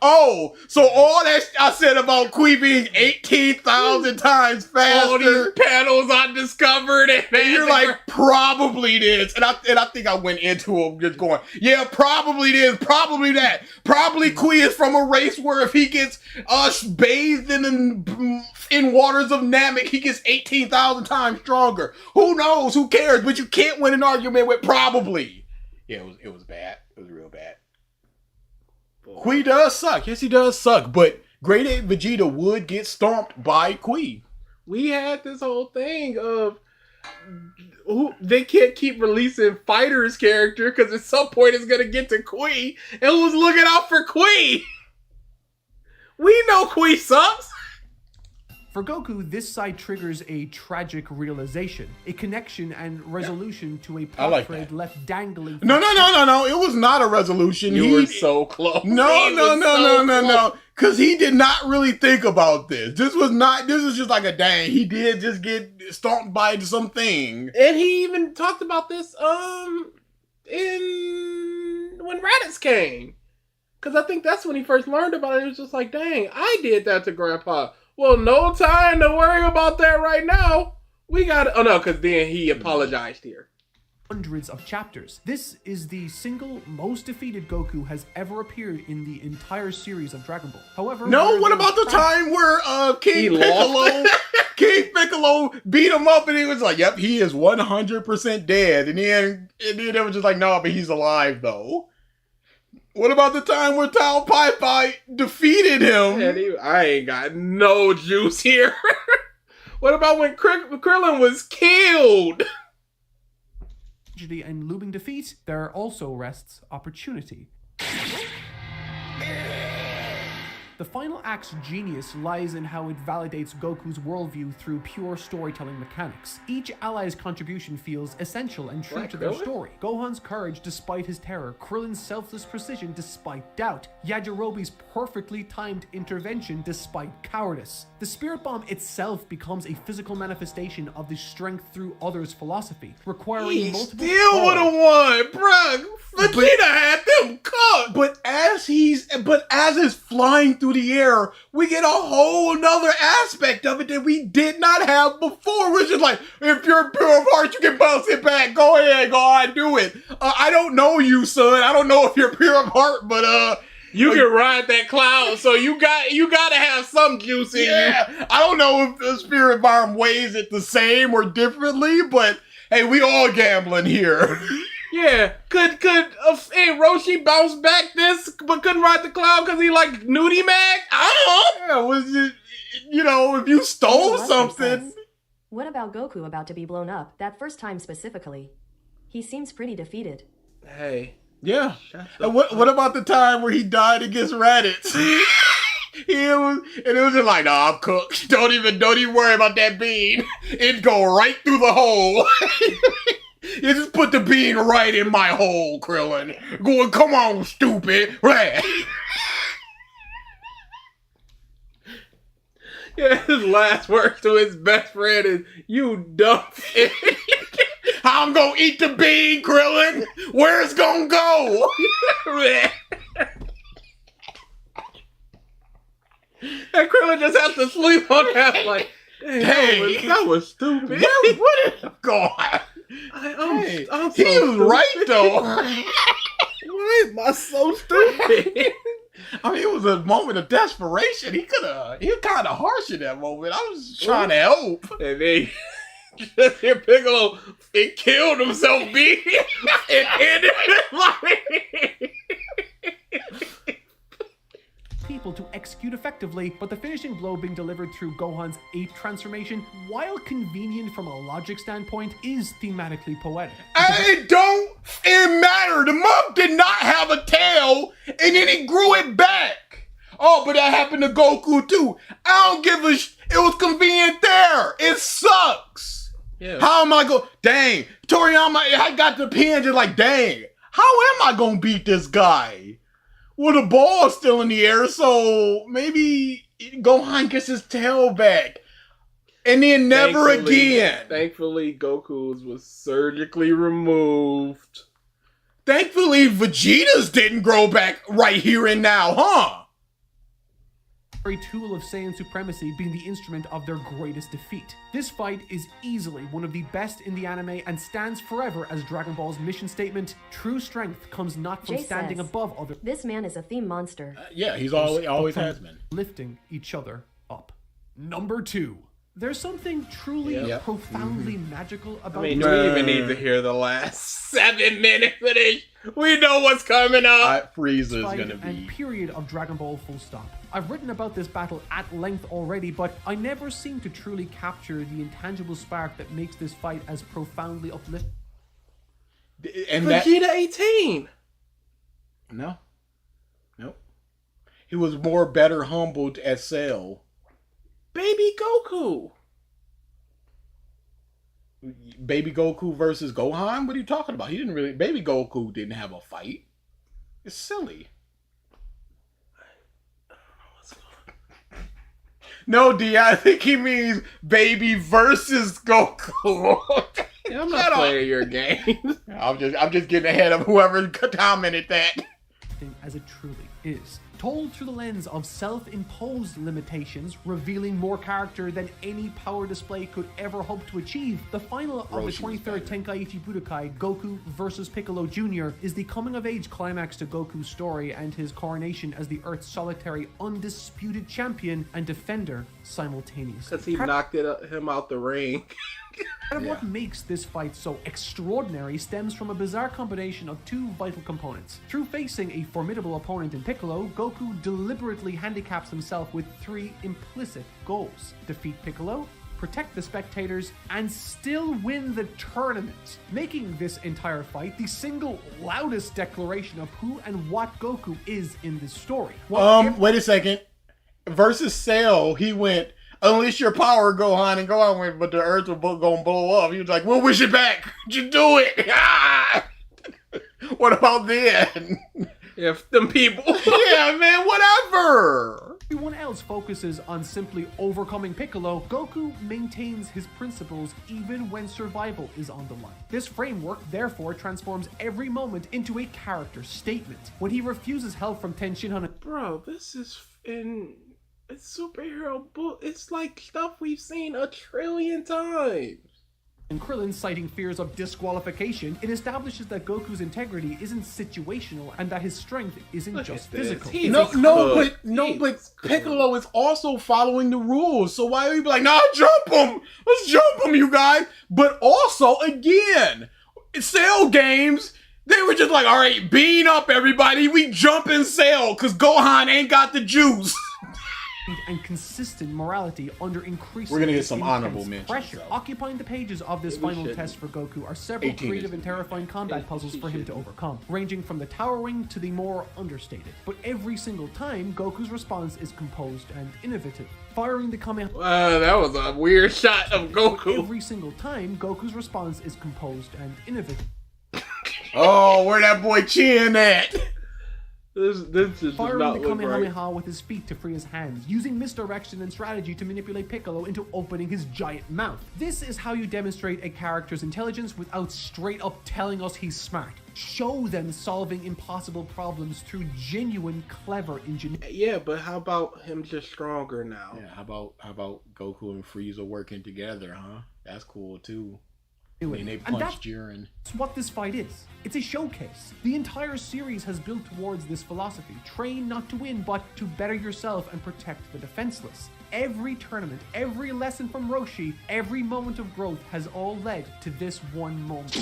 Oh, so all that I said about Kui being 18,000 times faster. All these panels I discovered, and you're like, probably this. And I think I went into him just going, yeah, probably this, probably that. Probably Kui is from a race where if he gets bathed in waters of Namek, he gets 18,000 times stronger. Who knows? Who cares? But you can't win an argument with probably. Yeah, it was bad. It was real bad. Kui does suck. Yes, he does suck. But Grade 8 Vegeta would get stomped by Kui. We had this whole thing of they can't keep releasing Fighter's character because at some point it's going to get to Kui. And who's looking out for Kui? We know Kui sucks. For Goku, this side triggers a tragic realization, a connection and resolution to a plot like thread that. left dangling. No. It was not a resolution. You were so close. No. Because he did not really think about this. This was just like a dang. He did just get stomped by something. And he even talked about this in when Raditz came. Because I think that's when he first learned about it. He was just like, dang, I did that to Grandpa. Well, no time to worry about that right now. We got it. Oh, no, because then he apologized here. Hundreds of chapters. This is the single most defeated Goku has ever appeared in the entire series of Dragon Ball. However, No, what about the time where King Piccolo beat him up and he was like, yep, he is 100% dead. And then they were just like, no, but he's alive though. What about the time where Tao Pai Pai defeated him? Man, I ain't got no juice here. What about when Krillin was killed? tragedy and looming defeat, there also rests opportunity. The final act's genius lies in how it validates Goku's worldview through pure storytelling mechanics. Each ally's contribution feels essential and true to their story. Gohan's courage despite his terror, Krillin's selfless precision despite doubt, Yajirobe's perfectly timed intervention despite cowardice. The Spirit Bomb itself becomes a physical manifestation of the strength through others' philosophy, requiring multiple... Still would have won, bruh. Vegeta had them cooked. But as it's flying through the air, we get a whole nother aspect of it that we did not have before. We're just like, if you're pure of heart, you can bounce it back. Go ahead, go on, do it. I don't know you, son. I don't know if you're pure of heart, but you can ride that cloud, so you gotta have some juice in you. I don't know if the Spirit Bomb weighs it the same or differently, but hey, we all gambling here. Yeah, could Roshi bounce back this, but couldn't ride the cloud because he like nudie mag? I don't know. Yeah, was it, if you stole something. What about Goku about to be blown up, that first time specifically? He seems pretty defeated. Hey. Yeah. And what about the time where he died against Raditz? It was just like, nah, I'm cooked. Don't even worry about that bean. It'd go right through the hole. You just put the bean right in my hole, Krillin. Going, come on, stupid. Yeah, his last words to his best friend is, you dumb shit. How I'm gonna eat the bean, Krillin? Where it's gonna go? And Krillin just has to sleep on that, like, hey, that was stupid. What is going on? I'm so he was right though. Why am I so stupid? I mean, it was a moment of desperation. He was kind of harsh in that moment. I was trying to help. And then just hear Piccolo, it killed himself, B. It ended his life. People to execute effectively, but the finishing blow being delivered through Gohan's ape transformation, while convenient from a logic standpoint, is thematically poetic. It mattered. The monk did not have a tail, and then he grew it back. Oh, but that happened to Goku too. I don't give a it was convenient there. It sucks. Yeah. How am I going? Dang, Toriyama, I got the pen just like, dang, how am I going to beat this guy? Well, the ball's still in the air, so maybe Gohan gets his tail back. And then never again. Thankfully, Goku's was surgically removed. Thankfully, Vegeta's didn't grow back right here and now, huh? A tool of Saiyan supremacy being the instrument of their greatest defeat. This fight is easily one of the best in the anime and stands forever as Dragon Ball's mission statement. True strength comes not from Jay standing says, above others. This man is a theme monster. Yeah, he's always but from has been. lifting each other up. Number 2. There's something truly Yep. profoundly magical about I mean, do we even need to hear the last 7 minutes of this? We know what's coming up. Frieza's fight gonna and be. period of Dragon Ball full stop. I've written about this battle at length already, but I never seem to truly capture the intangible spark that makes this fight as profoundly uplifting. And that Vegeta 18. no, nope. He was more better humbled at Cell. Baby Goku. Baby Goku versus Gohan? What are you talking about? Baby Goku didn't have a fight. It's silly. No, D, I think he means Baby versus Goku. Yeah, I'm not playing your game. I'm just getting ahead of whoever commented that. As it truly is. Told through the lens of self-imposed limitations, revealing more character than any power display could ever hope to achieve, the final of the Roshi's 23rd Tenkaichi Budokai, Goku vs. Piccolo Jr., is the coming-of-age climax to Goku's story and his coronation as the Earth's solitary, undisputed champion and defender simultaneously. Because he knocked him out the ring. Part of what makes this fight so extraordinary stems from a bizarre combination of two vital components. Through facing a formidable opponent in Piccolo, Goku deliberately handicaps himself with 3 implicit goals: defeat Piccolo, protect the spectators, and still win the tournament, making this entire fight the single loudest declaration of who and what Goku is in this story. Wait a second. Versus Cell, he went, unleash your power, Gohan, and Gohan went, but the Earth was gonna blow up. He was like, we'll wish it back. You do it. Ah! What about then? If them people. Yeah, man, whatever. Everyone else focuses on simply overcoming Piccolo, Goku maintains his principles even when survival is on the line. This framework therefore transforms every moment into a character statement. When he refuses help from Ten Shinhan, Bro, this is in a superhero book. It's like stuff we've seen 1,000,000,000,000 times. and Krillin citing fears of disqualification, it establishes that Goku's integrity isn't situational and that his strength isn't just physical. But Piccolo is also following the rules. So why are you be like, nah, jump him? Let's jump him, you guys. But also, again, Cell games, they were just like, all right, bean up, everybody. We jump in Cell because Gohan ain't got the juice. And consistent morality under increasing We're gonna get some intense honorable mentions, pressure. though. Occupying the pages of this final test for Goku are several 18 creative is- and terrifying combat puzzles for him to overcome, ranging from the towering to the more understated. But every single time, Goku's response is composed and innovative. Firing the Kamehameha. That was a weird shot of Goku. Every single time, Goku's response is composed and innovative. Oh, where that boy Chin at? This does Firing not the look right. Kamehameha with his feet to free his hands, using misdirection and strategy to manipulate Piccolo into opening his giant mouth. This is how you demonstrate a character's intelligence without straight up telling us he's smart. Show them solving impossible problems through genuine, clever ingenuity. Yeah, but how about him just stronger now? Yeah, how about Goku and Frieza working together, huh? That's cool too. I mean, they And punched Jiren. That's what this fight is. It's a showcase. The entire series has built towards this philosophy. Train not to win, but to better yourself and protect the defenseless. Every tournament, every lesson from Roshi, every moment of growth has all led to this one moment.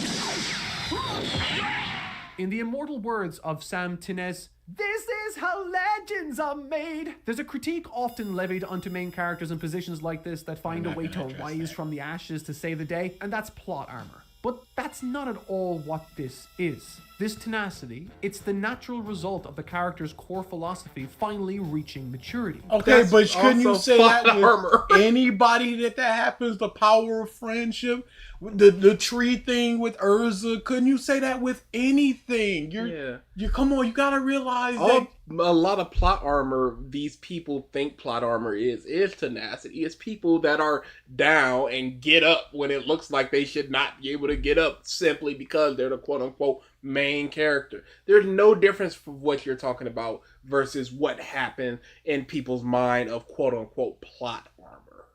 In the immortal words of Sam Tinez, "This is how legends are made." There's a critique often levied onto main characters in positions like this that find a way to rise from the ashes to save the day, and that's plot armor. But that's not at all what this is. This tenacity, it's the natural result of the character's core philosophy finally reaching maturity. Okay, That's but couldn't you also say that plot with armor. anybody that happens? The power of friendship, the tree thing with Urza. Couldn't you say that with anything? You come on, you gotta realize that. A lot of plot armor, these people think plot armor is tenacity. It's people that are down and get up when it looks like they should not be able to get up simply because they're the quote-unquote main character. There's no difference for what you're talking about versus what happened in people's mind of quote-unquote plot armor.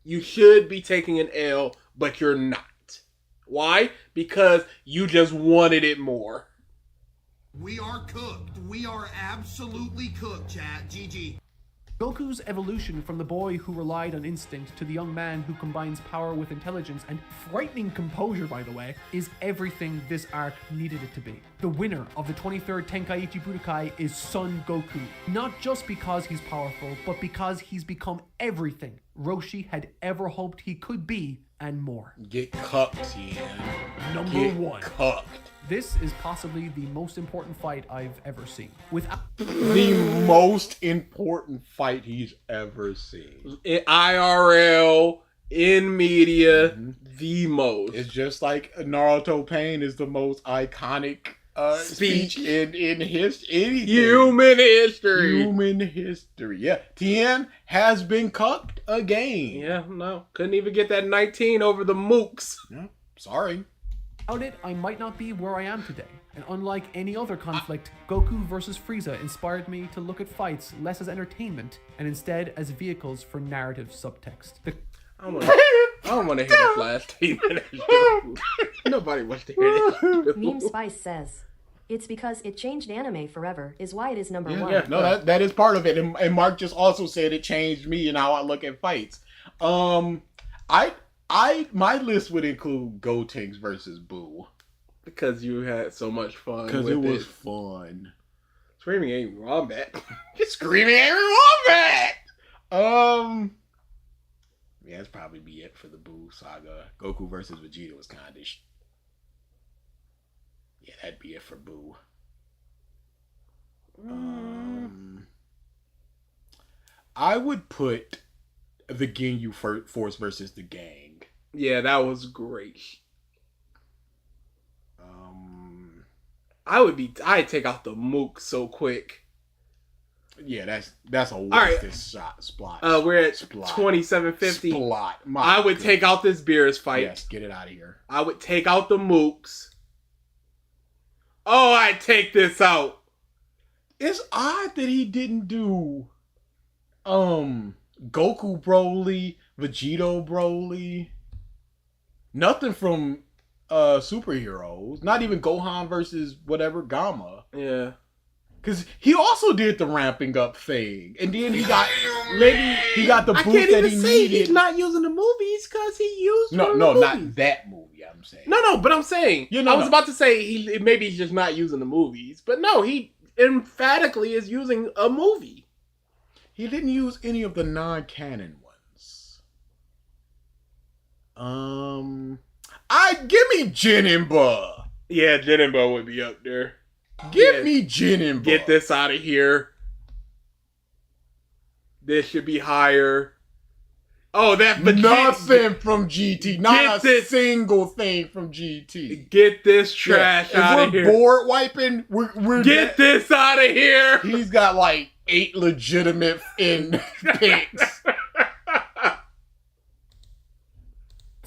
You should be taking an L, but you're not. Why? Because you just wanted it more. We are cooked. We are absolutely cooked, chat. GG. Goku's evolution from the boy who relied on instinct to the young man who combines power with intelligence and frightening composure, by the way, is everything this arc needed it to be. The winner of the 23rd Tenkaichi Budokai is Son Goku, not just because he's powerful, but because he's become everything Roshi had ever hoped he could be and more. Get cucked, Ian. Number Get one. Cucked. This is possibly the most important fight I've ever seen. The most important fight he's ever seen. In IRL, in media, the most. It's just like Naruto Pain is the most iconic speech in history. Human history. Human history. Yeah. Tien has been cucked again. Yeah, no. Couldn't even get that 19 over the mooks. Yeah, sorry. Without it, I might not be where I am today. And unlike any other conflict, Goku versus Frieza inspired me to look at fights less as entertainment and instead as vehicles for narrative subtext. I don't want to hear this last 3 minutes. Nobody wants to hear this. Meme Spice says, "It's because it changed anime forever is why it is number one." Yeah, no, that is part of it. And Mark just also said it changed me and how I look at fights. My list would include Gotenks versus Boo. Because you had so much fun. Because with it was fun. Screaming ain't wombat. Screaming every wombat! Yeah, that's probably be it for the Boo saga. Goku versus Vegeta was kind of... Yeah, that'd be it for Boo. I would put the Ginyu Force versus the Gang. Yeah, that was great. I'd take out the mook so quick. Yeah, that's a wasted shot. Splot. We're at Splot. 2750. Splot. I would take out this Beerus fight. Yes, get it out of here. I would take out the mooks. Oh, I'd take this out. It's odd that he didn't do Goku Broly, Vegito Broly. Nothing from superheroes. Not even Gohan versus whatever Gamma. Yeah. Because he also did the ramping up thing. And then he got the boost that he needed. I can't even say he's not using the movies because he used No, not that movie, I'm saying. No, but I'm saying. I was about to say maybe he's just not using the movies. But no, he emphatically is using a movie. He didn't use any of the non-canon ones. Give me Jinimba. Yeah, Jinimba would be up there. Give me Jinimba. Get this out of here. This should be higher. Oh, that nothing from GT. Not a single thing from GT. Get this trash out of here. If we're board wiping, we're get this out of here. He's got like 8 legitimate picks.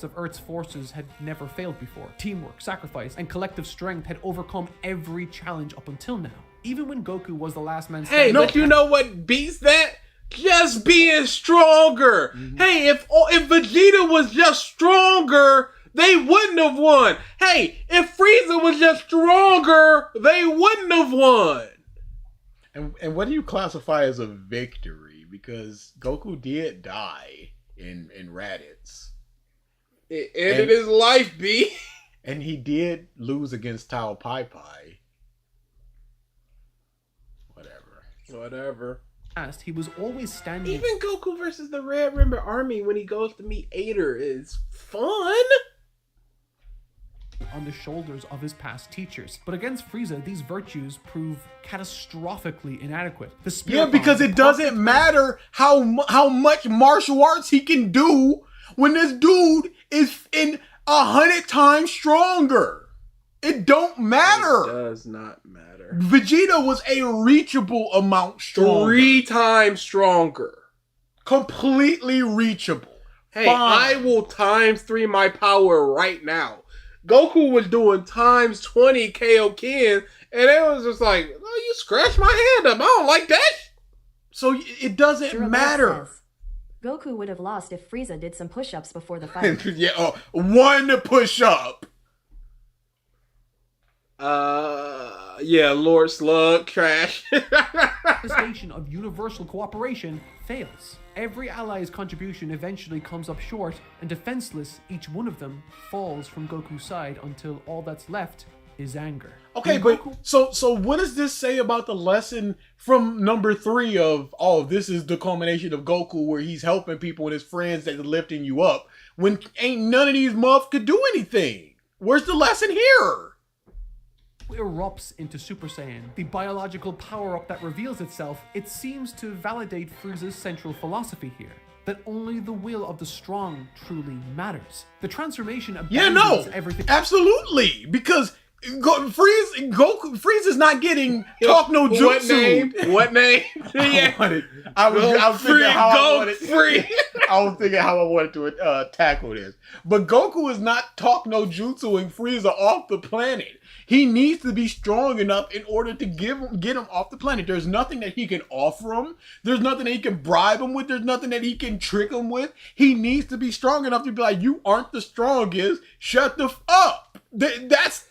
Of Earth's forces had never failed before. Teamwork, sacrifice, and collective strength had overcome every challenge up until now. Even when Goku was the last man standing. Hey, but you know what beats that? Just being stronger. Mm-hmm. Hey, if Vegeta was just stronger, they wouldn't have won. Hey, if Frieza was just stronger, they wouldn't have won. And what do you classify as a victory? Because Goku did die in Raditz. It ended his life, B. And he did lose against Tao Pai Pai. Whatever. He was always standing. Even Goku versus the Red Ribbon Army when he goes to meet Ader is fun. on the shoulders of his past teachers. But against Frieza, these virtues prove catastrophically inadequate. The spirit Yeah, because bomb, it doesn't matter how much martial arts he can do when this dude is 100 times stronger. It don't matter. It does not matter. Vegeta was a reachable amount stronger. 3 times stronger. Completely reachable. Hey, Fine. I will times 3 my power right now. Goku was doing times 20 Kaioken, and it was just like, oh, you scratched my hand up. I don't like that. So it doesn't Sure, matter. says, Goku would have lost if Frieza did some push-ups before the fight. Yeah, one push up. Yeah, Lord Slug, trash. manifestation of universal cooperation fails. Every ally's contribution eventually comes up short, and defenseless, each one of them falls from Goku's side until all that's left is anger. Okay, And but Goku- so what does this say about the lesson from number 3 of, oh, this is the culmination of Goku where he's helping people and his friends that are lifting you up when ain't none of these muffs could do anything? Where's the lesson here? erupts into Super Saiyan, the biological power-up that reveals itself, it seems to validate Frieza's central philosophy here, that only the will of the strong truly matters. The transformation abandons everything. Absolutely, because Frieza's not getting talk no jutsu. What name? What name? Yeah. I was thinking how I wanted to tackle this. But Goku is not talk no jutsuing Frieza off the planet. He needs to be strong enough in order to get him off the planet. There's nothing that he can offer him. There's nothing that he can bribe him with. There's nothing that he can trick him with. He needs to be strong enough to be like, you aren't the strongest. Shut the up. That's...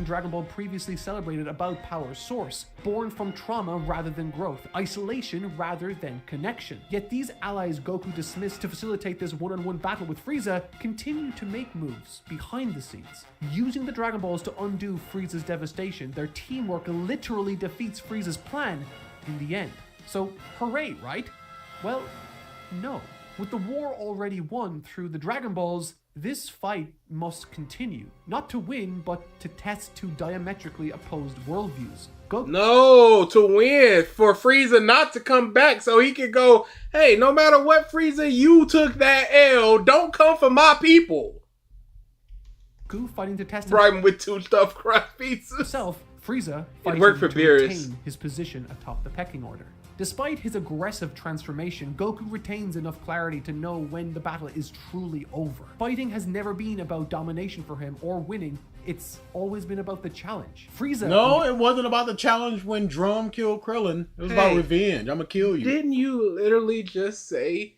Dragon Ball previously celebrated about power's source, born from trauma rather than growth, isolation rather than connection. Yet these allies Goku dismissed to facilitate this one-on-one battle with Frieza continue to make moves behind the scenes. Using the Dragon Balls to undo Frieza's devastation, their teamwork literally defeats Frieza's plan in the end. So, hooray, right? Well, no. With the war already won through the Dragon Balls, this fight must continue, not to win, but to test two diametrically opposed worldviews. No, to win, for Frieza not to come back so he can go, hey, no matter what, Frieza, you took that L, don't come for my people. Goku fighting to test Bribe him with 2 stuffed crust pizzas. himself, Frieza fighting worked for to Beerus. retain his position atop the pecking order. Despite his aggressive transformation, Goku retains enough clarity to know when the battle is truly over. Fighting has never been about domination for him or winning, it's always been about the challenge. Frieza... No, it wasn't about the challenge when Drum killed Krillin. It was about revenge. I'm gonna kill you. Didn't you literally just say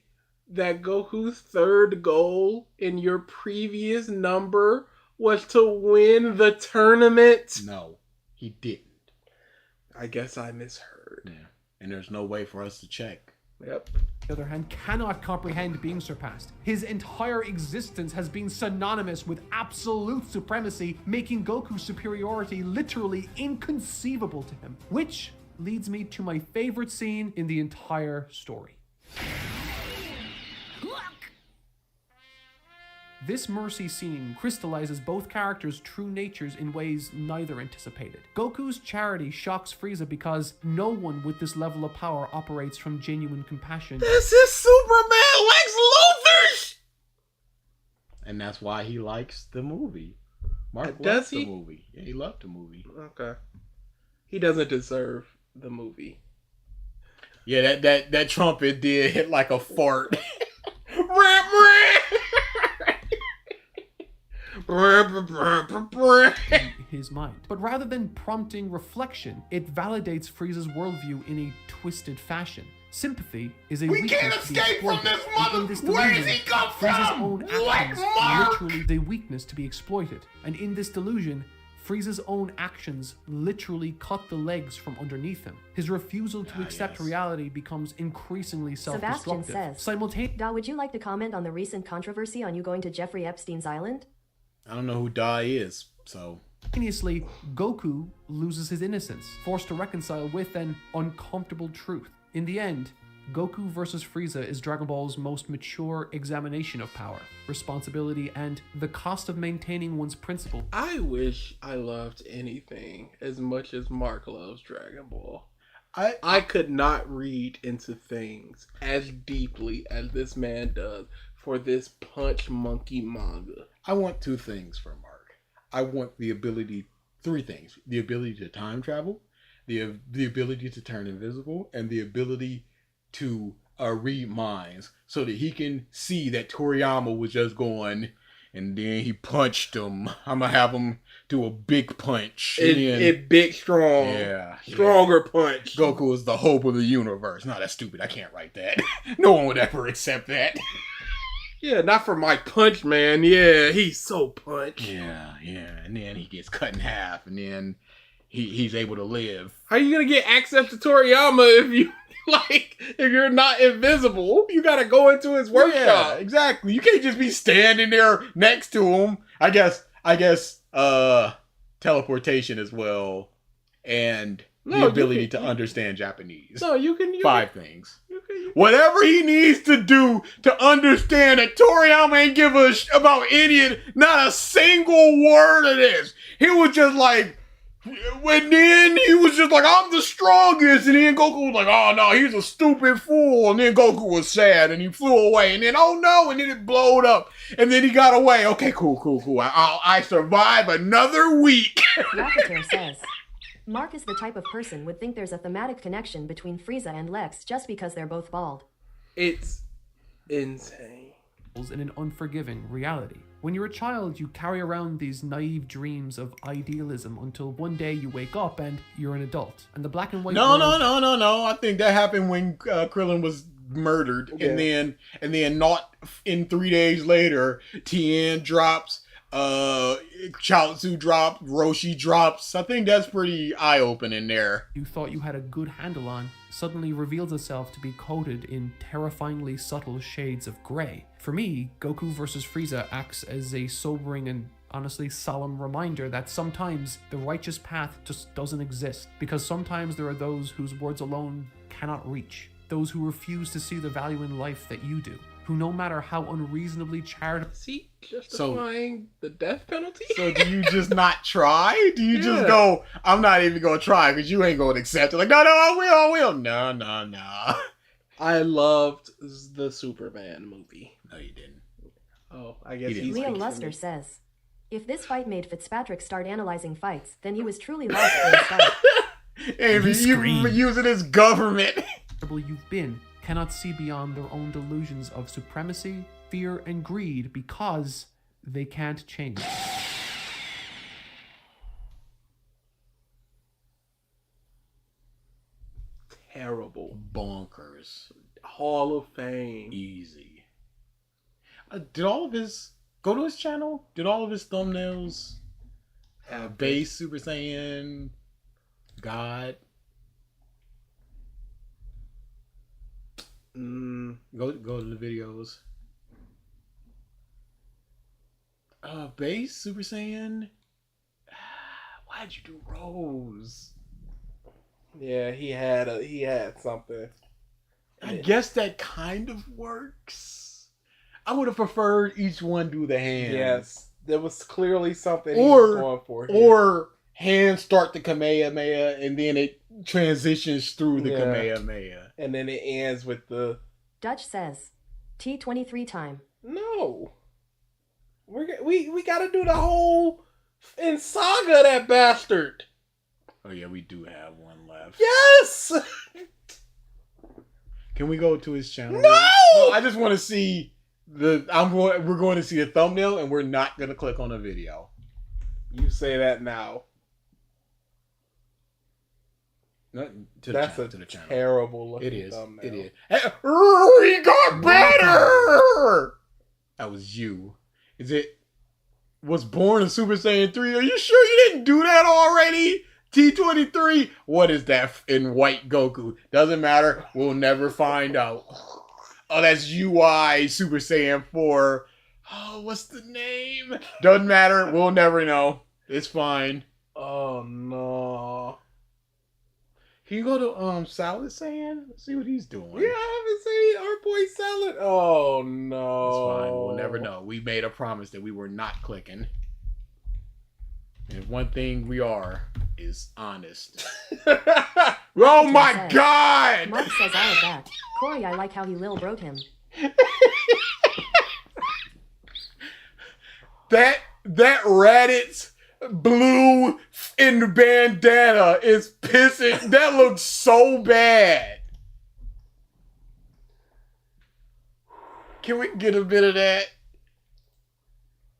that Goku's third goal in your previous number was to win the tournament? No, he didn't. I guess I misheard. Yeah. And there's no way for us to check. Yep. on the other hand, cannot comprehend being surpassed. His entire existence has been synonymous with absolute supremacy, making Goku's superiority literally inconceivable to him. Which leads me to my favorite scene in the entire story. This mercy scene crystallizes both characters' true natures in ways neither anticipated. Goku's charity shocks Frieza because no one with this level of power operates from genuine compassion. This is Superman Lex Luthor! And that's why he likes the movie. Mark Does loves he? the movie. Yeah, he loved the movie. Okay. He doesn't deserve the movie. Yeah, that trumpet did hit like a fart. His mind. But rather than prompting reflection, it validates Frieza's worldview in a twisted fashion. Sympathy is a weakness can't to be escape from exploited. this And in mother- this Where does delusion, he come Frieza's from? own Black actions Mark! are literally the weakness to be exploited. And in this delusion, Frieza's own actions literally cut the legs from underneath him. His refusal to accept reality becomes increasingly Sebastian self-destructive. says, Da, would you like to comment on the recent controversy on you going to Jeffrey Epstein's island? I don't know who Dai is, so... Simultaneously, Goku loses his innocence, forced to reconcile with an uncomfortable truth. In the end, Goku vs. Frieza is Dragon Ball's most mature examination of power, responsibility, and the cost of maintaining one's principle. I wish I loved anything as much as Mark loves Dragon Ball. I could not read into things as deeply as this man does for this Punch Monkey manga. I want two things from Mark. I want three things. The ability to time travel, the ability to turn invisible, and the ability to read minds so that he can see that Toriyama was just going, and then he punched him. I'm going to have him do a big punch. Big, strong. Yeah. Stronger punch. Goku is the hope of the universe. No, that's stupid. I can't write that. No one would ever accept that. Yeah, not for my punch, man. Yeah, he's so punch. Yeah. And then he gets cut in half, and then he's able to live. How are you going to get access to Toriyama if you... if you're not invisible, you gotta go into his workshop. Yeah, exactly. You can't just be standing there next to him. I guess, teleportation as well, and the ability to understand Japanese. No, you can. 5 things. Whatever he needs to do to understand that Toriyama ain't give a about any, not a single word of this. He was just like, when then he was just like, I'm the strongest. And then Goku was like, oh no, he's a stupid fool. And then Goku was sad and he flew away. And then, oh no, and then it blowed up. And then he got away. Okay, cool. I survive another week. Rapateur says, Mark is the type of person would think there's a thematic connection between Frieza and Lex just because they're both bald. It's insane. In an unforgiving reality. When you're a child, you carry around these naive dreams of idealism until one day you wake up and you're an adult. And the black and white No. I think that happened when Krillin was murdered. Yeah. And then not in 3 days later, Tien drops, Chaozu drops, Roshi drops. I think that's pretty eye-opening there. You thought you had a good handle on suddenly reveals itself to be coated in terrifyingly subtle shades of grey. For me, Goku vs. Frieza acts as a sobering and honestly solemn reminder that sometimes the righteous path just doesn't exist, because sometimes there are those whose words alone cannot reach, those who refuse to see the value in life that you do, who no matter how unreasonably charitable... See, justifying the death penalty? So do you just not try? Do you just go, I'm not even going to try because you ain't going to accept it? Like, no, I will. No. I loved the Superman movie. No, you didn't. Oh, I guess he's... Leo Luster says, if this fight made Fitzpatrick start analyzing fights, then he was truly lost from the start. Hey, you using his government. You've been cannot see beyond their own delusions of supremacy, fear, and greed because they can't change. Terrible. Bonkers. Hall of Fame. Easy. Did all of his... Go to his channel? Did all of his thumbnails have base, Super Saiyan, God? Go to the videos. Base, Super Saiyan. Why'd you do Rose? Yeah, he had something. I guess that kind of works. I would have preferred each one do the hands. Yes, there was clearly something he was going for here. Or hands start the Kamehameha and then it transitions through the Kamehameha. And then it ends with the... Dutch says, T23 time. No. We gotta do the whole in Saga, that bastard. Oh yeah, we do have one left. Yes! Can we go to his channel? No! I just want to see we're going to see a thumbnail and we're not going to click on a video. You say that now. No, That's a terrible looking thumbnail. It is. Hey, he got better! That was you. Was born in Super Saiyan 3? Are you sure you didn't do that already? T23? What is that in white Goku? Doesn't matter. We'll never find out. Oh, that's UI Super Saiyan 4. Oh, what's the name? Doesn't matter. We'll never know. It's fine. Oh, no. Can you go to Salad Sand? See what he's doing. Yeah, I haven't seen our boy Salad. Oh no. It's fine. We'll never know. We made a promise that we were not clicking. And one thing we are is honest. Oh my god! Mark says all of that. Corey, I like how he lil broke him. That Raditz blue in bandana is pissing. That looks so bad. Can we get a bit of that?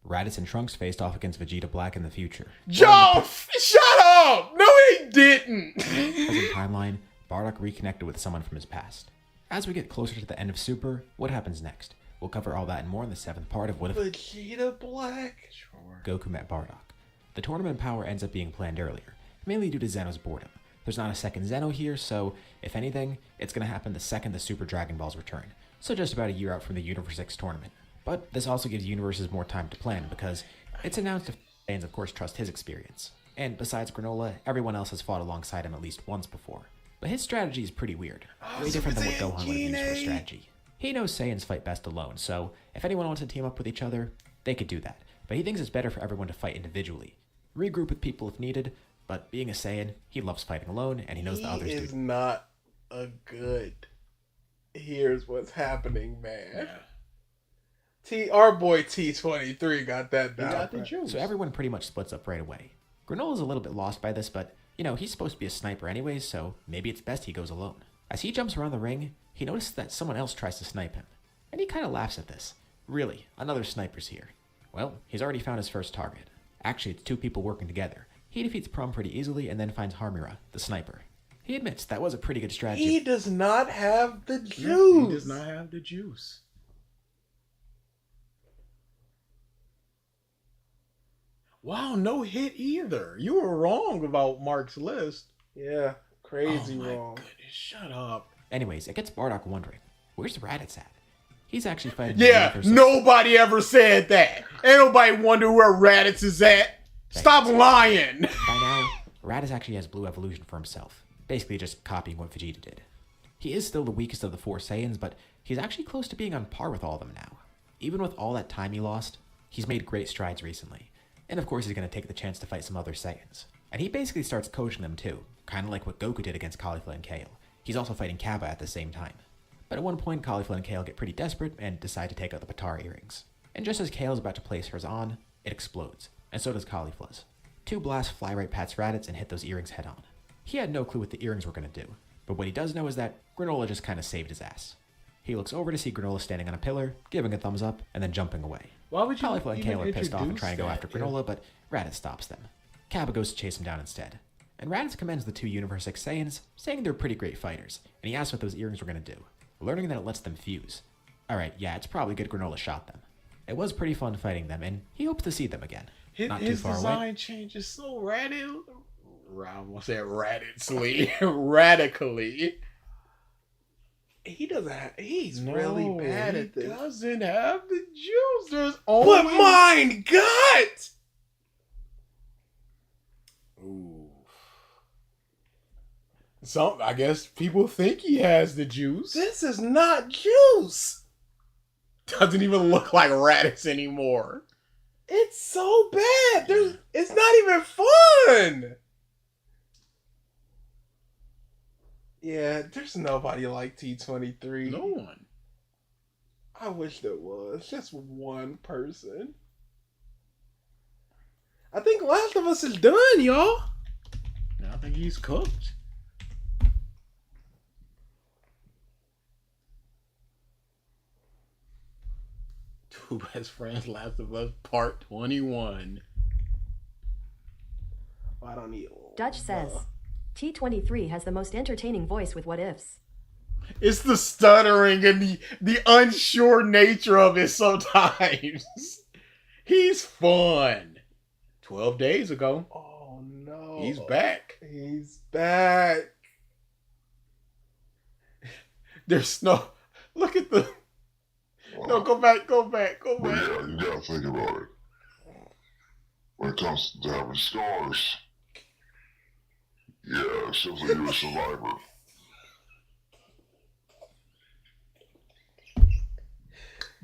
Raditz and Trunks faced off against Vegeta Black in the future. Joe, shut up! No, he didn't. Present timeline, Bardock reconnected with someone from his past. As we get closer to the end of Super, what happens next? We'll cover all that and more in the 7th part of What If Vegeta Black? Sure. Goku met Bardock. The tournament power ends up being planned earlier, mainly due to Zeno's boredom. There's not a second Zeno here, so if anything, it's going to happen the second the Super Dragon Balls return, so just about a year out from the Universe 6 tournament. But this also gives universes more time to plan because it's announced if fans of course trust his experience. And besides Granola, everyone else has fought alongside him at least once before. But his strategy is pretty weird, way different than what Gohan would have used for strategy. He knows Saiyans fight best alone, so if anyone wants to team up with each other, they could do that. But he thinks it's better for everyone to fight individually. Regroup with people if needed, but being a Saiyan, he loves fighting alone, and he knows the others do. He is not a good. Here's what's happening, man. Our boy T23 got that down. He got the juice. So everyone pretty much splits up right away. Granola's a little bit lost by this, but, he's supposed to be a sniper anyways, so maybe it's best he goes alone. As he jumps around the ring, he notices that someone else tries to snipe him. And he kind of laughs at this. Really, another sniper's here. Well, he's already found his first target. Actually, it's 2 people working together. He defeats Prom pretty easily and then finds Harmira, the sniper. He admits that was a pretty good strategy. He does not have the juice. He does not have the juice. Wow, no hit either. You were wrong about Mark's list. Yeah, crazy my wrong. Goodness, shut up. Anyways, it gets Bardock wondering, where's Raditz at? He's actually fighting. Yeah, nobody ever said that. Ain't nobody wonder where Raditz is at. Stop lying. By now, Raditz actually has Blue Evolution for himself, basically just copying what Vegeta did. He is still the weakest of the 4 Saiyans, but he's actually close to being on par with all of them now. Even with all that time he lost, he's made great strides recently. And of course he's going to take the chance to fight some other Saiyans. And he basically starts coaching them too, kind of like what Goku did against Caulifla and Kale. He's also fighting Cabba at the same time. But at one point, Caulifla and Kale get pretty desperate and decide to take out the Patara earrings. And just as Kale is about to place hers on, it explodes, and so does Caulifla's. 2 blasts fly right past Raditz and hit those earrings head on. He had no clue what the earrings were going to do, but what he does know is that Granola just kind of saved his ass. He looks over to see Granola standing on a pillar, giving a thumbs up, and then jumping away. Why would you Caulifla and Kale are pissed off and try and go that? after Granola, but Raditz stops them. Cabba goes to chase him down instead. And Raditz commends the 2 Universe 6 Saiyans, saying they're pretty great fighters, and he asks what those earrings were going to do, learning that it lets them fuse. Alright, yeah, it's probably good Granola shot them. It was pretty fun fighting them, and he hopes to see them again. Not too far away. His design changes so radically. Radically. He doesn't have, he's really bad at this. He doesn't have the juice. There's only... But mine got! Ooh. I guess people think he has the juice. This is not juice. Doesn't even look like Raditz anymore. It's so bad. It's not even fun. Yeah, there's nobody like T23. No one. I wish there was. Just one person. I think Last of Us is done, y'all. I think he's cooked. Two Best Friends, Last of Us, Part 21. I don't need Dutch says, T23 has the most entertaining voice with what ifs. It's the stuttering and the unsure nature of it sometimes. He's fun. 12 days ago. Oh no. He's back. He's back. There's no... Look at the... No, go back. But yeah, you gotta think about it. When it comes to having scars, Yeah, it shows that you're a survivor.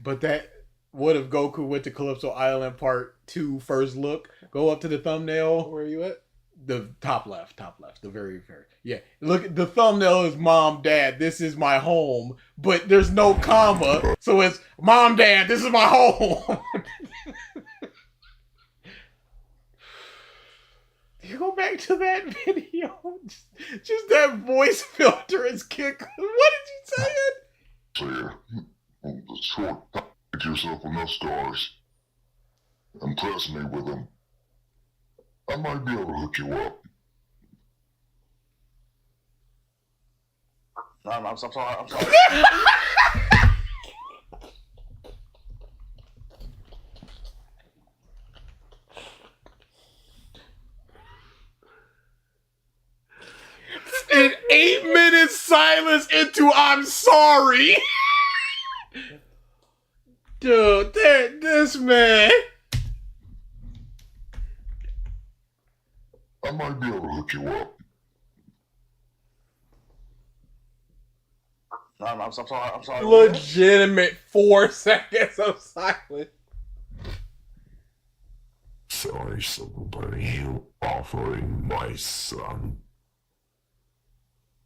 But that, what if Goku went to Calypso Island Part 2 first look? Go up to the thumbnail. Where are you at? The top left, the very. Yeah, look, the thumbnail is mom, dad, this is my home, but there's no comma, so it's mom, dad, this is my home. You go back to that video, just that voice filter is kick. What did you say? Clear. The short time, get yourself enough scars. Impress me with them. I might be able to hook you up. I'm sorry. An 8-minute silence into I'm sorry. Dude, this man. I might be able to hook you up. I'm sorry. Legitimate 4 seconds of silence. Sorry, somebody, you offering my son.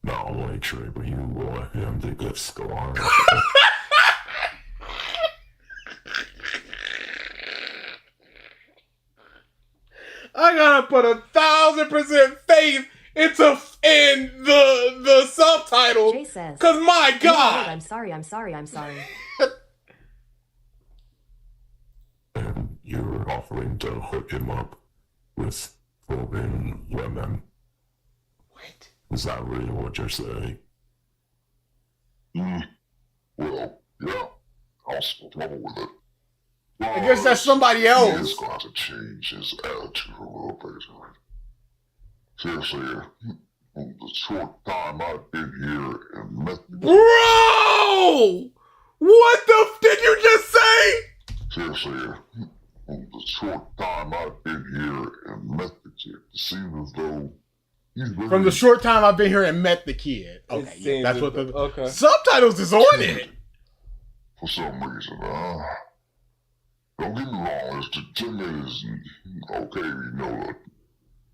Not only trade, but you want him to get scarred. I gotta put 1,000% faith in the subtitles. Jay says, cause my God, I'm sorry. And you're offering to hook him up with forbidden women. What? Is that really what you're saying? Well, yeah. I'll struggle with it. I guess that's somebody He's else. going to change his attitude a little bit. Seriously, the short time I've been here and met the... Bro! What the did you just say? Seriously, the short time I've been here and met the kid, it seems as though he's really... From the short time I've been here and met the kid. Okay, yeah, that's what the subtitles is on it. For some reason, don't get me wrong, it's the timid is okay, you know, the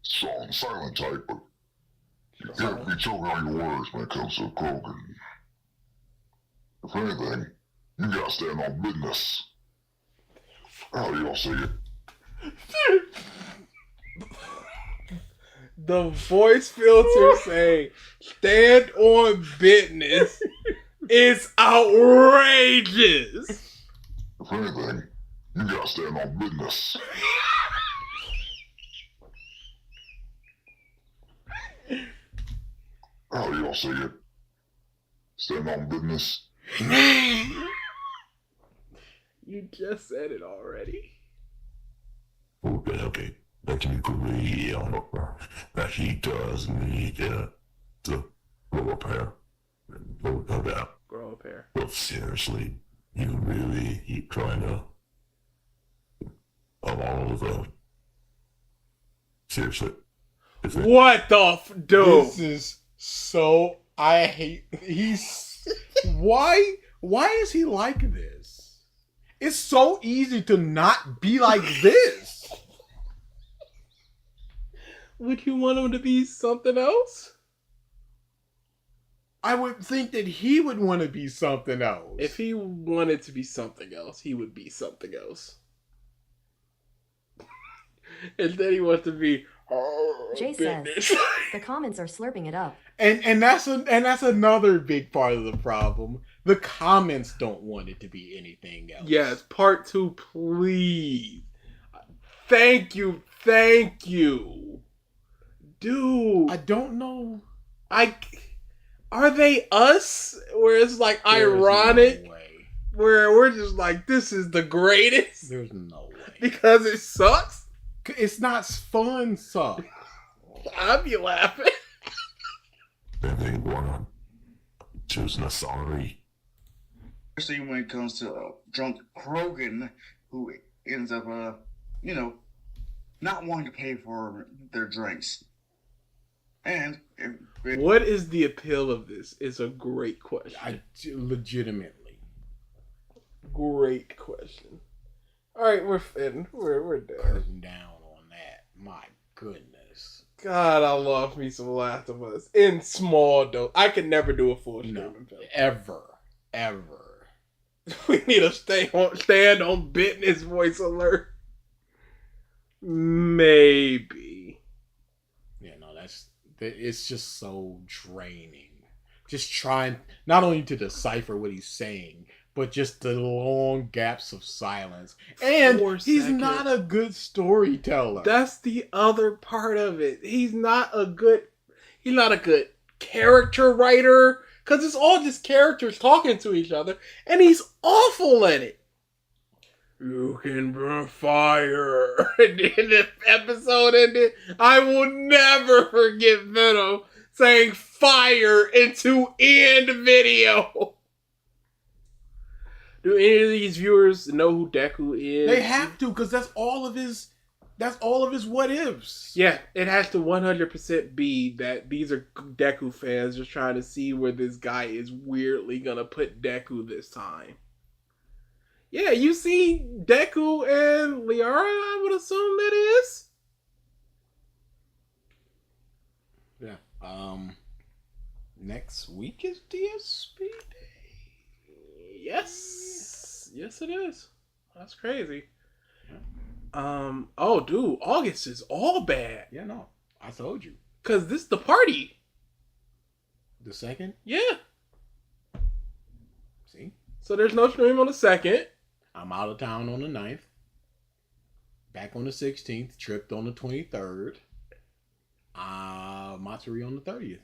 song silent type, but you can't be choking on your words when it comes to Krogan. If anything, you gotta stand on business. How do y'all see it? The voice filter saying stand on business is outrageous. If anything, you gotta stand on business. How do y'all see it? Stand on business. You just said it already. Okay. That you agree on that he does need to grow a pair. No doubt. Grow a pair. But seriously, you really keep trying to... Of all of the... Seriously. What the dude? This is so... I hate... He's... Why is he like this? It's so easy to not be like this. Would you want him to be something else? I would think that he would want to be something else. If he wanted to be something else, he would be something else. And then he wants to be... Jay says, the comments are slurping it up. And that's another big part of the problem. The comments don't want it to be anything else. Yes, part 2, please. Thank you. Dude. I don't know. Are they us? Where it's like ironic? No way. Where we're just like, this is the greatest? There's no way. Because it sucks? It's not fun, suck. I'd be laughing. Then they wanna choose a sorry. Especially when it comes to drunk Krogan who ends up, not wanting to pay for their drinks. And What is the appeal of this? Is a great question. Legitimately. Great question. All right, we're done. Cutting down on that. My goodness. God, I love me some Last of Us in small dose. I could never do a full streaming film. Ever. We need to stand on business voice alert. Maybe. Yeah, no, it's just so draining. Just trying not only to decipher what he's saying, but just the long gaps of silence. And 4 he's seconds. not a good storyteller. That's the other part of it. He's not a good character writer, because it's all just characters talking to each other, and he's awful at it. You can burn fire. And then the episode ended. I will never forget Venom saying fire into end video. Do any of these viewers know who Deku is? They have to, because that's all of his what ifs. Yeah, it has to 100% be that these are Deku fans just trying to see where this guy is weirdly gonna put Deku this time. Yeah, you see Deku and Liara, I would assume that is. Yeah. Next week is DSP Day. Yes. Yes, it is. That's crazy. Oh, dude, August is all bad. Yeah, no. I told you. Because this is the party. The second? Yeah. See? So there's no stream on the 2nd. I'm out of town on the 9th. Back on the 16th. Tripped on the 23rd. Matsuri on the 30th.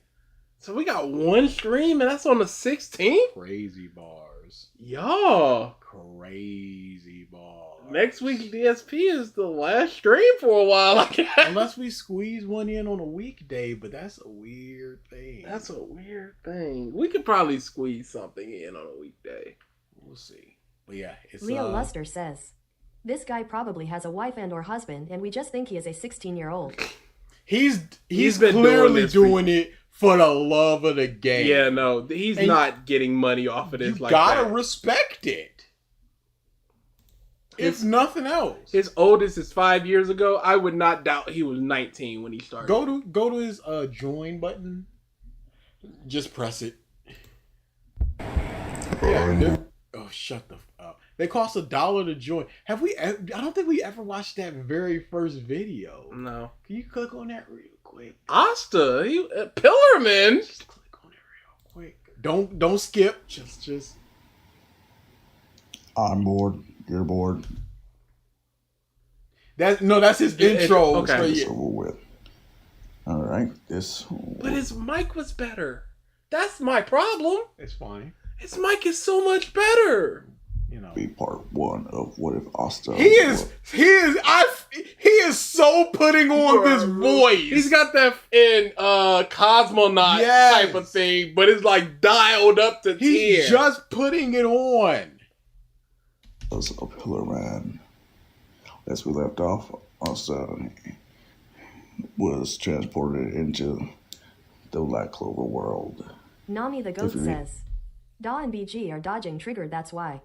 So we got one stream and that's on the 16th? Crazy bars. Y'all. Crazy bars. Next week DSP is the last stream for a while, I guess. Unless we squeeze one in on a weekday, but that's a weird thing. That's a weird thing. We could probably squeeze something in on a weekday. We'll see. But yeah, it's Leo Luster says, this guy probably has a wife and or husband, and we just think he is a 16-year-old. He's been clearly doing it for the love of the game. Yeah, no, he's not getting money off of this. You like gotta that. respect it. If nothing else. His oldest is 5 years ago. I would not doubt he was 19 when he started. Go to his join button. Just press it. Yeah, oh, shut the up. They cost $1 to join. Have we? I don't think we ever watched that very first video. No. Can you click on that real quick? Asta, Pillarman. Just click on it real quick. Don't skip. Just. I'm bored. You're bored. That's his intro. Okay. It's over with. All right. But his mic was better. That's my problem. It's fine. His mic is so much better. You know. Be part 1 of What If Asta. He is so putting on this voice. He's got that in Cosmonaut type of thing, but it's like dialed up to 10. He's just putting it on. Was a pillar man. As we left off, Asta was transported into the Black Clover world. Nami the goat says, Da and BG are dodging trigger, that's why.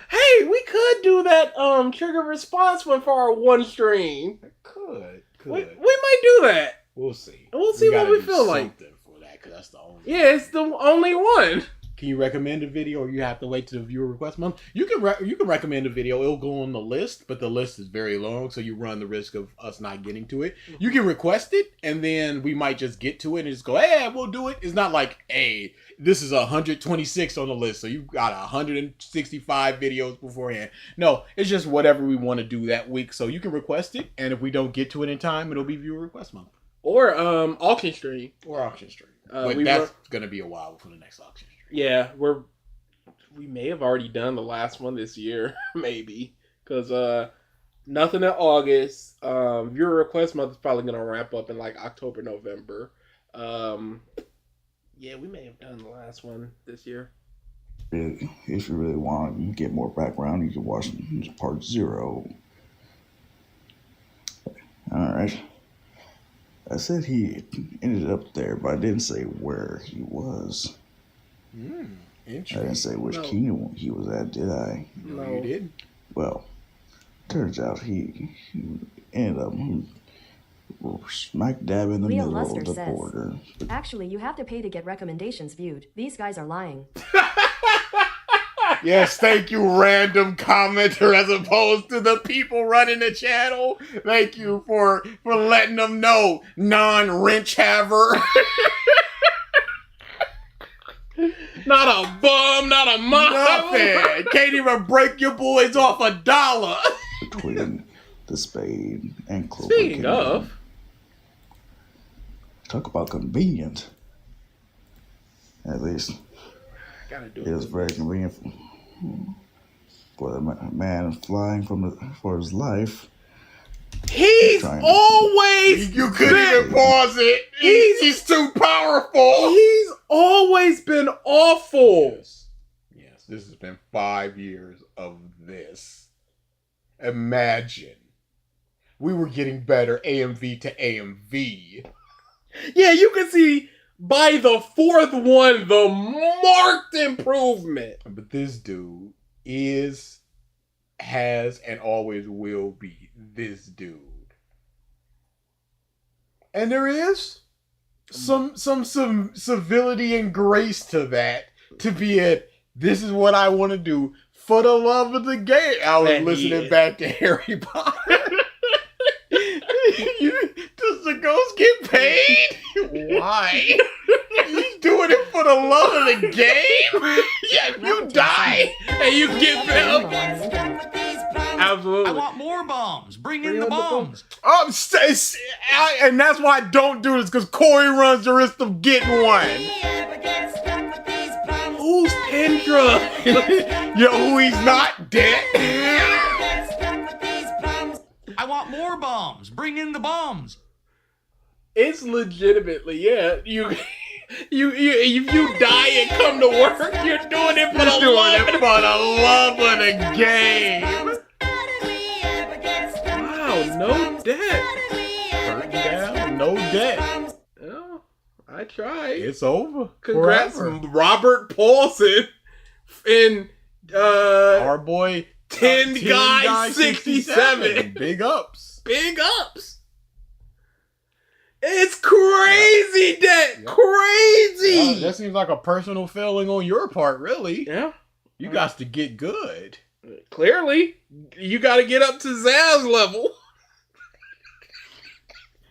Hey, we could do that trigger response one for our one stream. Could. We might do that. We'll see. We'll see what we feel like. For that, 'cause that's the only. Yeah, it's the only one. Can you recommend a video, or you have to wait to the viewer request month? You can recommend a video. It'll go on the list, but the list is very long, so you run the risk of us not getting to it. You can request it, and then we might just get to it and just go, hey, we'll do it. It's not like, hey, this is 126 on the list, so you've got 165 videos beforehand. No, it's just whatever we want to do that week. So you can request it, and if we don't get to it in time, it'll be viewer request month. Or auction stream. Or auction stream. But that's going to be a while before the next auction stream. Yeah, we may have already done the last one this year, maybe, because nothing in August. Viewer request month is probably gonna wrap up in like October, November. Yeah, we may have done the last one this year. If you really want to get more background, you can watch part 0. All right. I said he ended up there, but I didn't say where he was. I didn't say which kingdom he was at, did I? No, you did. Well, turns out he ended up smack dab in the Leo middle Luster of the says, border. Actually, you have to pay to get recommendations viewed. These guys are lying. Yes, thank you, random commenter, as opposed to the people running the channel. Thank you for letting them know, non-wrench haver. Not a bum, not a mom. Nothing. Can't even break your boys off $1. Between the spade and clover. Speaking of, talk about convenient. At least gotta do it was very convenient for the man flying for his life. He's always You couldn't even pause it. He's too powerful. He's always been awful. Yes, this has been 5 years of this. Imagine. We were getting better AMV to AMV. Yeah, you can see by the fourth one the marked improvement. But this dude has, and always will be this dude. And there is some civility and grace to that. To be this is what I want to do for the love of the game. I was listening back to Harry Potter. Does the ghost get paid? Why? He's doing it for the love of the game? Yeah, if you die and you get paid. Absolutely. I want more bombs. Bring in the bombs. And that's why I don't do this, because Corey runs the risk of getting one. Who's Kendra? Yo, who he's not dead. I want more bombs. Bring in the bombs. It's legitimately, yeah. You die and come to work, you're doing it for the love of the game. Wow, no debt. Burn down, no debt. Oh, I tried. It's over. Congrats, Forever. Robert Paulson and our boy 10 guy 67. Big ups. Big ups. It's crazy, Dad. Yep. Crazy. That seems like a personal failing on your part, really. Yeah. You got to get good. Clearly, you got to get up to Zaz's level.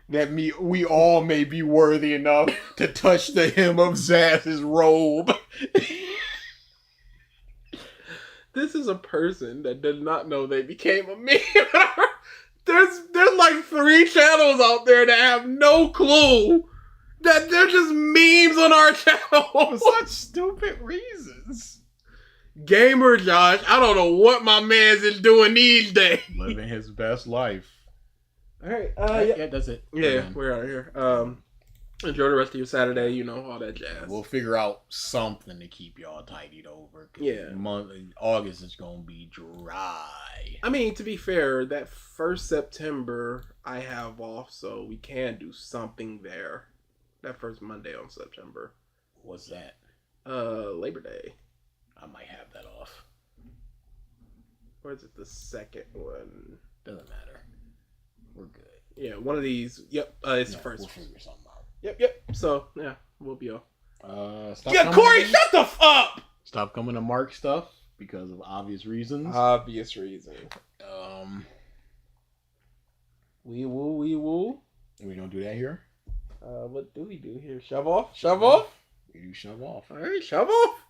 That we all may be worthy enough to touch the hem of Zaz's robe. This is a person that did not know they became a meme. There's like 3 channels out there that have no clue that they're just memes on our channel for such stupid reasons. Gamer Josh, I don't know what my man's is doing these days. Living his best life. All right. Yeah, that's it. Yeah, we're out here. Enjoy the rest of your Saturday. You know, all that jazz. We'll figure out something to keep y'all tidied over. Yeah. August is gonna be dry. I mean, to be fair, that first September I have off, so we can do something there. That first Monday on September. What's that? Labor Day. I might have that off. Or is it the second one? Doesn't matter. We're good. Yeah, one of these. Yep, it's the first. We'll figure something out. Yep. So, yeah, we'll be off. Corey, shut the f up! Stop coming to Mark stuff because of obvious reasons. Obvious reason. We will. We don't do that here. What do we do here? Shove off? Shove off? We do shove off. All right, shove off.